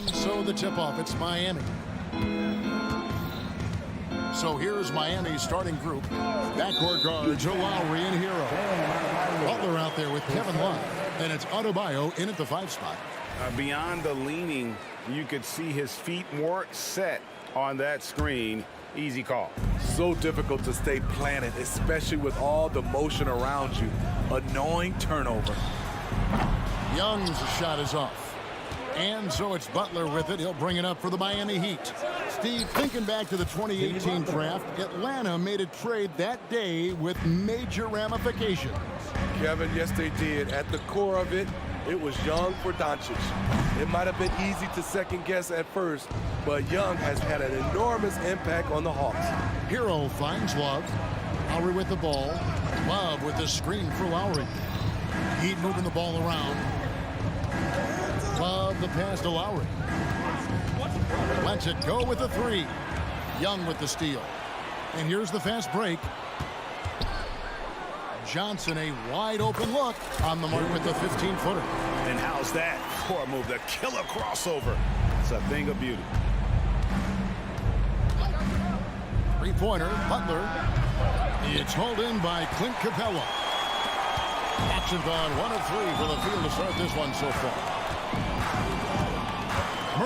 And so the tip-off, it's Miami. So here's Miami's starting group. Backcourt guards, Lowry and Hero. Butler out there with Kevin Love. And it's Adebayo in at the 5 spot. Beyond the leaning, you could see his feet more set on that screen. Easy call. So difficult to stay planted, especially with all the motion around you. Annoying turnover. Young's shot is off. And so it's Butler with it. He'll bring it up for the Miami Heat. Steve, thinking back to the 2018 draft, Atlanta made a trade that day with major ramifications. Kevin, yes, they did. At the core of it, it was Young for Doncic. It might have been easy to second guess at first, but Young has had an enormous impact on the Hawks. Hero finds Love. Lowry with the ball. Love with the screen for Lowry. Heat moving the ball around. Love the pass to Lowry. Lets it go with the 3. Young with the steal. And here's the fast break. Johnson a wide open look on the mark with the 15-footer. And how's that for a move? The killer crossover. It's a thing of beauty. Three-pointer, Butler. It's hauled in by Clint Capella. Hawks have gone 1 of 3 for the field to start this one so far.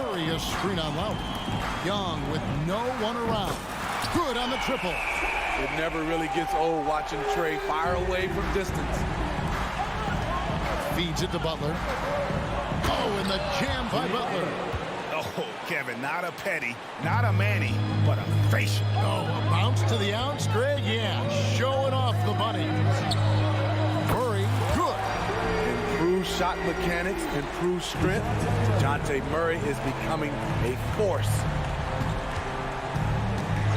Murray a screen on Lowry. Young with no one around. Good on the triple. It never really gets old watching Trey fire away from distance. Feeds it to Butler. Oh, and the jam by Butler. Oh, Kevin, not a petty, not a Manny, but a facial. Oh, a bounce to the ounce, Greg? Yeah, showing off the bunny. Murray, good. Improved shot mechanics, improved strength. DeJounte Murray is becoming a force.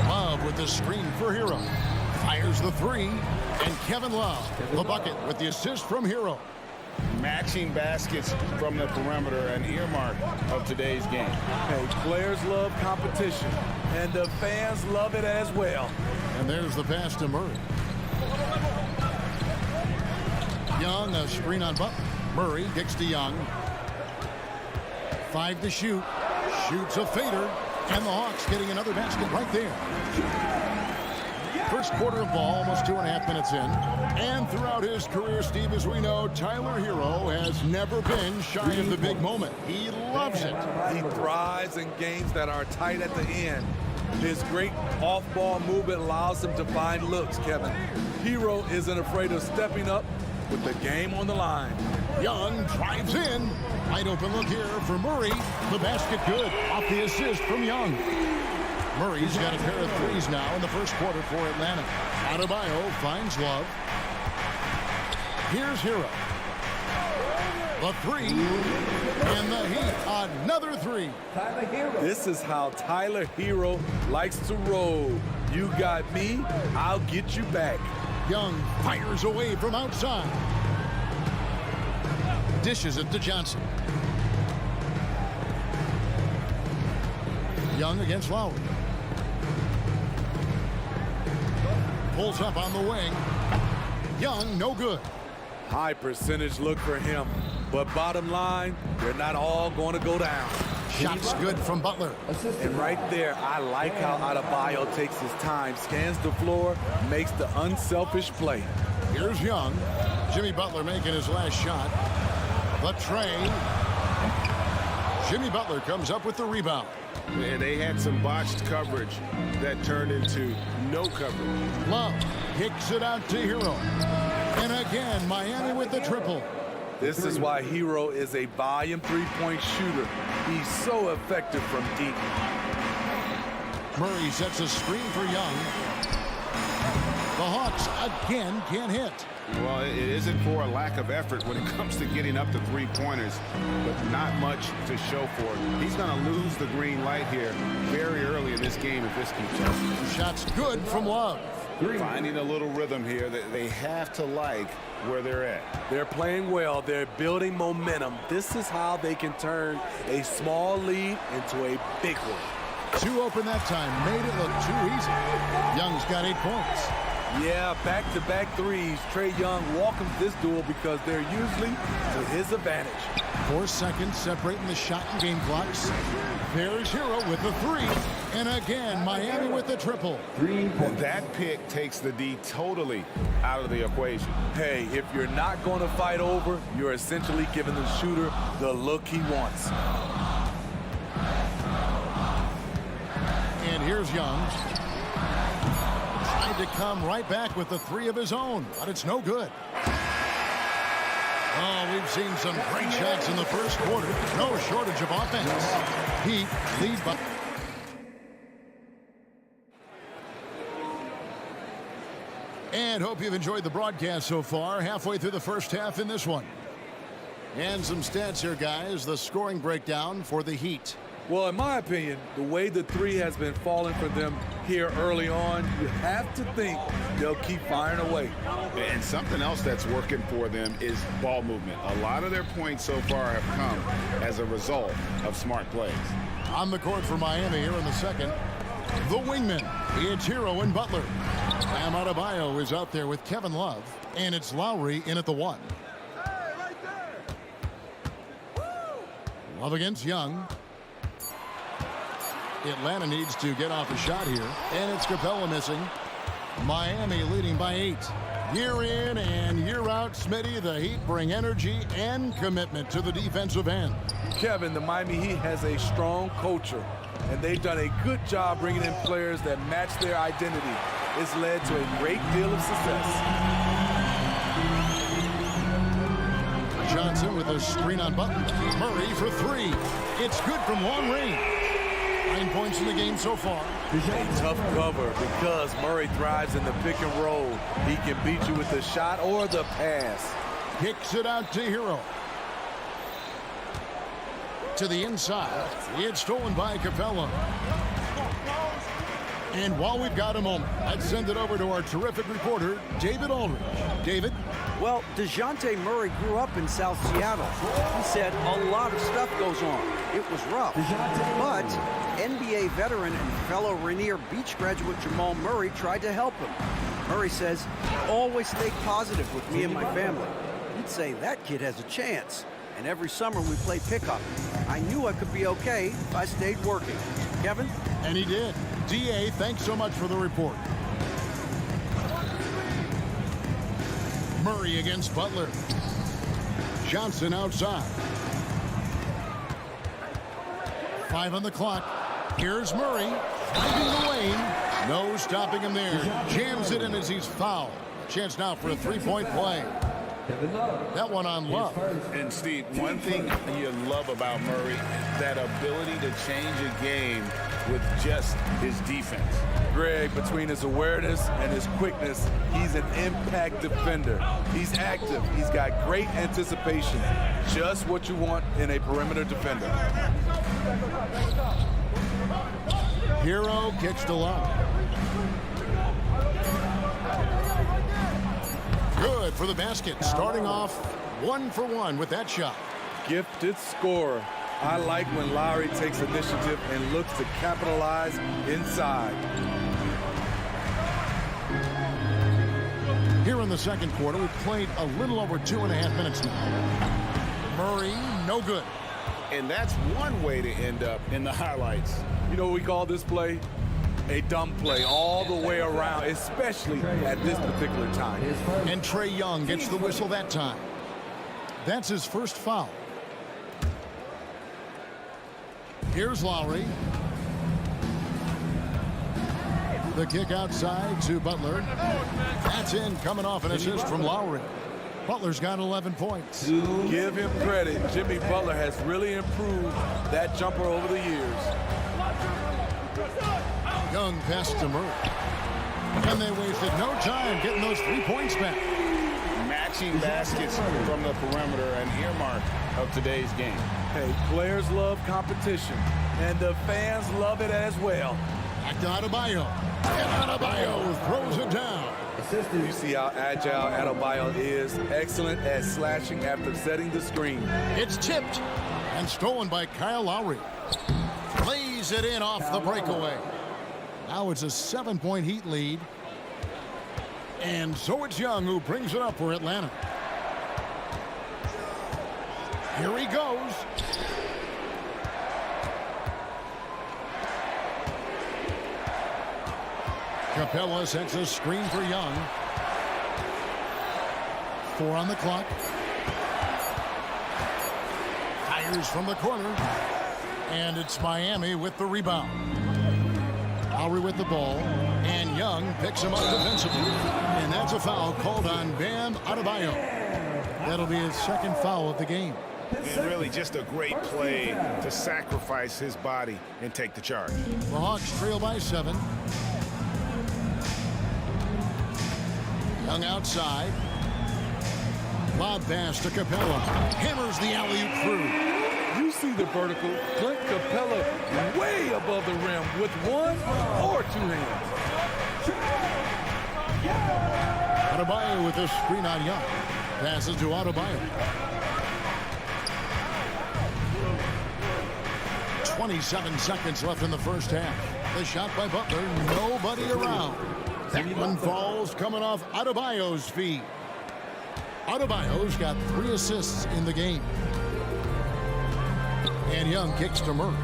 Love with the screen for Hero. Fires the three. And Kevin Love, the bucket with the assist from Hero. Matching baskets from the perimeter, an earmark of today's game. Hey, players love competition, and the fans love it as well. And there's the pass to Murray. Young, a screen on Butler. Murray kicks to Young. 5 to shoot. Shoots a fader. And the Hawks getting another basket right there. First quarter of ball, almost 2.5 minutes in. And throughout his career, Steve, as we know, Tyler Hero has never been shy of the big moment. He loves it. He thrives in games that are tight at the end. His great off-ball movement allows him to find looks, Kevin. Hero isn't afraid of stepping up with the game on the line. Young drives in. Wide open look here for Murray. The basket good. Off the assist from Young. Murray's got a pair of threes now in the first quarter for Atlanta. Adebayo finds Love. Here's Hero. The three. And the Heat, another three. This is how Tyler Hero likes to roll. You got me, I'll get you back. Young fires away from outside. Dishes it to Johnson. Young against Lowry. Pulls up on the wing. Young, no good. High percentage look for him. But bottom line, they're not all going to go down. Shots good from Butler. And right there, I like how Adebayo takes his time, scans the floor, makes the unselfish play. Here's Young. Jimmy Butler making his last shot. The tray. Jimmy Butler comes up with the rebound. And they had some botched coverage that turned into no coverage. Love kicks it out to Hero. And again, Miami with the triple. This is why Hero is a volume three-point shooter. He's so effective from deep. Murray sets a screen for Young. The Hawks again can't hit. Well, it isn't for a lack of effort when it comes to getting up to three-pointers, but not much to show for it. He's going to lose the green light here very early in this game if this keeps up. Shots good from Love. Finding a little rhythm here that they have to like where they're at. They're playing well. They're building momentum. This is how they can turn a small lead into a big one. 2 open that time. Made it look too easy. Young's got 8 points. Yeah, back-to-back threes. Trae Young welcomes this duel because they're usually to his advantage. 4 seconds separating the shot and game clocks. There's Hero with the 3. And again, Miami with the triple. And that pick takes the D totally out of the equation. Hey, if you're not going to fight over, you're essentially giving the shooter the look he wants. And here's Young. Tried to come right back with the 3 of his own, but it's no good. Oh, we've seen some great shots in the first quarter. No shortage of offense. Heat lead by... And hope you've enjoyed the broadcast so far. Halfway through the first half in this one. And some stats here, guys. The scoring breakdown for the Heat. Well, in my opinion, the way the 3 has been falling for them here early on, you have to think they'll keep firing away. And something else that's working for them is ball movement. A lot of their points so far have come as a result of smart plays. On the court for Miami here in the second, the wingman. It's Hero and Butler. Bam Adebayo is out there with Kevin Love, and it's Lowry in at the 1. Love against Young. Atlanta needs to get off a shot here, and it's Capella missing. Miami leading by 8. Year in and year out, Smitty, the Heat bring energy and commitment to the defensive end. Kevin, the Miami Heat has a strong culture, and they've done a good job bringing in players that match their identity. It's led to a great deal of success. Johnson with a screen on Button. Murray for 3. It's good from long range. 9 points in the game so far. A tough cover because Murray thrives in the pick and roll. He can beat you with the shot or the pass. Kicks it out to Hero. To the inside. It's stolen by Capella. And while we've got a moment, let's send it over to our terrific reporter, David Aldridge. David? Well, DeJounte Murray grew up in South Seattle. He said a lot of stuff goes on. It was rough. But NBA veteran and fellow Rainier Beach graduate Jamal Murray tried to help him. Murray says, always stay positive with me and my family. He'd say that kid has a chance. And every summer we play pickup. I knew I could be okay if I stayed working. Kevin? And he did. DA, thanks so much for the report. Murray against Butler. Johnson outside. 5 on the clock. Here's Murray. Finding the lane. No stopping him there. Jams it in as he's fouled. Chance now for a 3-point play. That one on Love. And Steve, one thing you love about Murray, that ability to change a game with just his defense. Greg, between his awareness and his quickness, he's an impact defender. He's active. He's got great anticipation. Just what you want in a perimeter defender. Hero kicks to Love. Good for the basket. Starting off 1 for 1 with that shot. Gifted scorer. I like when Lowry takes initiative and looks to capitalize inside. Here in the second quarter, we've played a little over 2.5 minutes now. Murray, no good. And that's one way to end up in the highlights. You know what we call this play? A dumb play all the way around, especially at this particular time. And Trae Young gets the whistle that time. That's his first foul. Here's Lowry. The kick outside to Butler. That's in, coming off an assist from Lowry. Butler's got 11 points. Give him credit. Jimmy Butler has really improved that jumper over the years. Young pass to Murray. And they wasted no time getting those 3 points back. Matching baskets from the perimeter, an earmark of today's game. Hey, players love competition, and the fans love it as well. Back to Adebayo. And Adebayo throws it down. You see how agile Adebayo is. Excellent at slashing after setting the screen. It's tipped and stolen by Kyle Lowry. Lays it in off the breakaway. Now it's a 7-point Heat lead. And so it's Young who brings it up for Atlanta. Here he goes. Capella sets a screen for Young. 4 on the clock. Fires from the corner. And it's Miami with the rebound. Lowry with the ball. And Young picks him up defensively. And that's a foul called on Bam Adebayo. That'll be his second foul of the game. And really just a great play to sacrifice his body and take the charge. The Hawks trail by 7. Young outside. Lob pass to Capella. Hammers the alley-oop through. You see the vertical. Clint Capella way above the rim with 1 or 2 hands. Adebayo with a screen on Young. Passes to Adebayo. 27 seconds left in the first half. The shot by Butler. Nobody around. That one falls coming off Adebayo's feet. Adebayo's got 3 assists in the game. And Young kicks to Murray.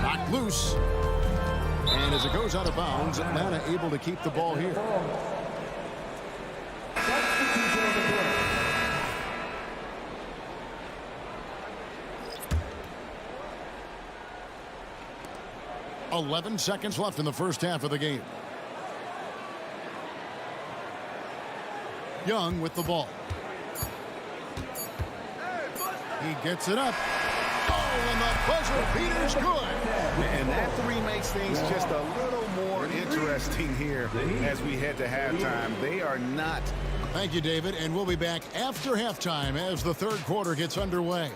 Knocked loose. And as it goes out of bounds, Atlanta able to keep the ball here. "11 seconds left in the first half of the game. Young with the ball. He gets it up. Oh, and the buzzer beater's good. And that 3 makes things just a little more interesting here as we head to halftime. They are not. Thank you, David. And we'll be back after halftime as the third quarter gets underway.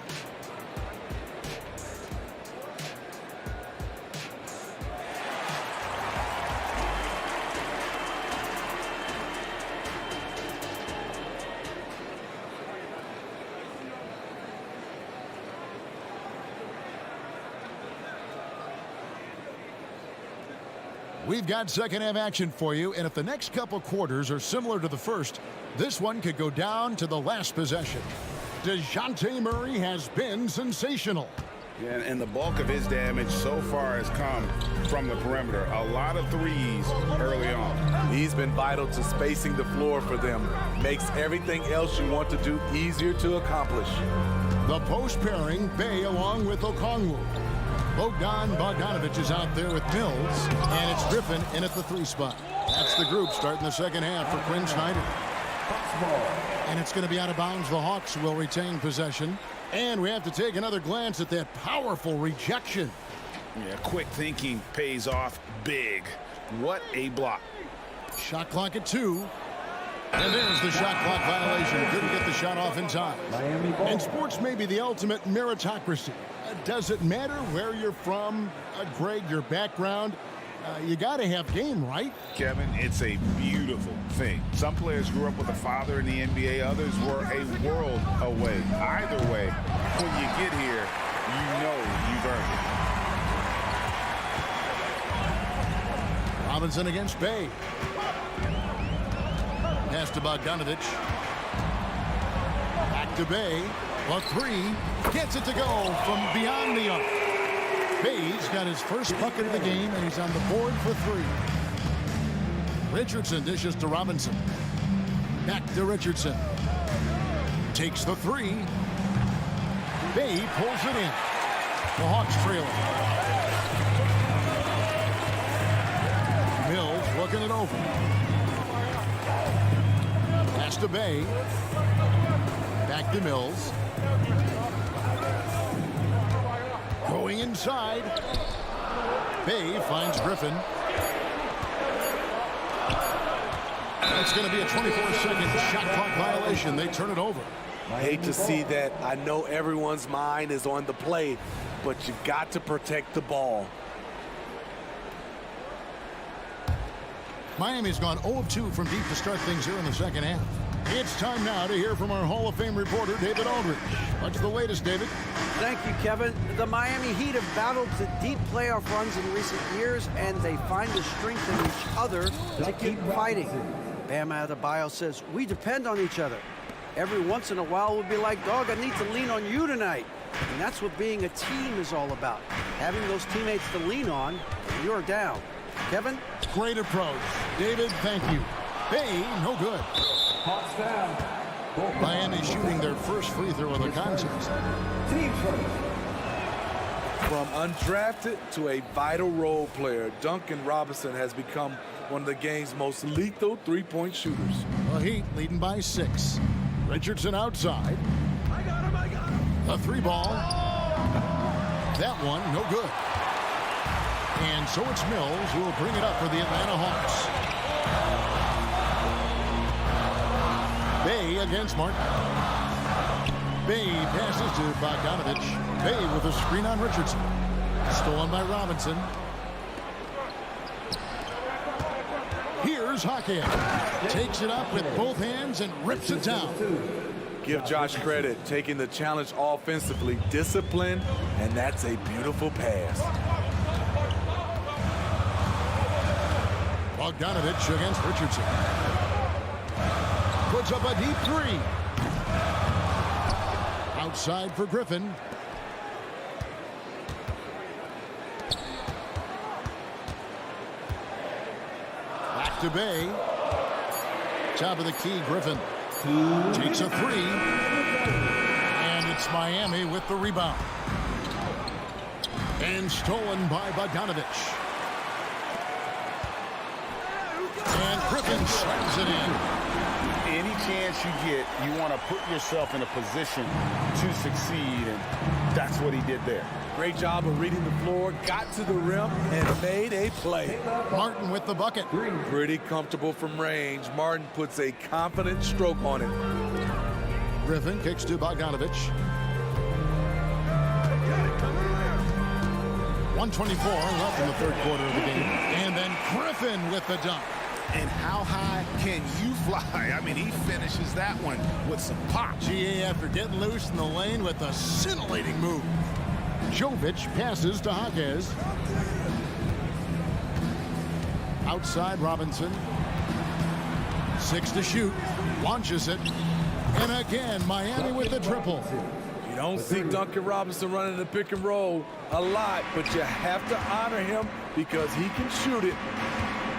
We've got second half action for you, and if the next couple quarters are similar to the first, this one could go down to the last possession. DeJounte Murray has been sensational. Yeah, and the bulk of his damage so far has come from the perimeter. A lot of threes early on. He's been vital to spacing the floor for them. Makes everything else you want to do easier to accomplish. The post pairing, Bay along with Okongwu. Bogdanovich is out there with Mills, and it's Griffin in at the 3 spot. That's the group starting the second half for Quinn Snyder. And it's going to be out of bounds. The Hawks will retain possession. And we have to take another glance at that powerful rejection. Yeah, quick thinking pays off big. What a block. Shot clock at 2. And there's the shot clock violation. Couldn't get the shot off in time. And sports may be the ultimate meritocracy. Does it matter where you're from, Greg, your background? You got to have game, right? Kevin, it's a beautiful thing. Some players grew up with a father in the NBA. Others were a world away. Either way, when you get here, you know you've earned it. Robinson against Bay. Pass to Bogdanovich. Back to Bay. A 3. Gets it to go from beyond the arc. Bay's got his first bucket of the game, and he's on the board for 3. Richardson dishes to Robinson. Back to Richardson. Takes the 3. Bay pulls it in. The Hawks trailing. Mills looking it over. Pass to Bay. Back to Mills. Going inside. Bay finds Griffin. That's going to be a 24-second shot clock violation. They turn it over. I hate to see that. I know everyone's mind is on the play, but you've got to protect the ball. Miami's gone 0 of 2 from deep to start things here in the second half. It's time now to hear from our Hall of Fame reporter, David Aldridge. What's the latest, David? Thank you, Kevin. The Miami Heat have battled to deep playoff runs in recent years, and they find the strength in each other to keep fighting. Bam Adebayo says, we depend on each other. Every once in a while, we'll be like, dog, I need to lean on you tonight. And that's what being a team is all about. Having those teammates to lean on when you're down. Kevin? Great approach. David, thank you. Bay, no good. Miami shooting their first free throw of the contest. From undrafted to a vital role player, Duncan Robinson has become one of the game's most lethal three-point shooters. The Heat leading by 6. Richardson outside. A 3-ball. That one, no good. And so it's Mills who will bring it up for the Atlanta Hawks. Bay against Martin. Bay passes to Bogdanovich. Bay with a screen on Richardson. Stolen by Robinson. Here's Hackett. Takes it up with both hands and rips it down. Give Josh credit, taking the challenge offensively, discipline, and that's a beautiful pass. Bogdanovich against Richardson. Puts up a deep three. Outside for Griffin. Back to Bay. Top of the key, Griffin. Takes a three. And it's Miami with the rebound. And stolen by Bogdanovich. And Griffin slams it in. Any chance you get, you want to put yourself in a position to succeed, and that's what he did there. Great job of reading the floor, got to the rim, and made a play. Martin with the bucket. Pretty comfortable from range. Martin puts a confident stroke on it. Griffin kicks to Bogdanovich. 1:24 left in the third quarter of the game. And then Griffin with the dunk. And how high can you fly? I mean, he finishes that one with some pop. GA after getting loose in the lane with a scintillating move. Jovic passes to Jaquez. Outside Robinson. 6 to shoot. Launches it. And again, Miami with the triple. You don't see Duncan Robinson running the pick and roll a lot, but you have to honor him because he can shoot it.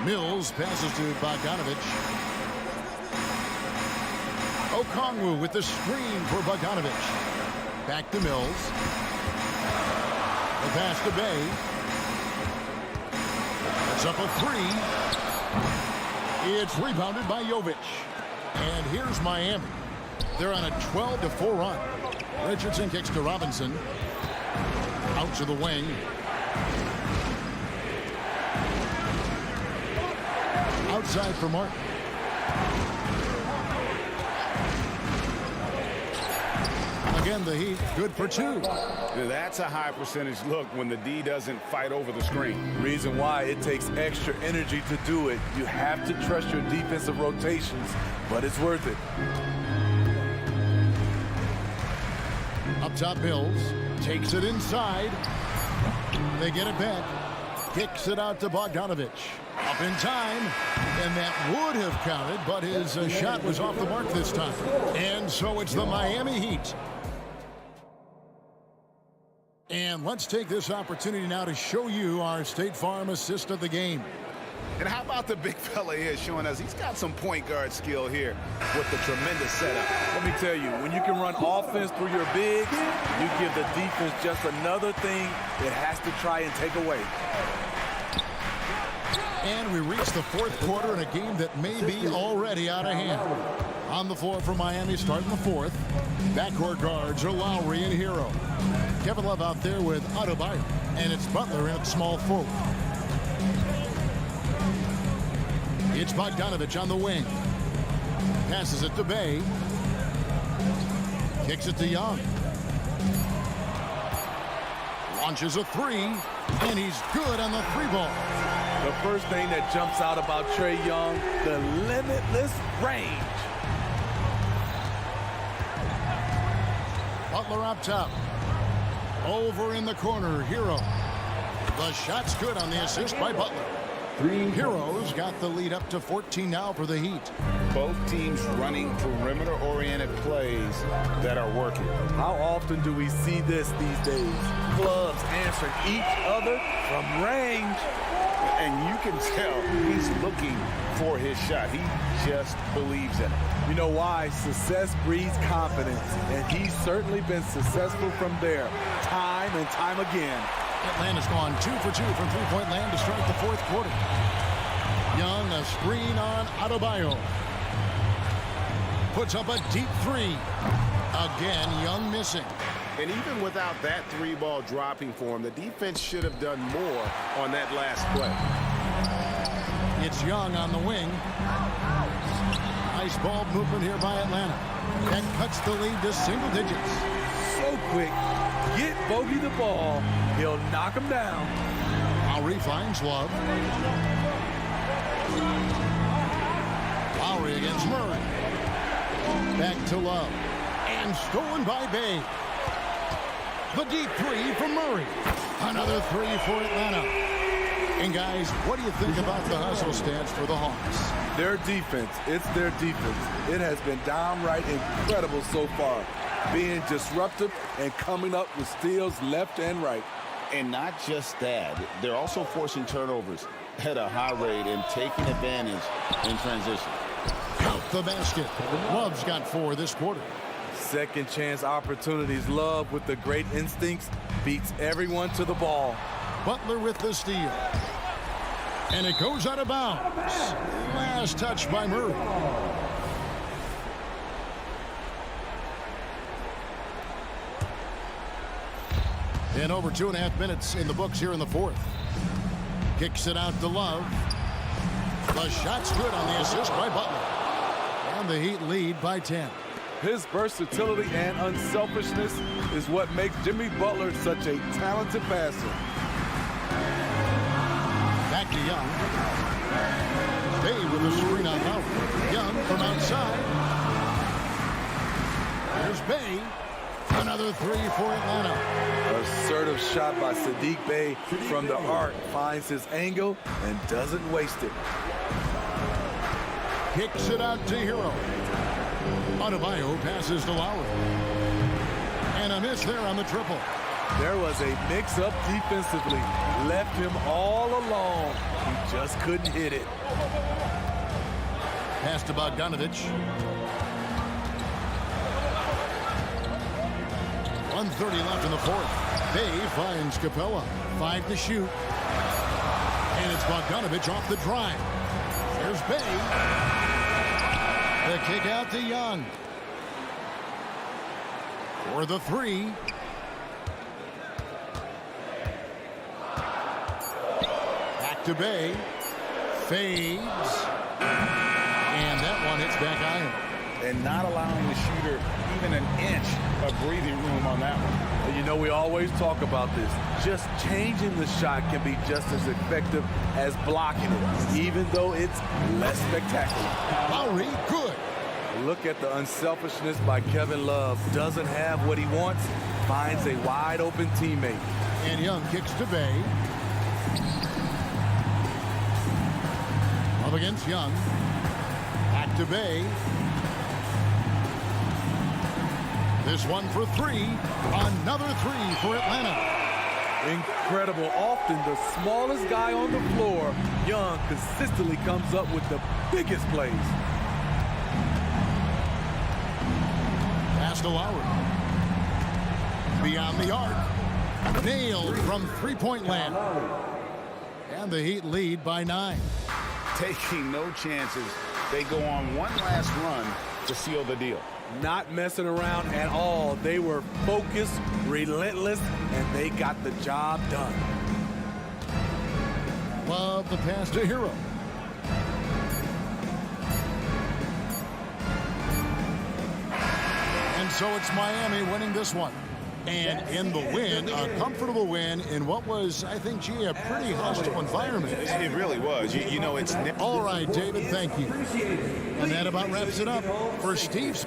Mills passes to Bogdanovich. Okongwu with the screen for Bogdanovich. Back to Mills. The pass to Bay. It's up a three. It's rebounded by Jovic. And here's Miami. They're on a 12-4 run. Richardson kicks to Robinson. Out to the wing. Outside for Martin. Again, the Heat good for 2. That's a high percentage look when the D doesn't fight over the screen. Reason why it takes extra energy to do it. You have to trust your defensive rotations, but it's worth it. Up top, Mills takes it inside. They get it back. Kicks it out to Bogdanovich. Up in time, and that would have counted, but his shot was off the mark this time. And so it's the Miami Heat. And let's take this opportunity now to show you our State Farm assist of the game. And how about the big fella here showing us he's got some point guard skill here with the tremendous setup. Let me tell you, when you can run offense through your bigs, you give the defense just another thing it has to try and take away. And we reach the fourth quarter in a game that may be already out of hand. On the floor for Miami starting the fourth. Backcourt guards are Lowry and Hero. Kevin Love out there with Adebayo. And it's Butler in at small forward. It's Bogdanovich on the wing. Passes it to Bay. Kicks it to Young. Launches a three. And he's good on the three ball. The first thing that jumps out about Trae Young, the limitless range. Butler up top. Over in the corner, Hero. The shot's good on the assist by Butler. Hero's got the lead up to 14 now for the Heat. Both teams running perimeter-oriented plays that are working. How often do we see this these days? Clubs answering each other from range. And you can tell he's looking for his shot. He just believes in it. You know why? Success breeds confidence, and he's certainly been successful from there, time and time again. Atlanta's gone 2 for 2 from three-point land to start the fourth quarter. Young, a screen on Adebayo. Puts up a deep three. Again, Young missing. And even without that three ball dropping for him, the defense should have done more on that last play. It's Young on the wing. Nice ball movement here by Atlanta. That cuts the lead to single digits. So quick. Get Bogey the ball. He'll knock him down. Lowry finds Love. Lowry against Murray. Back to Love. And stolen by Bay. The deep three from Murray. Another three for Atlanta. And guys, what do you think about the hustle stats for the Hawks? Their defense, it's their defense. It has been downright incredible so far, being disruptive and coming up with steals left and right. And not just that, they're also forcing turnovers at a high rate and taking advantage in transition. Count the basket. Love's got 4 this quarter. Second chance opportunities. Love with the great instincts beats everyone to the ball. Butler with the steal. And it goes out of bounds. Last touch by Murray. And over 2.5 minutes in the books here in the fourth. Kicks it out to Love. The shot's good on the assist by Butler. And the Heat lead by 10. His versatility and unselfishness is what makes Jimmy Butler such a talented passer. Back to Young. Bay with a screen on Lowry. Young from outside. There's Bay. Another 3 for Atlanta. Assertive shot by Saddiq Bey from the arc. Finds his angle and doesn't waste it. Kicks it out to Hero. Adebayo passes to Lowry. And a miss there on the triple. There was a mix-up defensively. Left him all alone. He just couldn't hit it. Pass to Bogdanovich. 1:30 left in the fourth. Bay finds Capella. 5 to shoot. And it's Bogdanovich off the drive. There's Bay. The kick out to Young. For the 3. Back to Bay. Fades. And that one hits back iron. And not allowing the shooter even an inch of breathing room on that one. And you know, we always talk about this. Just changing the shot can be just as effective as blocking it, even though it's less spectacular. Lowry, good. Look at the unselfishness by Kevin Love. Doesn't have what he wants, finds a wide open teammate. And Young kicks to Bay. Love against Young. Back to Bay. This one for 3. Another 3 for Atlanta. Incredible. Often the smallest guy on the floor, Young consistently comes up with the biggest plays. Pass to Lowry. Beyond the arc. Nailed from three-point land. And the Heat lead by 9. Taking no chances. They go on one last run to seal the deal. Not messing around at all. They were focused, relentless, and they got the job done. Love the pass to Hero. And so it's Miami winning this one. And in the win, a comfortable win in what was, I think, gee, a pretty hostile environment. It really was. You know, it's... All right, David, thank you. And that about wraps it up for Steve's.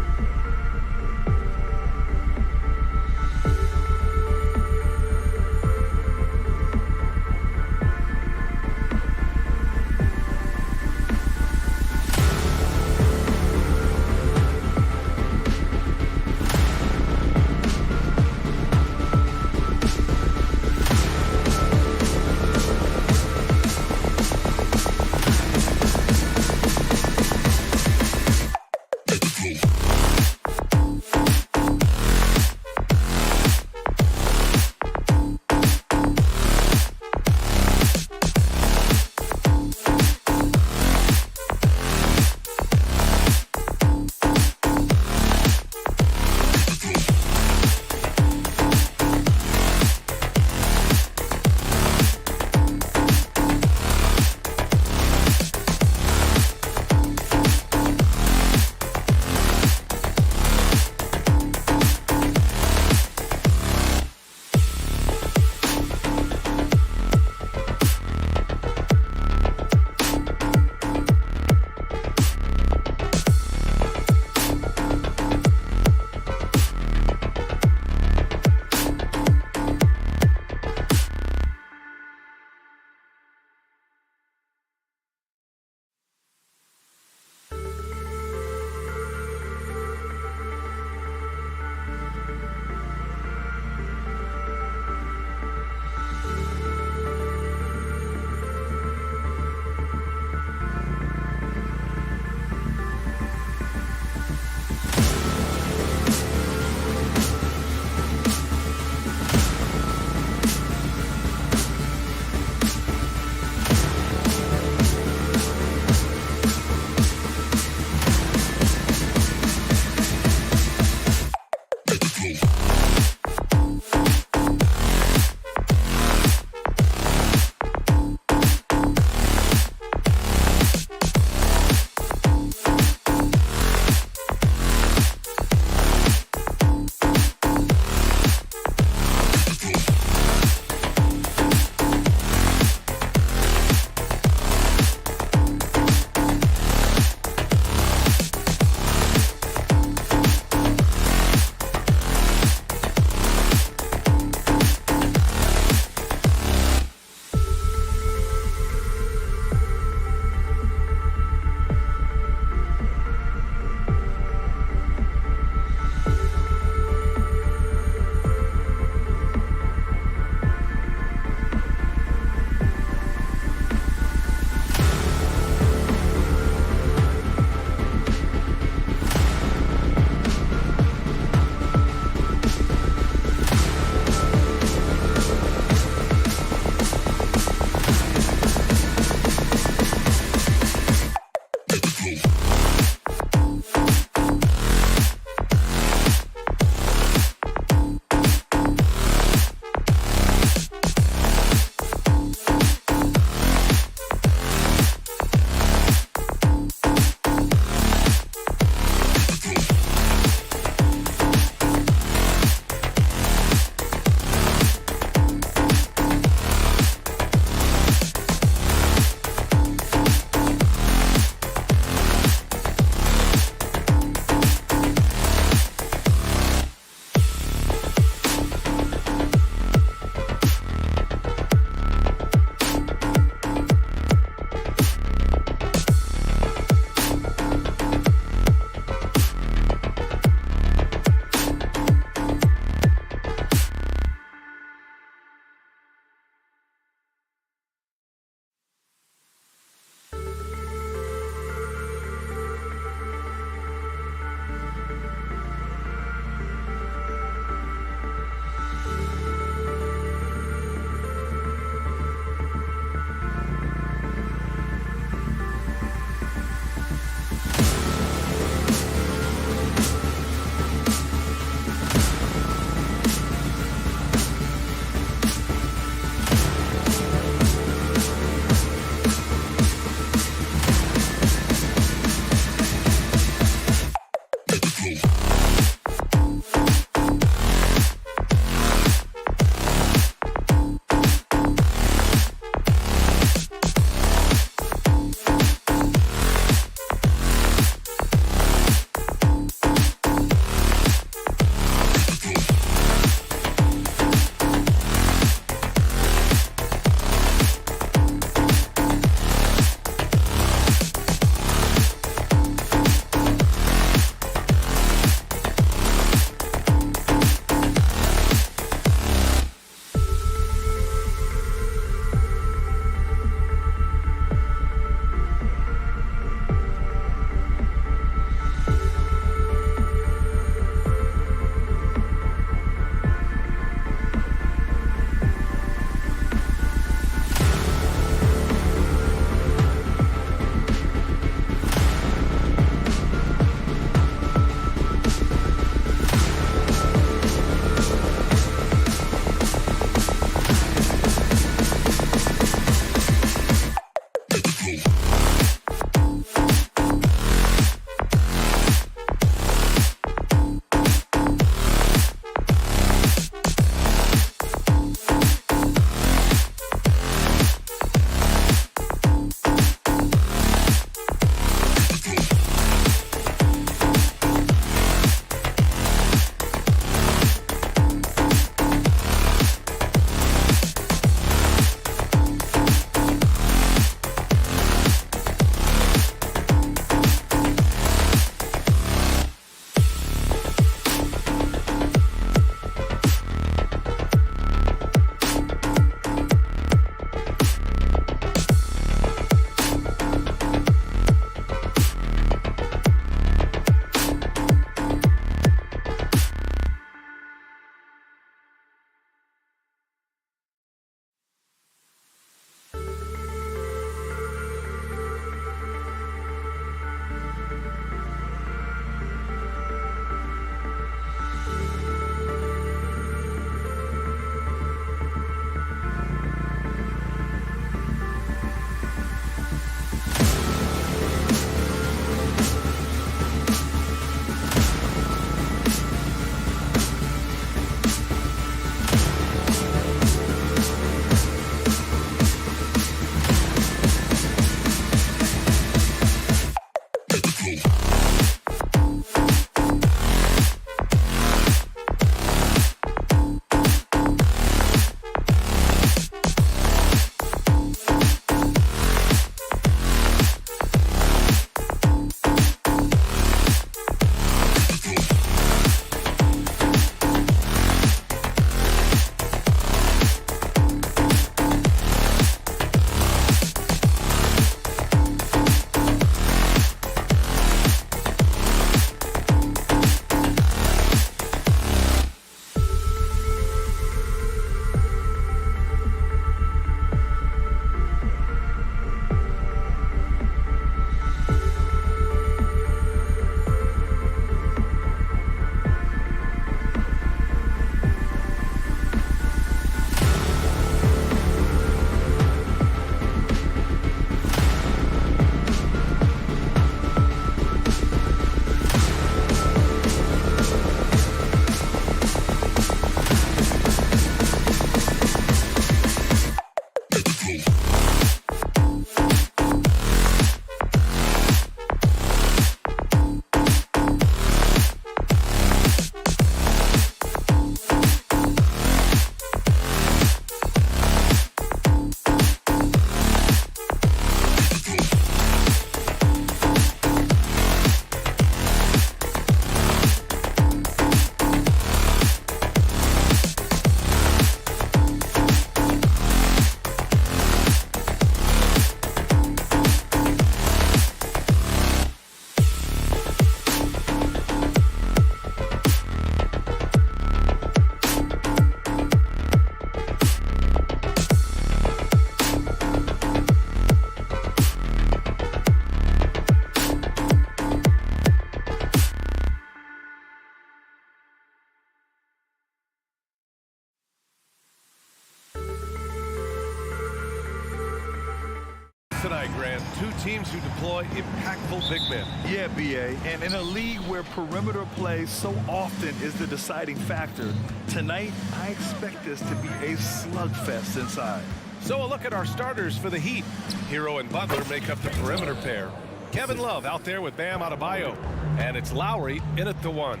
tonight, Grant. Two teams who deploy impactful big men. Yeah, B.A. And in a league where perimeter play so often is the deciding factor, tonight I expect this to be a slugfest inside. So a look at our starters for the Heat. Hero and Butler make up the perimeter pair. Kevin Love out there with Bam Adebayo. And it's Lowry in at the 1.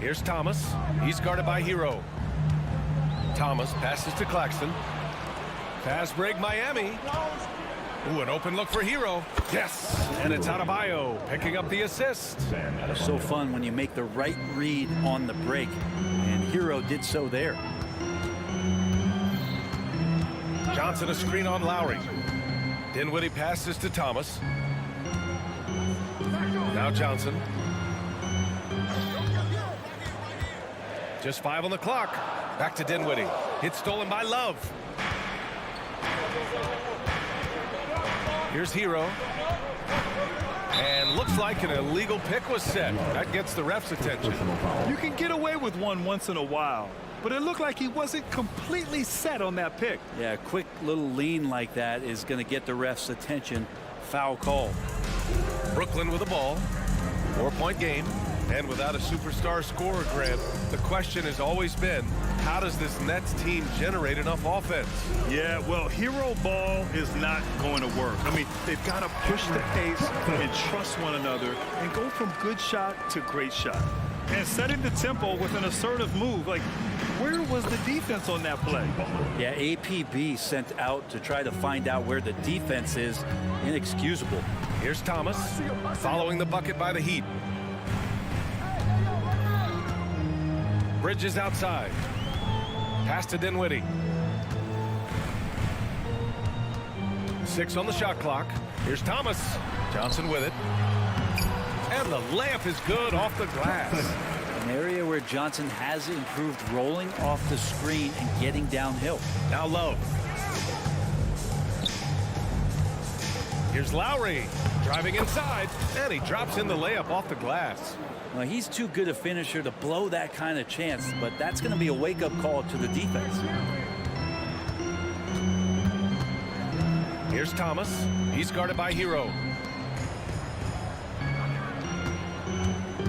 Here's Thomas. He's guarded by Hero. Thomas passes to Claxton. Fast break Miami. Ooh, an open look for Hero. Yes, and it's Adebayo picking up the assist. It's so fun when you make the right read on the break, and Hero did so there. Johnson a screen on Lowry. Dinwiddie passes to Thomas. Now Johnson. Just 5 on the clock. Back to Dinwiddie. Hit stolen by Love. Here's Hero. And looks like an illegal pick was set. That gets the ref's attention. You can get away with one once in a while, but it looked like he wasn't completely set on that pick. Yeah, a quick little lean like that is going to get the ref's attention. Foul call. Brooklyn with the ball. 4-point game. And without a superstar scorer, Grant, the question has always been, how does this Nets team generate enough offense? Yeah, well, hero ball is not going to work. I mean, they've got to push the pace and trust one another and go from good shot to great shot. And setting the tempo with an assertive move. Like, where was the defense on that play? Yeah, APB sent out to try to find out where the defense is. Inexcusable. Here's Thomas following the bucket by the Heat. Bridges outside. Pass to Dinwiddie. 6 on the shot clock. Here's Thomas. Johnson with it. And the layup is good off the glass. An area where Johnson has improved rolling off the screen and getting downhill. Now Love. Here's Lowry driving inside, and he drops in the layup off the glass. Well, he's too good a finisher to blow that kind of chance, but that's going to be a wake-up call to the defense. Here's Thomas. He's guarded by Hero.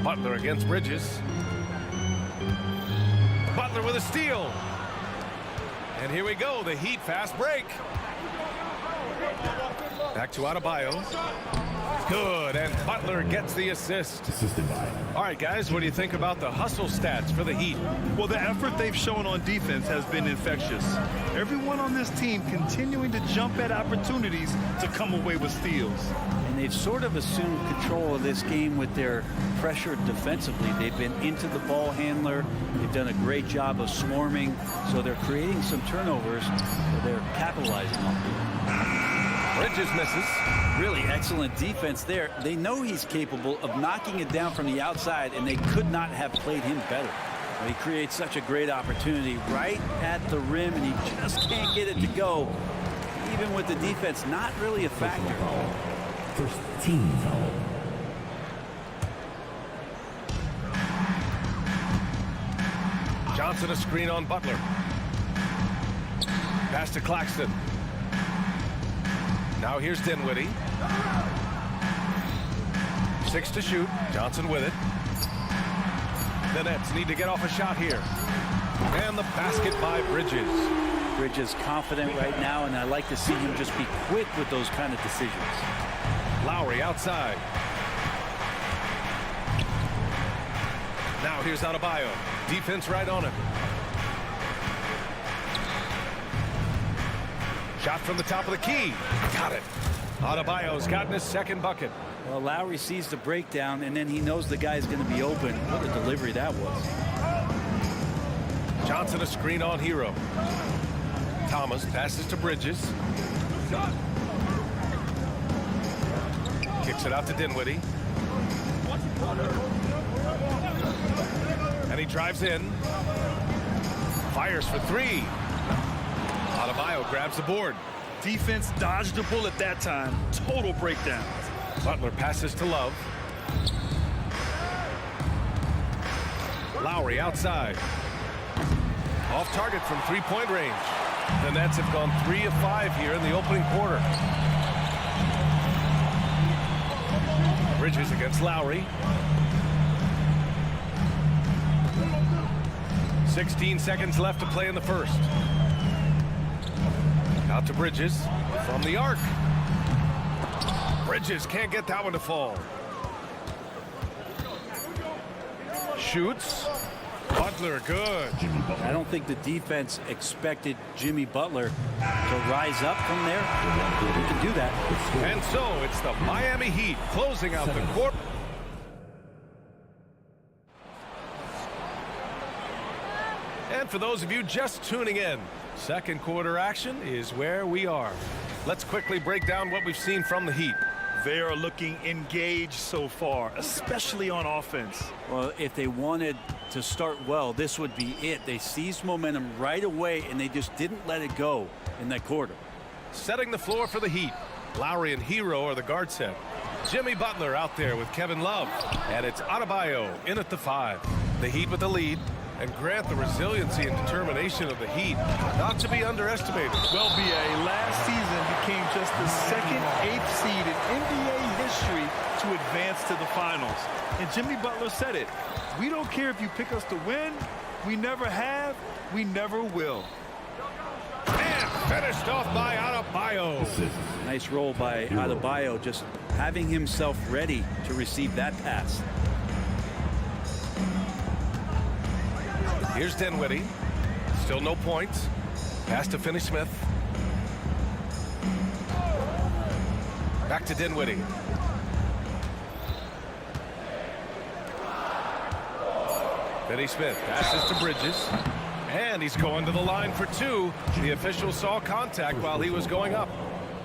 Butler against Bridges. Butler with a steal. And here we go, the Heat fast break. Back to Adebayo. Good, and Butler gets the assist. All right, guys, what do you think about the hustle stats for the Heat? Well, the effort they've shown on defense has been infectious. Everyone on this team continuing to jump at opportunities to come away with steals. And they've sort of assumed control of this game with their pressure defensively. They've been into the ball handler. They've done a great job of swarming, so they're creating some turnovers that they're capitalizing on. Bridges misses. Really excellent defense there. They know he's capable of knocking it down from the outside, and they could not have played him better. He creates such a great opportunity right at the rim, and he just can't get it to go. Even with the defense not really a factor. First team foul. Johnson a screen on Butler. Pass to Claxton. Now here's Dinwiddie. 6 to shoot. Johnson with it. The Nets need to get off a shot here. And the basket by Bridges. Bridges confident right now, and I like to see him just be quick with those kind of decisions. Lowry outside. Now here's Adebayo. Defense right on him. Shot from the top of the key. Got it. Adebayo's gotten his second bucket. Well, Lowry sees the breakdown, and then he knows the guy's going to be open. What a delivery that was. Johnson a screen on Hero. Thomas passes to Bridges. Kicks it out to Dinwiddie. And he drives in. Fires for 3. Adebayo grabs the board. Defense dodged the bullet that time. Total breakdown. Butler passes to Love. Lowry outside. Off target from 3-point range. The Nets have gone 3 of 5 here in the opening quarter. Bridges against Lowry. 16 seconds left to play in the first. Out to Bridges from the arc. Bridges can't get that one to fall. Shoots. Butler, good. I don't think the defense expected Jimmy Butler to rise up from there. He can do that. And so it's the Miami Heat closing out the quarter. And for those of you just tuning in, second quarter action is where we are. Let's quickly break down what we've seen from the Heat. They are looking engaged so far, especially on offense. Well, if they wanted to start well, this would be it. They seized momentum right away, and they just didn't let it go in that quarter. Setting the floor for the Heat. Lowry and Hero are the guard set. Jimmy Butler out there with Kevin Love. And it's Adebayo in at the 5. The Heat with the lead. And Grant, the resiliency and determination of the Heat, not to be underestimated. Well, B.A., last season became just the second 8th seed in NBA history to advance to the finals. And Jimmy Butler said it. We don't care if you pick us to win. We never have. We never will. And finished off by Adebayo. Nice roll by Adebayo, just having himself ready to receive that pass. Here's Dinwiddie. Still no points. Pass to Finney-Smith. Back to Dinwiddie. Finney-Smith passes to Bridges. And he's going to the line for 2. The official saw contact while he was going up.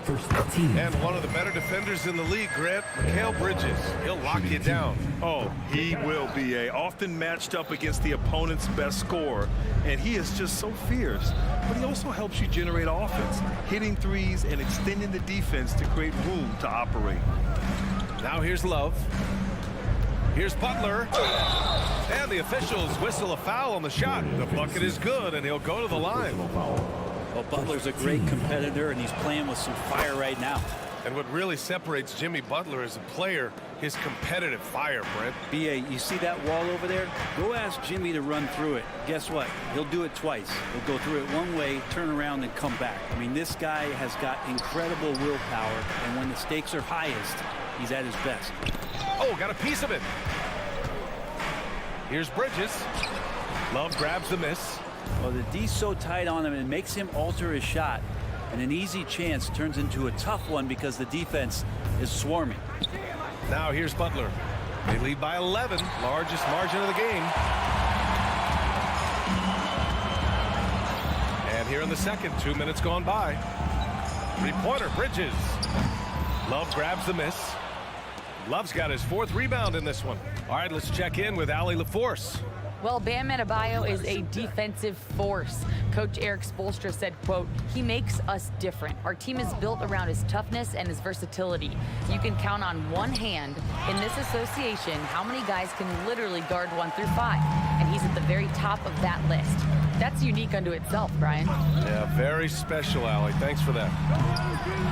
And one of the better defenders in the league, Grant, Mikal Bridges. He'll lock you down. Oh, he will be often matched up against the opponent's best scorer. And he is just so fierce. But he also helps you generate offense, hitting threes and extending the defense to create room to operate. Now here's Love. Here's Butler. And the officials whistle a foul on the shot. The bucket is good, and he'll go to the line. Well, Butler's a great competitor, and he's playing with some fire right now. And what really separates Jimmy Butler as a player, his competitive fire, Brent. B.A., you see that wall over there? Go ask Jimmy to run through it. Guess what? He'll do it twice. He'll go through it one way, turn around, and come back. I mean, this guy has got incredible willpower, and when the stakes are highest, he's at his best. Oh, got a piece of it. Here's Bridges. Love grabs the miss. Well, the D's so tight on him, it makes him alter his shot. And an easy chance turns into a tough one because the defense is swarming. Now here's Butler. They lead by 11, largest margin of the game. And here in the second, 2 minutes gone by. Three-pointer, Bridges. Love grabs the miss. Love's got his 4th rebound in this one. All right, let's check in with Allie LaForce. Well, Bam Adebayo is a defensive force. Coach Eric Spoelstra said, quote, he makes us different. Our team is built around his toughness and his versatility. You can count on one hand in this association how many guys can literally guard 1 through 5. And he's at the very top of that list. That's unique unto itself, Brian. Yeah, very special, Allie. Thanks for that.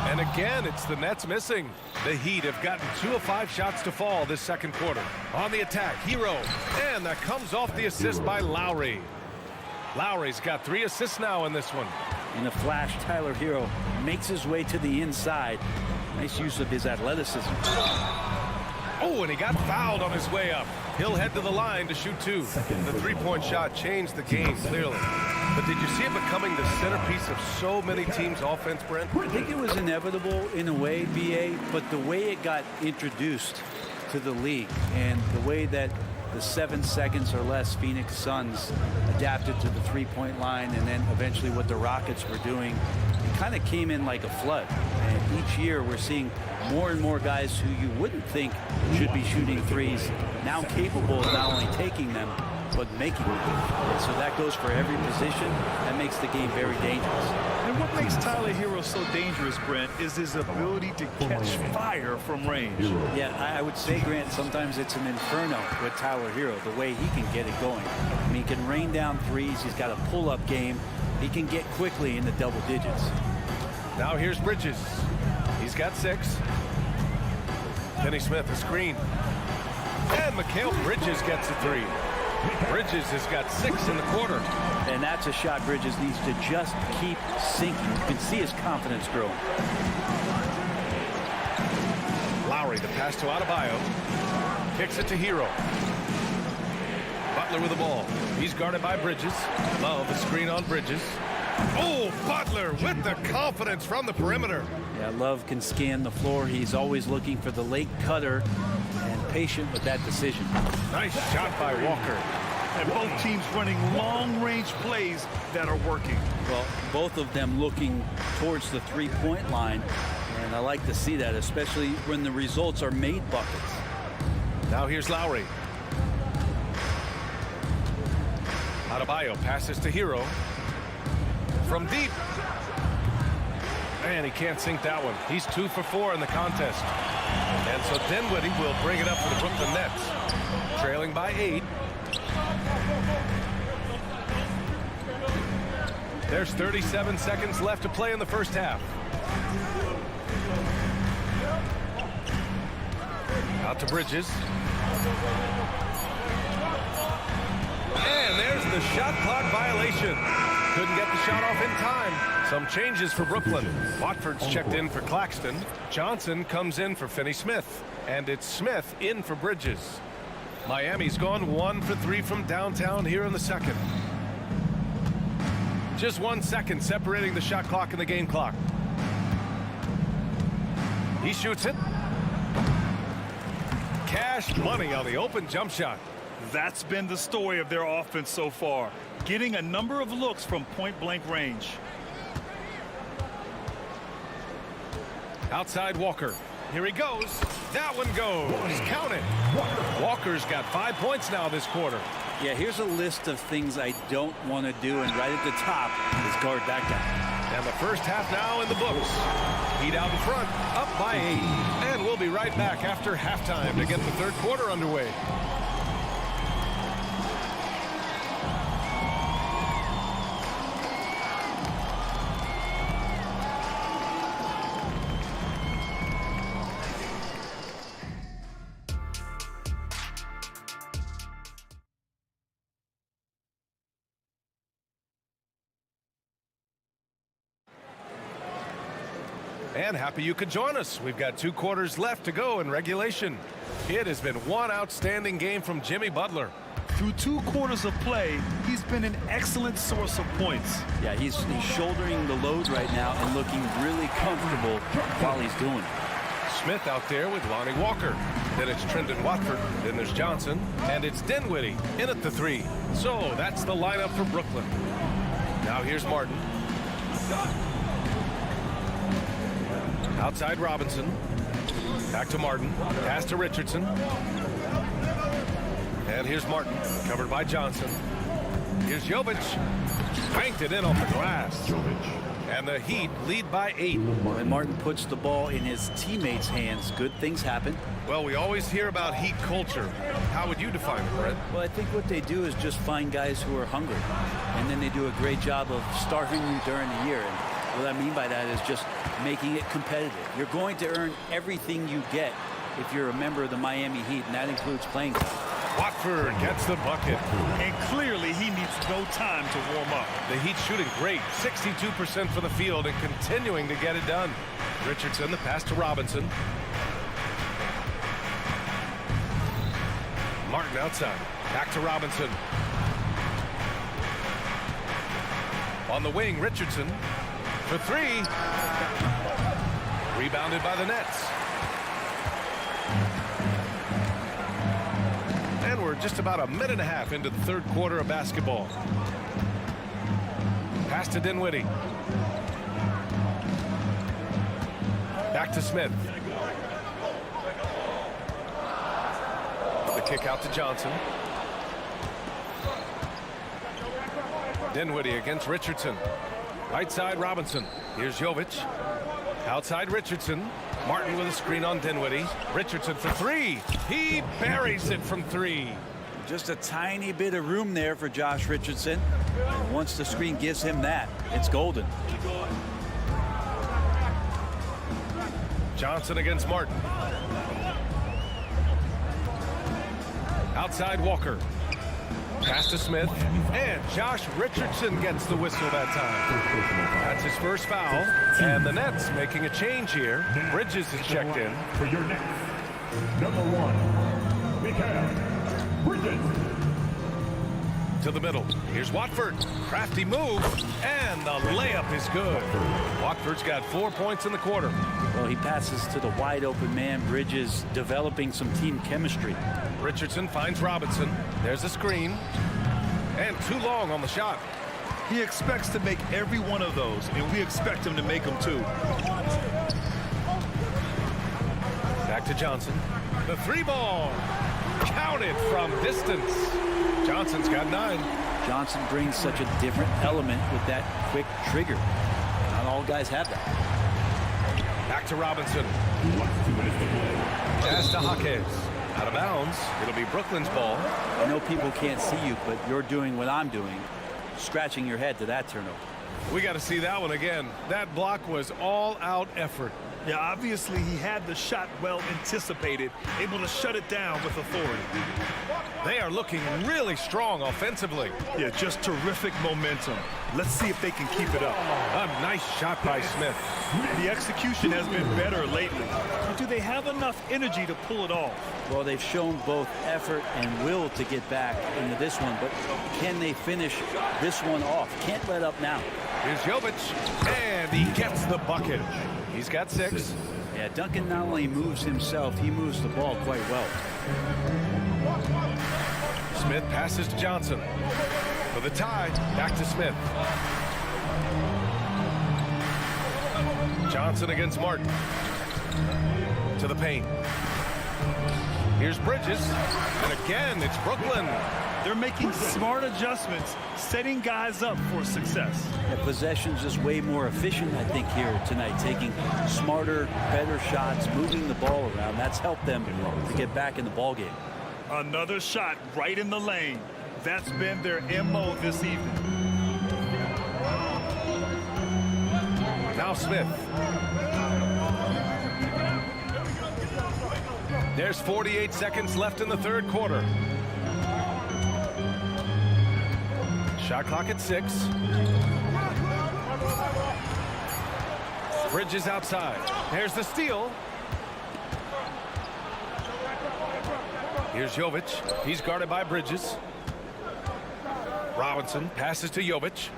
And again, it's the Nets missing. The Heat have gotten 2 of 5 shots to fall this second quarter. On the attack, Hero. And that comes off the assist by Lowry. Lowry's got 3 assists now in this one. In a flash, Tyler Hero makes his way to the inside. Nice use of his athleticism. Oh, and he got fouled on his way up. He'll head to the line to shoot 2. The three-point shot changed the game, clearly. But did you see it becoming the centerpiece of so many teams' offense, Brent? I think it was inevitable in a way, B.A., but the way it got introduced to the league and the way that the 7 seconds or less Phoenix Suns adapted to the three-point line and then eventually what the Rockets were doing, it kind of came in like a flood. And each year we're seeing more and more guys who you wouldn't think should be shooting threes now capable of not only taking them but making them. And so that goes for every position. That makes the game very dangerous. And what makes Tyler Hero so dangerous, Brent, is his ability to catch fire from range. Yeah, I would say, Grant, sometimes it's an inferno with Tyler Hero, the way he can get it going. I mean, he can rain down threes. He's got a pull-up game. he can get quickly in the double digits. Now here's Bridges. He's got 6. Finney Smith, a screen. And Mikal Bridges gets a 3. Bridges has got 6 in the quarter. And that's a shot Bridges needs to just keep sinking. You can see his confidence growing. Lowry, the pass to Adebayo. Kicks it to Hero. Butler with the ball. He's guarded by Bridges. Love, a screen on Bridges. Oh, Butler with the confidence from the perimeter. Yeah, Love can scan the floor. He's always looking for the late cutter and patient with that decision. Nice shot by Walker. And both teams running long-range plays that are working. Well, both of them looking towards the three-point line. And I like to see that, especially when the results are made buckets. Now here's Lowry. Adebayo passes to Hero. From deep. And he can't sink that one. He's 2 for 4 in the contest. And so Dinwiddie will bring it up for the Brooklyn Nets. Trailing by 8. There's 37 seconds left to play in the first half. Out to Bridges. And there's the shot clock violation. Couldn't get the shot off in time. Some changes for Brooklyn. Watford's checked in for Claxton. Johnson comes in for Finney Smith. And it's Smith in for Bridges. Miami's gone 1 for 3 from downtown here in the second. Just 1 second separating the shot clock and the game clock. He shoots it. Cash money on the open jump shot. That's been the story of their offense so far. Getting a number of looks from point-blank range. Outside Walker. Here he goes. That one goes. Count it. Walker's got 5 points now this quarter. Yeah, here's a list of things I don't want to do, and right at the top is guard that guy. And the first half now in the books. Heat out in front, up by 8. And we'll be right back after halftime to get the third quarter underway. And happy you could join us. We've got 2 quarters left to go in regulation. It has been one outstanding game from Jimmy Butler. Through 2 quarters of play, he's been an excellent source of points. Yeah, he's shouldering the load right now and looking really comfortable while he's doing it. Smith out there with Lonnie Walker. Then it's Trendon Watford. Then there's Johnson. And it's Dinwiddie in at the 3. So that's the lineup for Brooklyn. Now here's Martin. Outside Robinson. Back to Martin. Pass to Richardson. And here's Martin. Covered by Johnson. Here's Jovic. Banked it in off the glass. And the Heat lead by 8. When Martin puts the ball in his teammates' hands, good things happen. Well, we always hear about Heat culture. How would you define it, Brett? Well, I think what they do is just find guys who are hungry. And then they do a great job of starving you during the year. And what I mean by that is just making it competitive. You're going to earn everything you get if you're a member of the Miami Heat, and that includes playing time. Watford gets the bucket. And clearly he needs no time to warm up. The Heat shooting great. 62% from the field and continuing to get it done. Richardson, the pass to Robinson. Martin outside. Back to Robinson. On the wing, Richardson. For 3. Rebounded by the Nets. And we're just about a minute and a half into the third quarter of basketball. Pass to Dinwiddie. Back to Smith. The kick out to Johnson. Dinwiddie against Richardson. Right side Robinson. Here's Jovic. Outside Richardson. Martin with a screen on Dinwiddie. Richardson for 3. He buries it from 3. Just a tiny bit of room there for Josh Richardson. And once the screen gives him that, it's golden. Johnson against Martin. Outside Walker. Pass to Smith. And Josh Richardson gets the whistle that time. That's his first foul. And the Nets making a change here. Bridges is checked in. For your Nets, number 1, Bridges. To the middle. Here's Watford. Crafty move. And the layup is good. Watford's got 4 points in the quarter. Well, he passes to the wide open man. Bridges developing some team chemistry. Richardson finds Robinson. There's a screen. And too long on the shot. He expects to make every one of those, and we expect him to make them too. Back to Johnson. The 3-ball. Counted from distance. Johnson's got 9. Johnson brings such a different element with that quick trigger. Not all guys have that. Back to Robinson. Pass to Jaquez. Out of bounds. It'll be Brooklyn's ball. I know people can't see you, but you're doing what I'm doing. Scratching your head to that turnover. We got to see that one again. That block was all-out effort. Yeah, obviously he had the shot well anticipated, able to shut it down with authority. They are looking really strong offensively. Yeah, just terrific momentum. Let's see if they can keep it up. A nice shot by Smith. The execution has been better lately. But do they have enough energy to pull it off? Well, they've shown both effort and will to get back into this one, but can they finish this one off? Can't let up now. Here's Jovic, and he gets the bucket. He's got 6. Yeah, Duncan not only moves himself, he moves the ball quite well. Smith passes to Johnson. For the tie, back to Smith. Johnson against Martin. To the paint. Here's Bridges. And again, it's Brooklyn. They're making smart adjustments, setting guys up for success. The possession's just way more efficient, I think, here tonight. Taking smarter, better shots, moving the ball around. That's helped them to get back in the ball game. Another shot right in the lane. That's been their MO this evening. Now Smith. There's 48 seconds left in the third quarter. Shot clock at 6. Bridges outside. There's the steal. Here's Jovic. He's guarded by Bridges. Robinson passes to Jovic.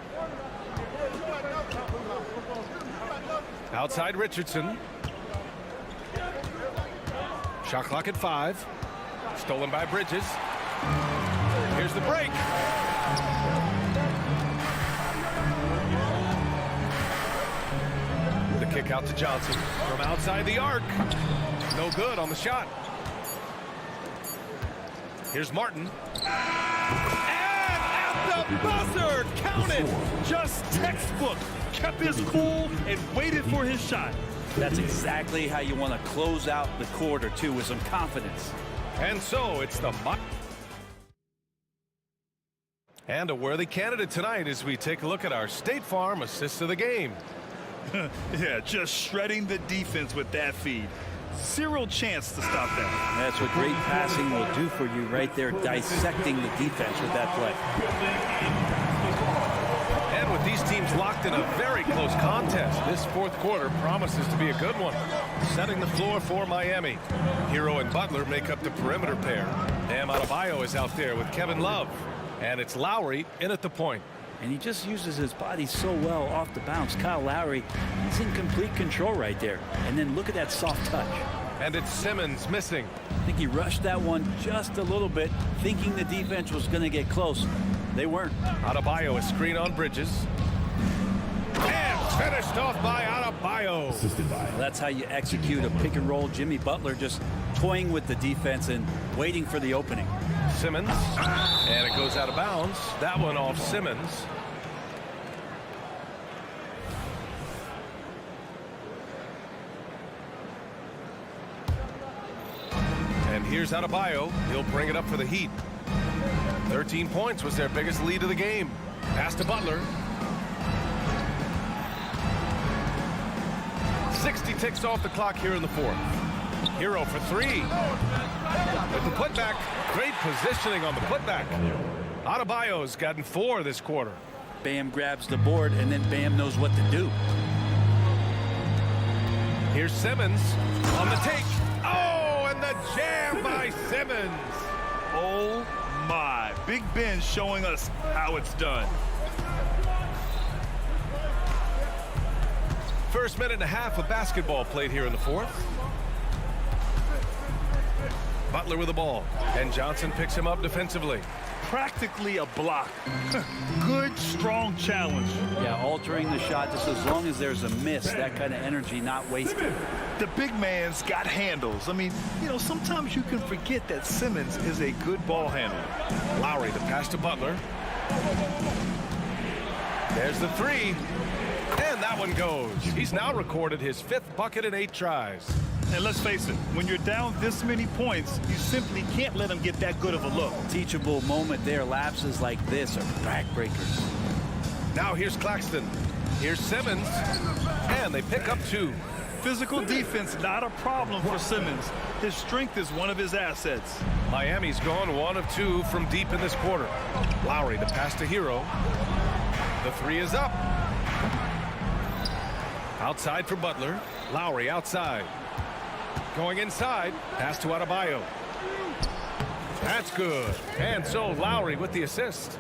Outside Richardson. Shot clock at 5. Stolen by Bridges. Here's the break. The kick out to Johnson from outside the arc. No good on the shot. Here's Martin. And at the buzzer, counted. Just textbook. Kept his cool and waited for his shot. That's exactly how you want to close out the quarter, too, with some confidence. And so it's the... And a worthy candidate tonight as we take a look at our State Farm assists of the game. Yeah, just shredding the defense with that feed. Zero chance to stop that. That's what great passing will do for you right there, dissecting the defense with that play. And with these teams locked in a very close contest, this fourth quarter promises to be a good one. Setting the floor for Miami. Hero and Butler make up the perimeter pair. Bam Adebayo is out there with Kevin Love. And it's Lowry in at the point. And he just uses his body so well off the bounce. Kyle Lowry, he's in complete control right there. And then look at that soft touch. And it's Simmons missing. I think he rushed that one just a little bit, thinking the defense was going to get close. They weren't. Adebayo, a screen on Bridges. And finished off by Adebayo. Well, that's how you execute a pick and roll. Jimmy Butler just toying with the defense and waiting for the opening. Simmons, and it goes out of bounds. That one off Simmons. And here's Adebayo. He'll bring it up for the Heat. 13 points was their biggest lead of the game. Pass to Butler. 60 ticks off the clock here in the fourth. Hero for three. With the putback. Great positioning on the putback. Adebayo's gotten 4 this quarter. Bam grabs the board, and then Bam knows what to do. Here's Simmons on the take. Oh, and the jam by Simmons. Oh, my. Big Ben showing us how it's done. First minute and a half of basketball played here in the fourth. Butler with the ball, and Johnson picks him up defensively. Practically a block. Good, strong challenge. Yeah, altering the shot just as long as there's a miss. That kind of energy not wasted. The big man's got handles. I mean, you know, sometimes you can forget that Simmons is a good ball handler. Lowry, the pass to Butler. There's the three. And that one goes. He's now recorded his 5th bucket in 8 tries. And let's face it, when you're down this many points, you simply can't let them get that good of a look. Teachable moment there. Lapses like this are backbreakers. Now here's Claxton. Here's Simmons. And they pick up 2. Physical defense, not a problem for Simmons. His strength is one of his assets. Miami's gone 1 of 2 from deep in this quarter. Lowry, the pass to Hero. The 3 is up. Outside for Butler. Lowry outside. Going inside. Pass to Adebayo. That's good. And so Lowry with the assist.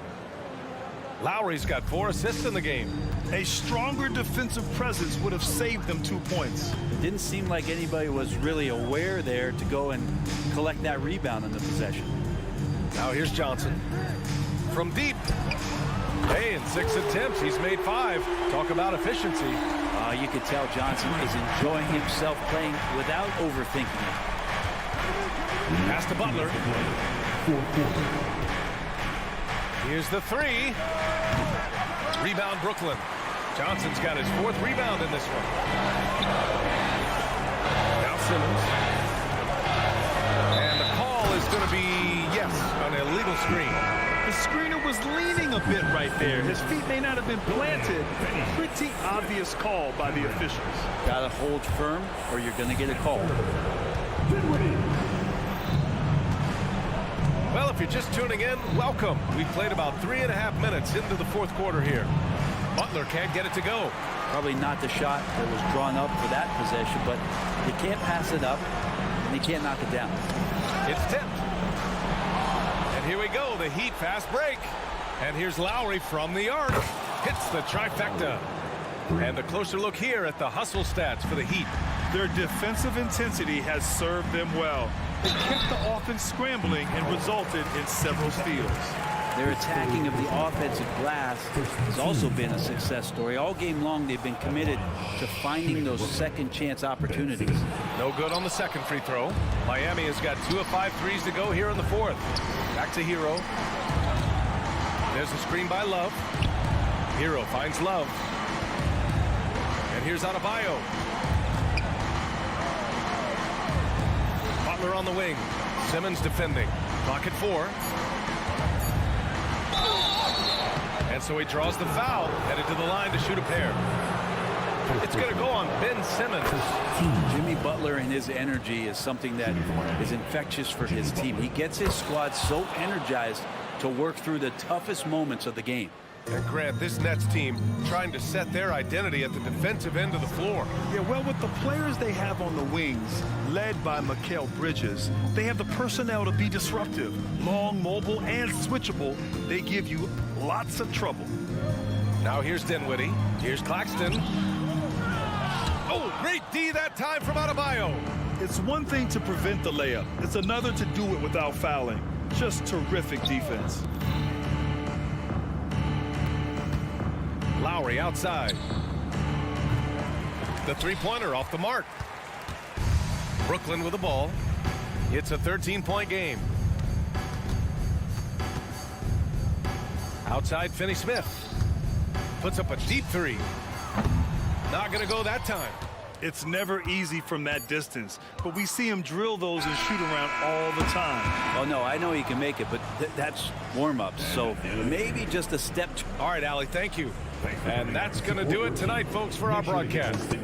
Lowry's got 4 assists in the game. A stronger defensive presence would have saved them 2 points. It didn't seem like anybody was really aware there to go and collect that rebound in the possession. Now here's Johnson. From deep. Hey, in 6 attempts, he's made 5. Talk about efficiency. You could tell Johnson is enjoying himself playing without overthinking it. Pass to Butler. Here's the 3. Rebound Brooklyn. Johnson's got his 4th rebound in this one. Now Simmons. And the call is going to be, yes, an illegal screen. The screener was leaning a bit right there. His feet may not have been planted. Pretty obvious call by the officials. Gotta hold firm or you're gonna get a call. Well, if you're just tuning in, welcome. We've played about 3.5 minutes into the fourth quarter here. Butler can't get it to go. Probably not the shot that was drawn up for that possession, but you can't pass it up and you can't knock it down. It's tipped. Here we go, the Heat fast break. And here's Lowry from the arc. Hits the trifecta. And a closer look here at the hustle stats for the Heat. Their defensive intensity has served them well. It kept the offense scrambling and resulted in several steals. Their attacking of the offensive glass has also been a success story. All game long, they've been committed to finding those second chance opportunities. No good on the second free throw. Miami has got 2 of 5 threes to go here in the fourth. Back to Hero. There's a screen by Love. Hero finds Love. And here's Adebayo. Butler on the wing. Simmons defending. Clock at 4. And so he draws the foul, headed to the line to shoot a pair. It's going to go on Ben Simmons. Jimmy Butler and his energy is something that is infectious for his team. He gets his squad so energized to work through the toughest moments of the game. And Grant, this Nets team trying to set their identity at the defensive end of the floor. Yeah, well, with the players they have on the wings, led by Mikal Bridges, they have the personnel to be disruptive. Long, mobile, and switchable. They give you lots of trouble. Now here's Dinwiddie. Here's Claxton. Oh, great D that time from Adebayo. It's one thing to prevent the layup. It's another to do it without fouling. Just terrific defense. Lowry outside. The three-pointer off the mark. Brooklyn with the ball. It's a 13-point game. Outside, Finney-Smith. Puts up a deep 3. Not going to go that time. It's never easy from that distance, but we see him drill those and shoot around all the time. Oh, no, I know he can make it, but that's warm-ups, so maybe just a step. All right, Allie, thank you. And that's going to do it tonight, folks, for our broadcast.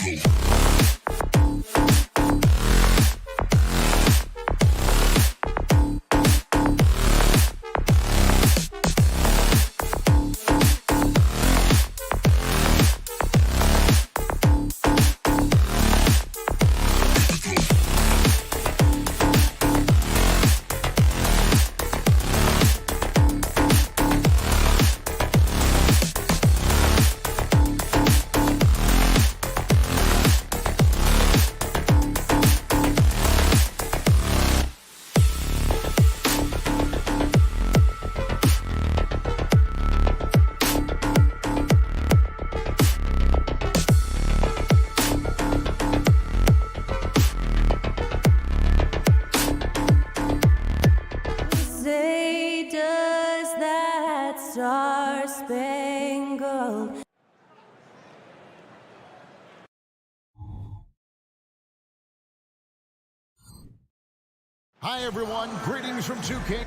Say, does that star-spangled Hi, everyone. Greetings from 2K.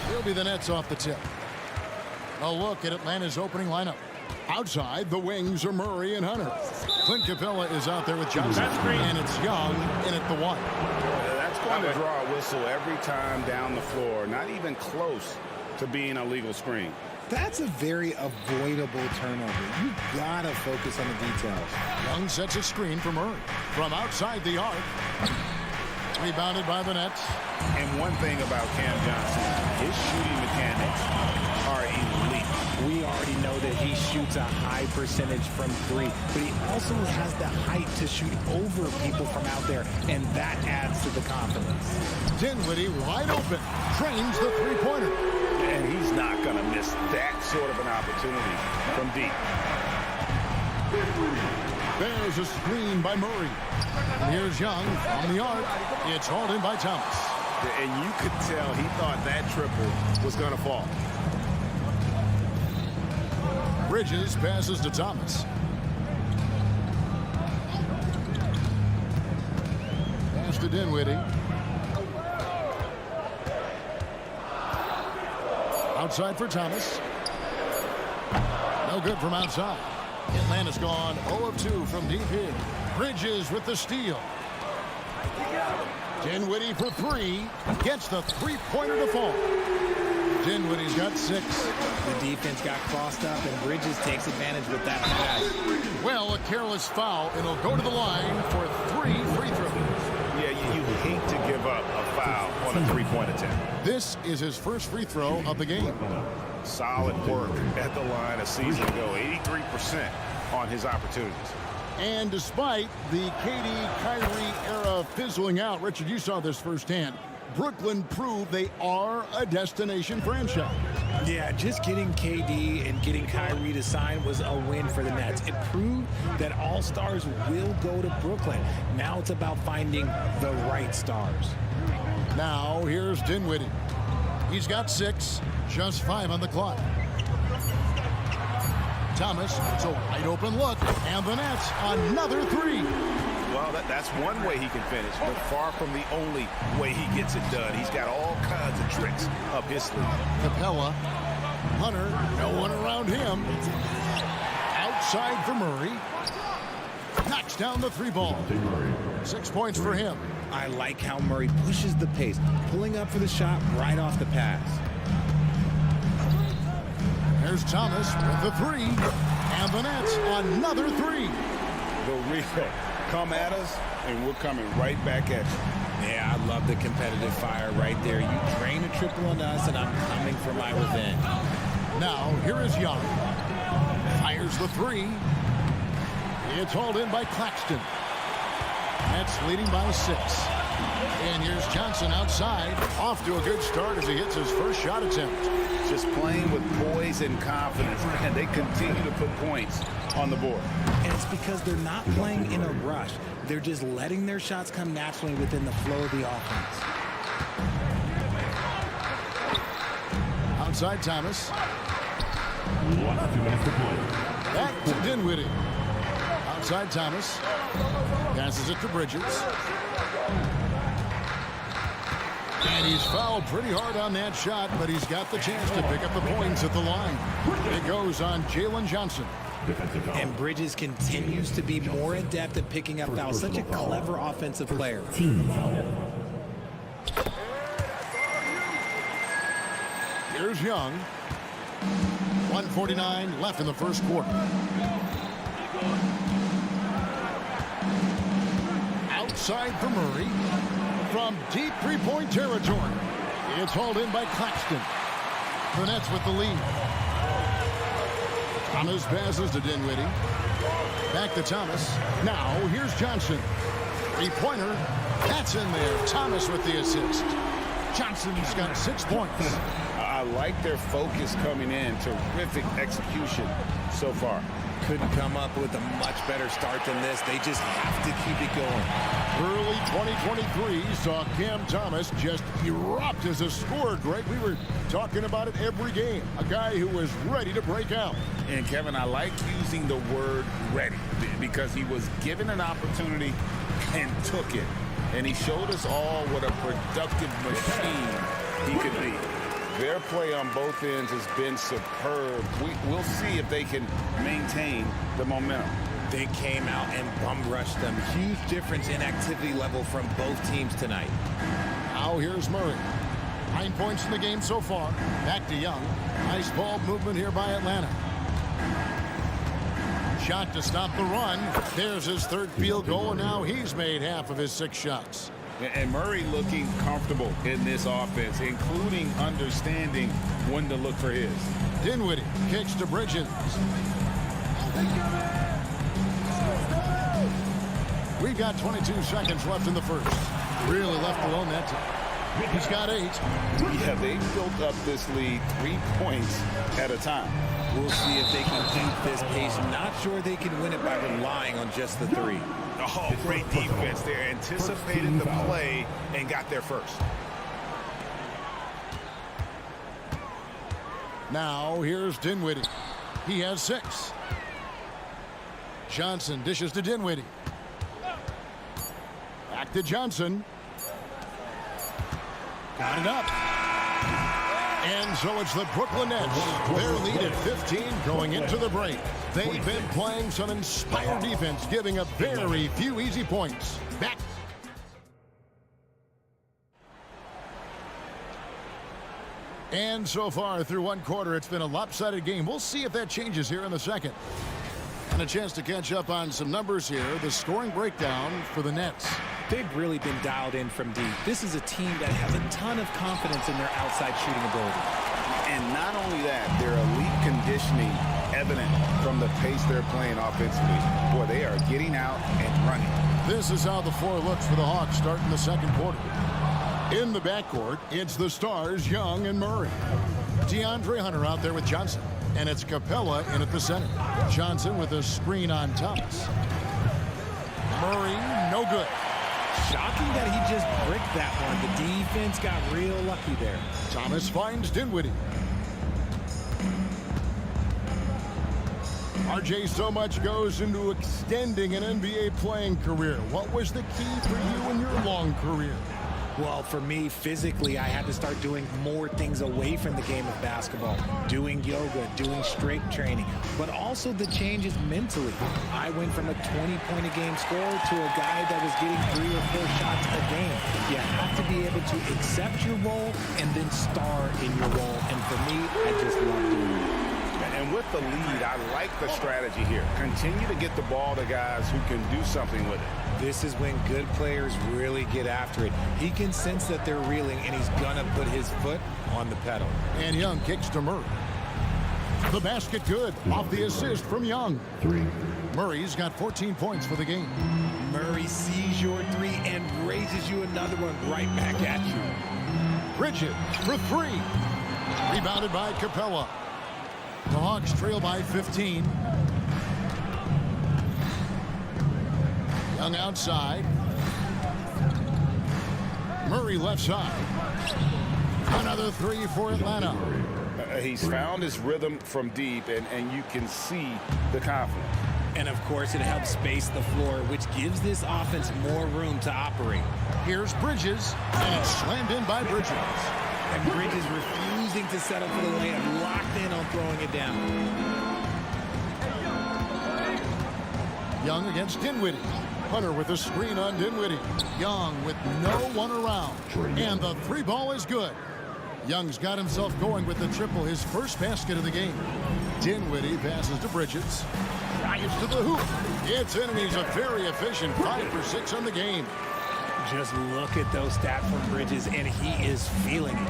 Will be the Nets off the tip. A look at Atlanta's opening lineup. Outside, the wings are Murray and Hunter. Clint Capella is out there with Johnson. And it's Young in at the 1. That's going to draw a whistle every time down the floor. Not even close to being a legal screen. That's a very avoidable turnover. You gotta focus on the details. Young sets a screen for Murray. From outside the arc. Rebounded by the Nets. And one thing about Cam Johnson, his shooting mechanics are elite. We already know that he shoots a high percentage from 3, but he also has the height to shoot over people from out there, and that adds to the confidence. Dinwiddie wide open, trains the three-pointer. And he's not going to miss that sort of an opportunity from deep. There's a screen by Murray. And here's Young on the arc. It's hauled in by Thomas. And you could tell he thought that triple was going to fall. Bridges passes to Thomas. Pass to Dinwiddie. Outside for Thomas. No good from outside. Atlanta's gone 0 of 2 from deep here. Bridges with the steal. Dinwiddie for 3. Gets the three-pointer to fall. Dinwiddie's got 6. The defense got crossed up, and Bridges takes advantage with that pass. Well, a careless foul, and he'll go to the line for 3 free throws. Yeah, you hate to give up a foul on a three-point attempt. This is his first free throw of the game. Solid work at the line a season ago. 83% on his opportunities. And despite the KD-Kyrie era fizzling out, Richard, you saw this firsthand. Brooklyn proved they are a destination franchise. Yeah, just getting KD and getting Kyrie to sign was a win for the Nets. It proved that all stars will go to Brooklyn. Now it's about finding the right stars. Now here's Dinwiddie. He's got 6, just 5 on the clock. Thomas, it's a wide open look, and the Nets another 3. Well, that's one way he can finish, but far from the only way he gets it done. He's got all kinds of tricks up his sleeve. Capella, Hunter, no one around him. Outside for Murray. Knocks down the 3-ball. 6 points for him. I like how Murray pushes the pace, pulling up for the shot right off the pass. There's Thomas with the 3. And the Nets another 3. The real. Come at us, and we're coming right back at you. Yeah, I love the competitive fire right there. You drain a triple on us, and I'm coming for my revenge. Now, here is Young. Fires the 3. It's hauled in by Claxton. Nets leading by 6. And here's Johnson outside. Off to a good start as he hits his first shot attempt. Just playing with poise and confidence, and they continue to put points on the board. And it's because they're not playing in a rush. They're just letting their shots come naturally within the flow of the offense. Outside Thomas. Back to Dinwiddie. outside Thomas. Passes it to Bridges. And he's fouled pretty hard on that shot, but he's got the chance to pick up the points at the line. It goes on Jalen Johnson. And Bridges continues to be more adept at picking up fouls. Such a clever offensive player. Here's Young. 1:49 left in the first quarter. Outside for Murray. From deep three-point territory. It's hauled in by Claxton. The Nets with the lead. Thomas passes to Dinwiddie. Back to Thomas. Now here's Johnson. Three-pointer. That's in there. Thomas with the assist. Johnson's got 6 points. I like their focus coming in. Terrific execution so far. Couldn't come up with a much better start than this. They just have to keep it going. Early 2023 saw Cam Thomas just erupt as a scorer, Greg. We were talking about it every game. A guy who was ready to break out. And, Kevin, I like using the word ready because he was given an opportunity and took it. And he showed us all what a productive machine he could be. Their play on both ends has been superb. We'll see if they can maintain the momentum. They came out and bum rushed them. Huge difference in activity level from both teams tonight. Now here's Murray. 9 points in the game so far. Back to Young. Nice ball movement here by Atlanta. Shot to stop the run. There's his third field goal, and now he's made half of his 6 shots. And Murray looking comfortable in this offense, including understanding when to look for his. Dinwiddie kicks to Bridges. We've got 22 seconds left in the first. Really left alone that time. He's got 8. Yeah, they built up this lead 3 points at a time. We'll see if they can keep this pace. Not sure they can win it by relying on just the 3. Oh, great defense there. Anticipated the play and got there first. Now here's Dinwiddie. He has 6. Johnson dishes to Dinwiddie. Back to Johnson. Got it up. And so it's the Brooklyn Nets. Their lead at 15 going into the break. They've been playing some inspired defense, giving up very few easy points. Back. And so far through one quarter, it's been a lopsided game. We'll see if that changes here in the second. And a chance to catch up on some numbers here. The scoring breakdown for the Nets. They've really been dialed in from deep. This is a team that has a ton of confidence in their outside shooting ability. And not only that, their elite conditioning evident from the pace they're playing offensively. Boy, they are getting out and running. This is how the floor looks for the Hawks starting the second quarter. In the backcourt, it's the stars, Young and Murray. DeAndre Hunter out there with Johnson. And it's Capella in at the center. Johnson with a screen on Thomas. Murray, no good. Shocking that he just bricked that one. The defense got real lucky there. Thomas finds Dinwiddie. RJ, so much goes into extending an NBA playing career. What was the key for you in your long career? Well, for me, physically, I had to start doing more things away from the game of basketball. Doing yoga, doing strength training, but also the changes mentally. I went from a 20-point-a-game scorer to a guy that was getting 3 or 4 shots a game. You have to be able to accept your role and then star in your role. And for me, I just love doing it. And with the lead, I like the strategy here. Continue to get the ball to guys who can do something with it. This is when good players really get after it. He can sense that they're reeling, and he's going to put his foot on the pedal. And Young kicks to Murray. The basket good. Off the assist from Young. 3. Murray's got 14 points for the game. Murray sees your 3 and raises you another one right back at you. Bridges for 3. Rebounded by Capella. The Hawks trail by 15. Young outside. Murray left side. Another 3 for Atlanta. He's found his rhythm from deep, and you can see the confidence. And, of course, it helps space the floor, which gives this offense more room to operate. Here's Bridges, and it's slammed in by Bridges. And Bridges refusing to settle for the layup, locked in on throwing it down. Young against Dinwiddie. Hunter with a screen on Dinwiddie. Young with no one around. And the three ball is good. Young's got himself going with the triple, his first basket of the game. Dinwiddie passes to Bridges. Drives to the hoop. It's in, and he's a very efficient 5 for 6 on the game. Just look at those stats from Bridges, and he is feeling it.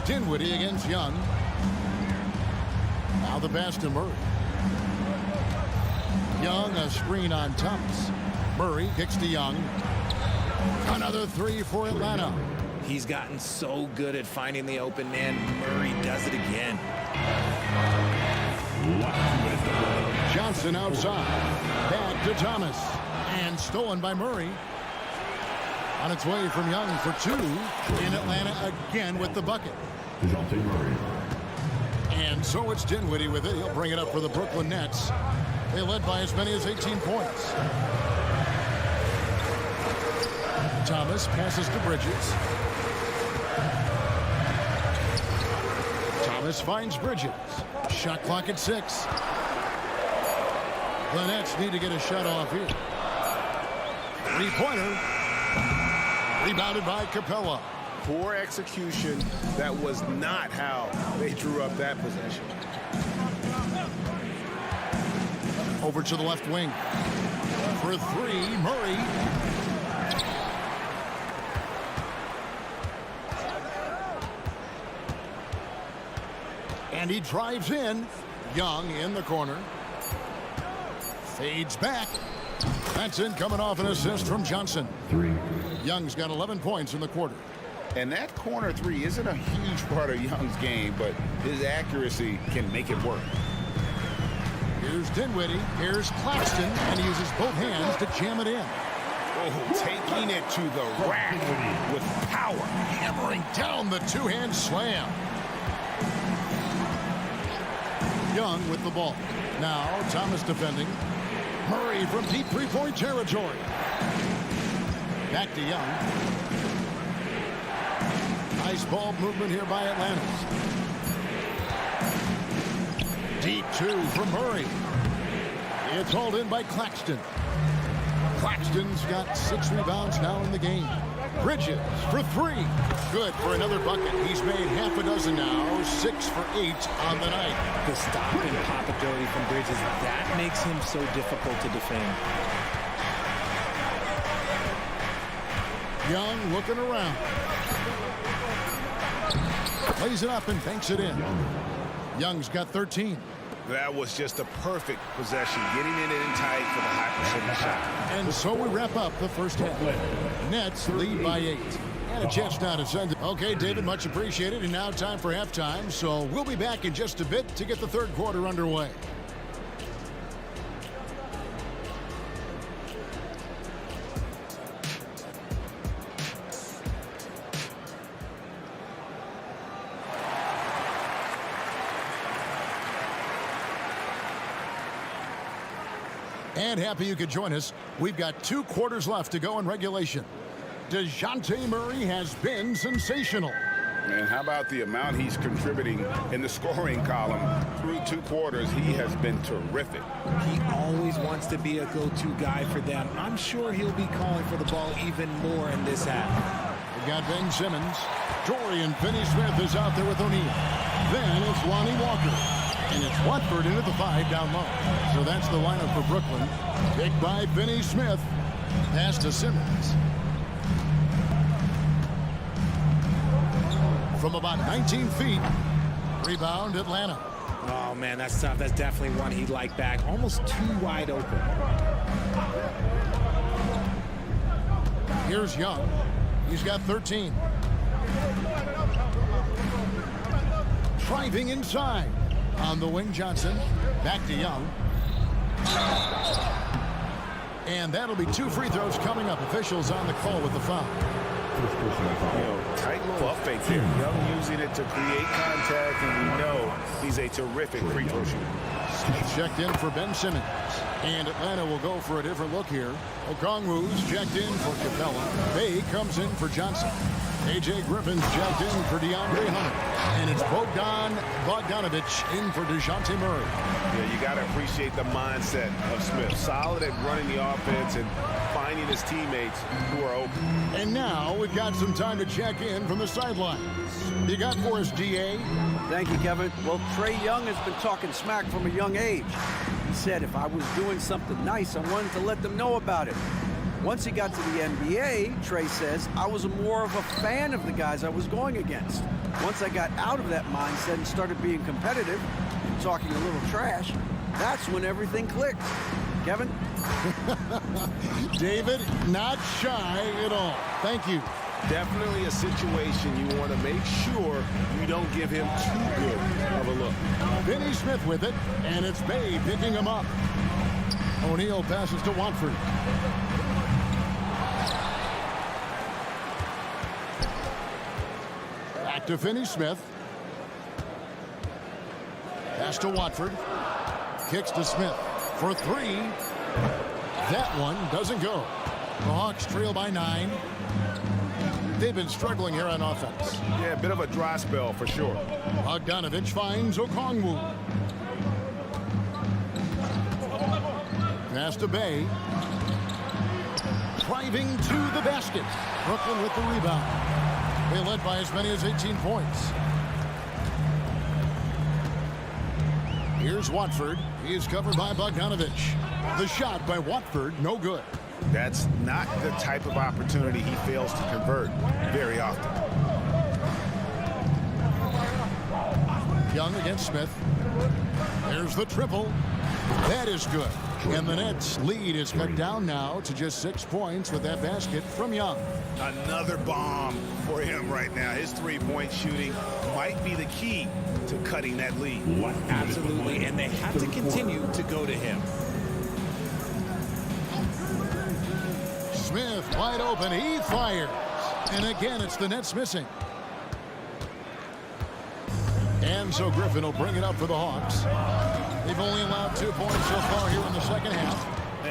Dinwiddie against Young. Now the pass to Murray. Young, a screen on Thomas. Murray kicks to Young. Another three for Atlanta. He's gotten so good at finding the open man. Murray does it again. Johnson outside. Back to Thomas. And stolen by Murray. On its way from Young for two. In Atlanta again with the bucket. And so it's Dinwiddie with it. He'll bring it up for the Brooklyn Nets. They led by as many as 18 points. Thomas passes to Bridges. Thomas finds Bridges. Shot clock at 6. The Nets need to get a shot off here. Three-pointer. Rebounded by Capella. Poor execution. That was not how they drew up that possession. Over to the left wing. For three, Murray. And he drives in. Young in the corner. Fades back. That's in, coming off an assist from Johnson. Young's got 11 points in the quarter. And that corner three isn't a huge part of Young's game, but his accuracy can make it work. Here's Dinwiddie. Here's Claxton. And he uses both hands to jam it in. Oh, taking it to the rack with power. Hammering down the two-hand slam. Young with the ball. Now Thomas defending. Murray from deep three-point territory. Back to Young. Nice ball movement here by Atlanta. Deep two from Murray. It's hauled in by Claxton. Claxton's got 6 rebounds now in the game. Bridges for three. Good for another bucket. He's made half a dozen now. 6 for 8 on the night. The stop and pop ability from Bridges, that makes him so difficult to defend. Young looking around. Plays it up and banks it in. Young's got 13. That was just a perfect possession, getting it in tight for the high percentage shot. And so we wrap up the first half. Nets lead by 8. And a chance now to send it. Okay, David, much appreciated. And now time for halftime. So we'll be back in just a bit to get the third quarter underway. And happy you could join us. We've got 2 quarters left to go in regulation. DeJounte Murray has been sensational. And how about the amount he's contributing in the scoring column through 2 quarters? He has been terrific. He always wants to be a go-to guy for them. I'm sure he'll be calling for the ball even more in this half. We got Ben Simmons. Dorian Finney-Smith is out there with O'Neal. Then it's Lonnie Walker. And it's Watford into the 5 down low. So that's the lineup for Brooklyn. Picked by Finney-Smith. Pass to Simmons. From about 19 feet. Rebound Atlanta. Oh, man, that's tough. That's definitely one he'd like back. Almost too wide open. Here's Young. He's got 13. Driving inside. On the wing, Johnson. Back to Young. And that'll be 2 free throws coming up. Officials on the call with the foul. Tight little up fake there. Young using it to create contact, and we know he's a terrific free throw shooter. Smith checked in for Ben Simmons. And Atlanta will go for a different look here. Okongwu's checked in for Capella. Bay comes in for Johnson. A.J. Griffin's checked in for DeAndre Hunter. And it's Bogdanovich in for DeJounte Murray. Yeah, you got to appreciate the mindset of Smith. Solid at running the offense and finding his teammates who are open. And now we've got some time to check in from the sidelines. You got for us, D.A.? Thank you, Kevin. Well, Trae Young has been talking smack from a young age. He said if I was doing something nice, I wanted to let them know about it. Once he got to the NBA, Trae says, I was more of a fan of the guys I was going against. Once I got out of that mindset and started being competitive and talking a little trash, that's when everything clicked. Kevin? David, not shy at all. Thank you. Definitely a situation you want to make sure you don't give him too good of a look. Finney Smith with it, and it's Bay picking him up. O'Neal passes to Watford. Back to Finney Smith. Pass to Watford. Kicks to Smith for three. That one doesn't go. The Hawks trail by 9. They've been struggling here on offense. Yeah, a bit of a dry spell for sure. Bogdanovich finds Okongwu. Pass to Bay. Driving to the basket. Brooklyn with the rebound. They led by as many as 18 points. Here's Watford. He is covered by Bogdanovich. The shot by Watford, no good. That's not the type of opportunity he fails to convert very often. Young against Smith. There's the triple. That is good. And the Nets' lead is cut down now to just 6 points with that basket from Young. Another bomb for him right now. His three-point shooting might be the key to cutting that lead. Absolutely, and they have to continue to go to him. Smith wide open. He fires. And again, it's the Nets missing. And so Griffin will bring it up for the Hawks. They've only allowed 2 points so far here in the second half.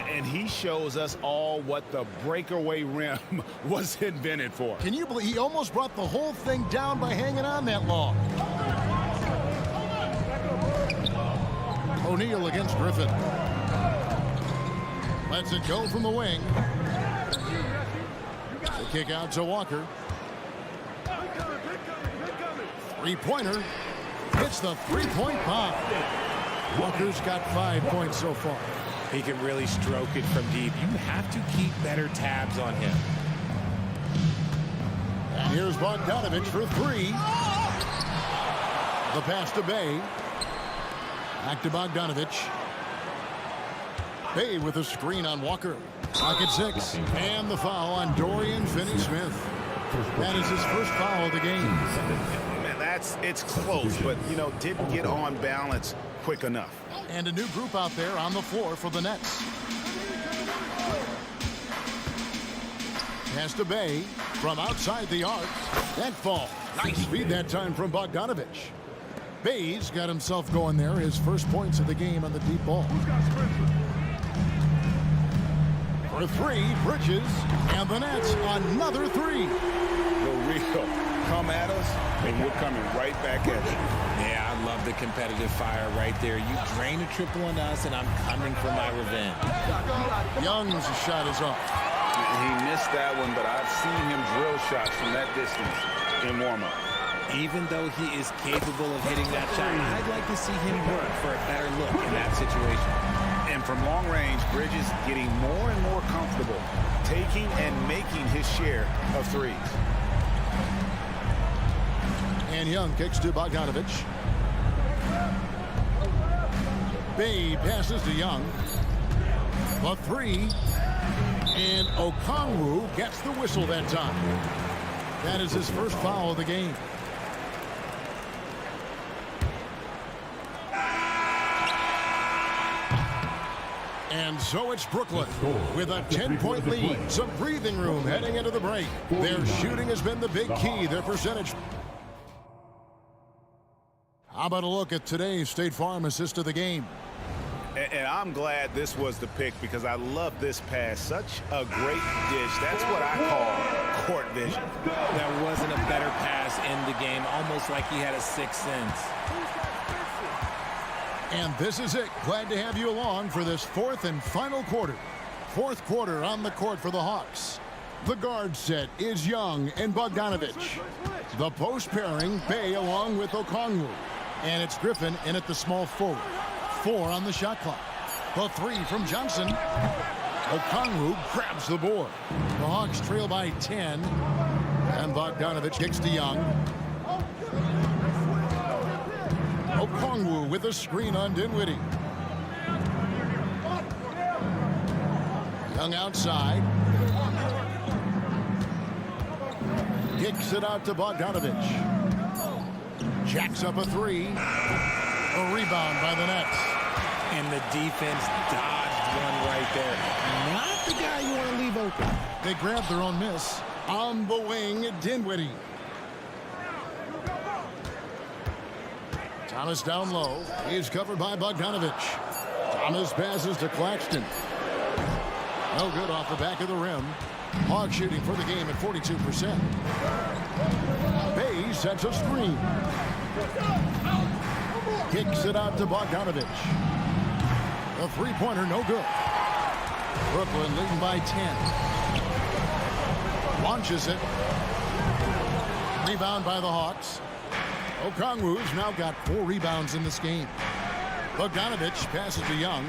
And he shows us all what the breakaway rim was invented for. Can you believe he almost brought the whole thing down by hanging on that long? O'Neal against Griffin. Lets it go from the wing. The kick out to Walker. Three-pointer. Hits the three-point bomb. Walker's got 5 points so far. He can really stroke it from deep. You have to keep better tabs on him. And here's Bogdanovich for three. The pass to Bay. Back to Bogdanovich. Bay with a screen on Walker. Pocket 6. And the foul on Dorian Finney-Smith. That is his first foul of the game. Man, it's close, but, didn't get on balance quick enough. And a new group out there on the floor for the Nets. Pass to Bay from outside the arc. That fall. Nice speed that time from Bogdanovich. Bay's got himself going there. His first points of the game on the deep ball. For three, Bridges. And the Nets another three. The real come at us, and we're coming right back at you. Yeah, I love the competitive fire right there. You drain a triple on us, and I'm coming for my revenge. Young's shot is off. He missed that one, but I've seen him drill shots from that distance in warm-up. Even though he is capable of hitting that shot, I'd like to see him work for a better look in that situation. And from long range, Bridges getting more and more comfortable taking and making his share of threes. And Young kicks to Bogdanovich. Bay passes to Young. The three. And Okongwu gets the whistle that time. That is his first foul of the game. And so it's Brooklyn with a 10-point lead. Some breathing room heading into the break. Their shooting has been the big key. Their percentage. How about a look at today's State Farm assist of the game? And I'm glad this was the pick because I love this pass. Such a great dish. That's what I call court vision. There wasn't a better pass in the game, almost like he had a sixth sense. And this is it. Glad to have you along for this fourth and final quarter. Fourth quarter on the court for the Hawks. The guard set is Young and Bogdanovich. The post pairing, Bay along with Okongwu. And it's Griffin in at the small forward. 4 on the shot clock. The 3 from Johnson. Okongwu grabs the board. The Hawks trail by 10. And Bogdanovich kicks to Young. Okongwu with a screen on Dinwiddie. Young outside. Kicks it out to Bogdanovich. Jacks up a 3. A rebound by the Nets. And the defense dodged one right there. Not the guy you want to leave open. They grabbed their own miss. On the wing, Dinwiddie. Thomas down low. He's covered by Bogdanovich. Thomas passes to Claxton. No good off the back of the rim. Hawks shooting for the game at 42%. Bay sets a screen. Kicks it out to Bogdanovich. A three-pointer, no good. Brooklyn leading by 10. Launches it. Rebound by the Hawks. Okongwu's now got 4 rebounds in this game. Bogdanovich passes to Young.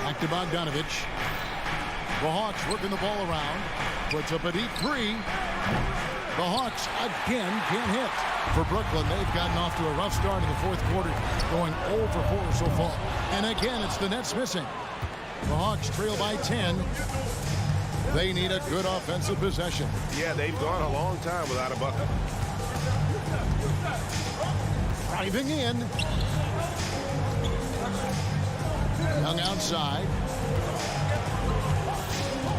Back to Bogdanovich. The Hawks working the ball around. Puts up a deep 3. The Hawks again can't hit. For Brooklyn, they've gotten off to a rough start in the fourth quarter, going 0 for 4 so far. And again, it's the Nets missing. The Hawks trail by 10. They need a good offensive possession. Yeah, they've gone a long time without a bucket. Driving in. Young outside.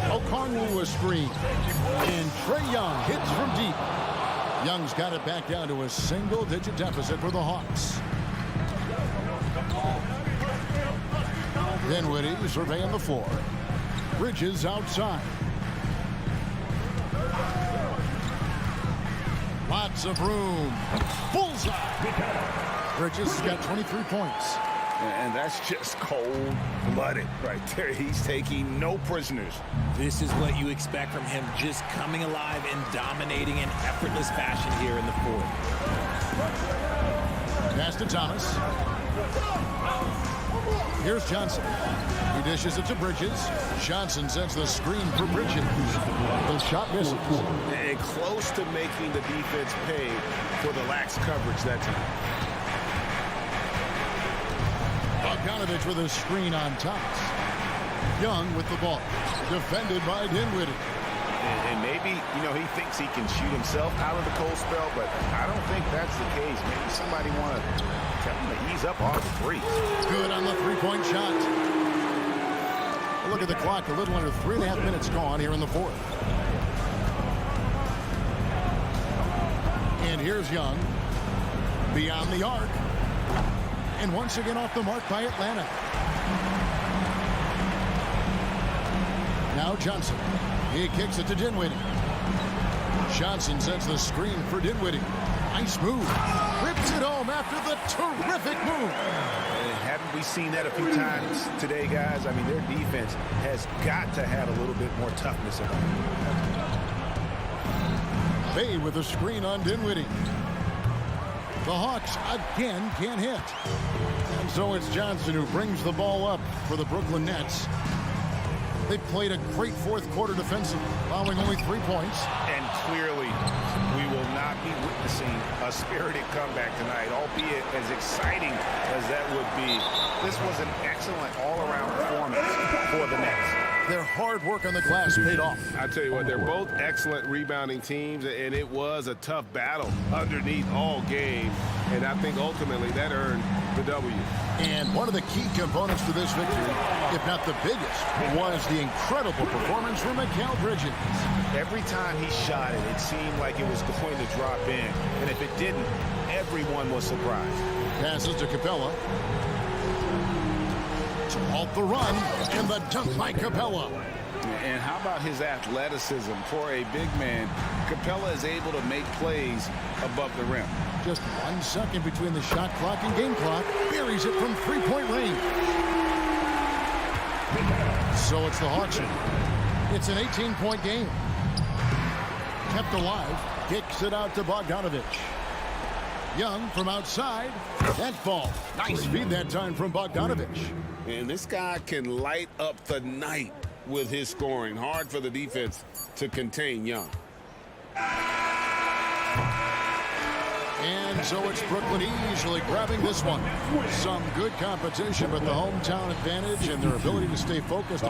Okongwu a screen. And Trae Young hits from deep. Young's got it back down to a single-digit deficit for the Hawks. Dinwiddie surveying the floor. Bridges outside. Lots of room. Bullseye. Bridges has got 23 points. And that's just cold-blooded right there. He's taking no prisoners. This is what you expect from him, just coming alive and dominating in effortless fashion here in the fourth. Pass to Thomas. Here's Johnson. He dishes it to Bridges. Johnson sends the screen for Bridges. The shot misses. And close to making the defense pay for the lax coverage that time. Bogdanovich with a screen on Thomas. Young with the ball. Defended by Dinwiddie. And maybe, he thinks he can shoot himself out of the cold spell, but I don't think that's the case. Maybe somebody want to tell him to ease up off the threes. Good on the three-point shot. Look at the clock. A little under 3.5 minutes gone here in the fourth. And here's Young. Beyond the arc. And once again off the mark by Atlanta. Now Johnson. He kicks it to Dinwiddie. Johnson sends the screen for Dinwiddie. Nice move. Rips it home after the terrific move. And haven't we seen that a few times today, guys? I mean, their defense has got to have a little bit more toughness in them. Bay with a screen on Dinwiddie. The Hawks again can't hit. And so it's Johnson who brings the ball up for the Brooklyn Nets. They played a great fourth quarter defensively, allowing only 3 points. And clearly, we will not be witnessing a spirited comeback tonight, albeit as exciting as that would be. This was an excellent all-around performance for the Nets. Their hard work on the glass paid off. I tell you what, they're both excellent rebounding teams, and it was a tough battle underneath all game. And I think ultimately that earned the W. And one of the key components to this victory, if not the biggest, was the incredible performance from Mikal Bridges. Every time he shot it, it seemed like it was going to drop in. And if it didn't, everyone was surprised. Passes to Capella. To halt the run, and the dunk by Capella. And how about his athleticism? For a big man, Capella is able to make plays above the rim. Just 1 second between the shot clock and game clock. Buries it from three-point range. So it's the Hawks. It's an 18-point game. Kept alive. Kicks it out to Bogdanovich. Young from outside. That ball. Nice feed that time from Bogdanovich. And this guy can light up the night with his scoring. Hard for the defense to contain Young. And so it's Brooklyn easily grabbing this one. Some good competition, but the hometown advantage and their ability to stay focused.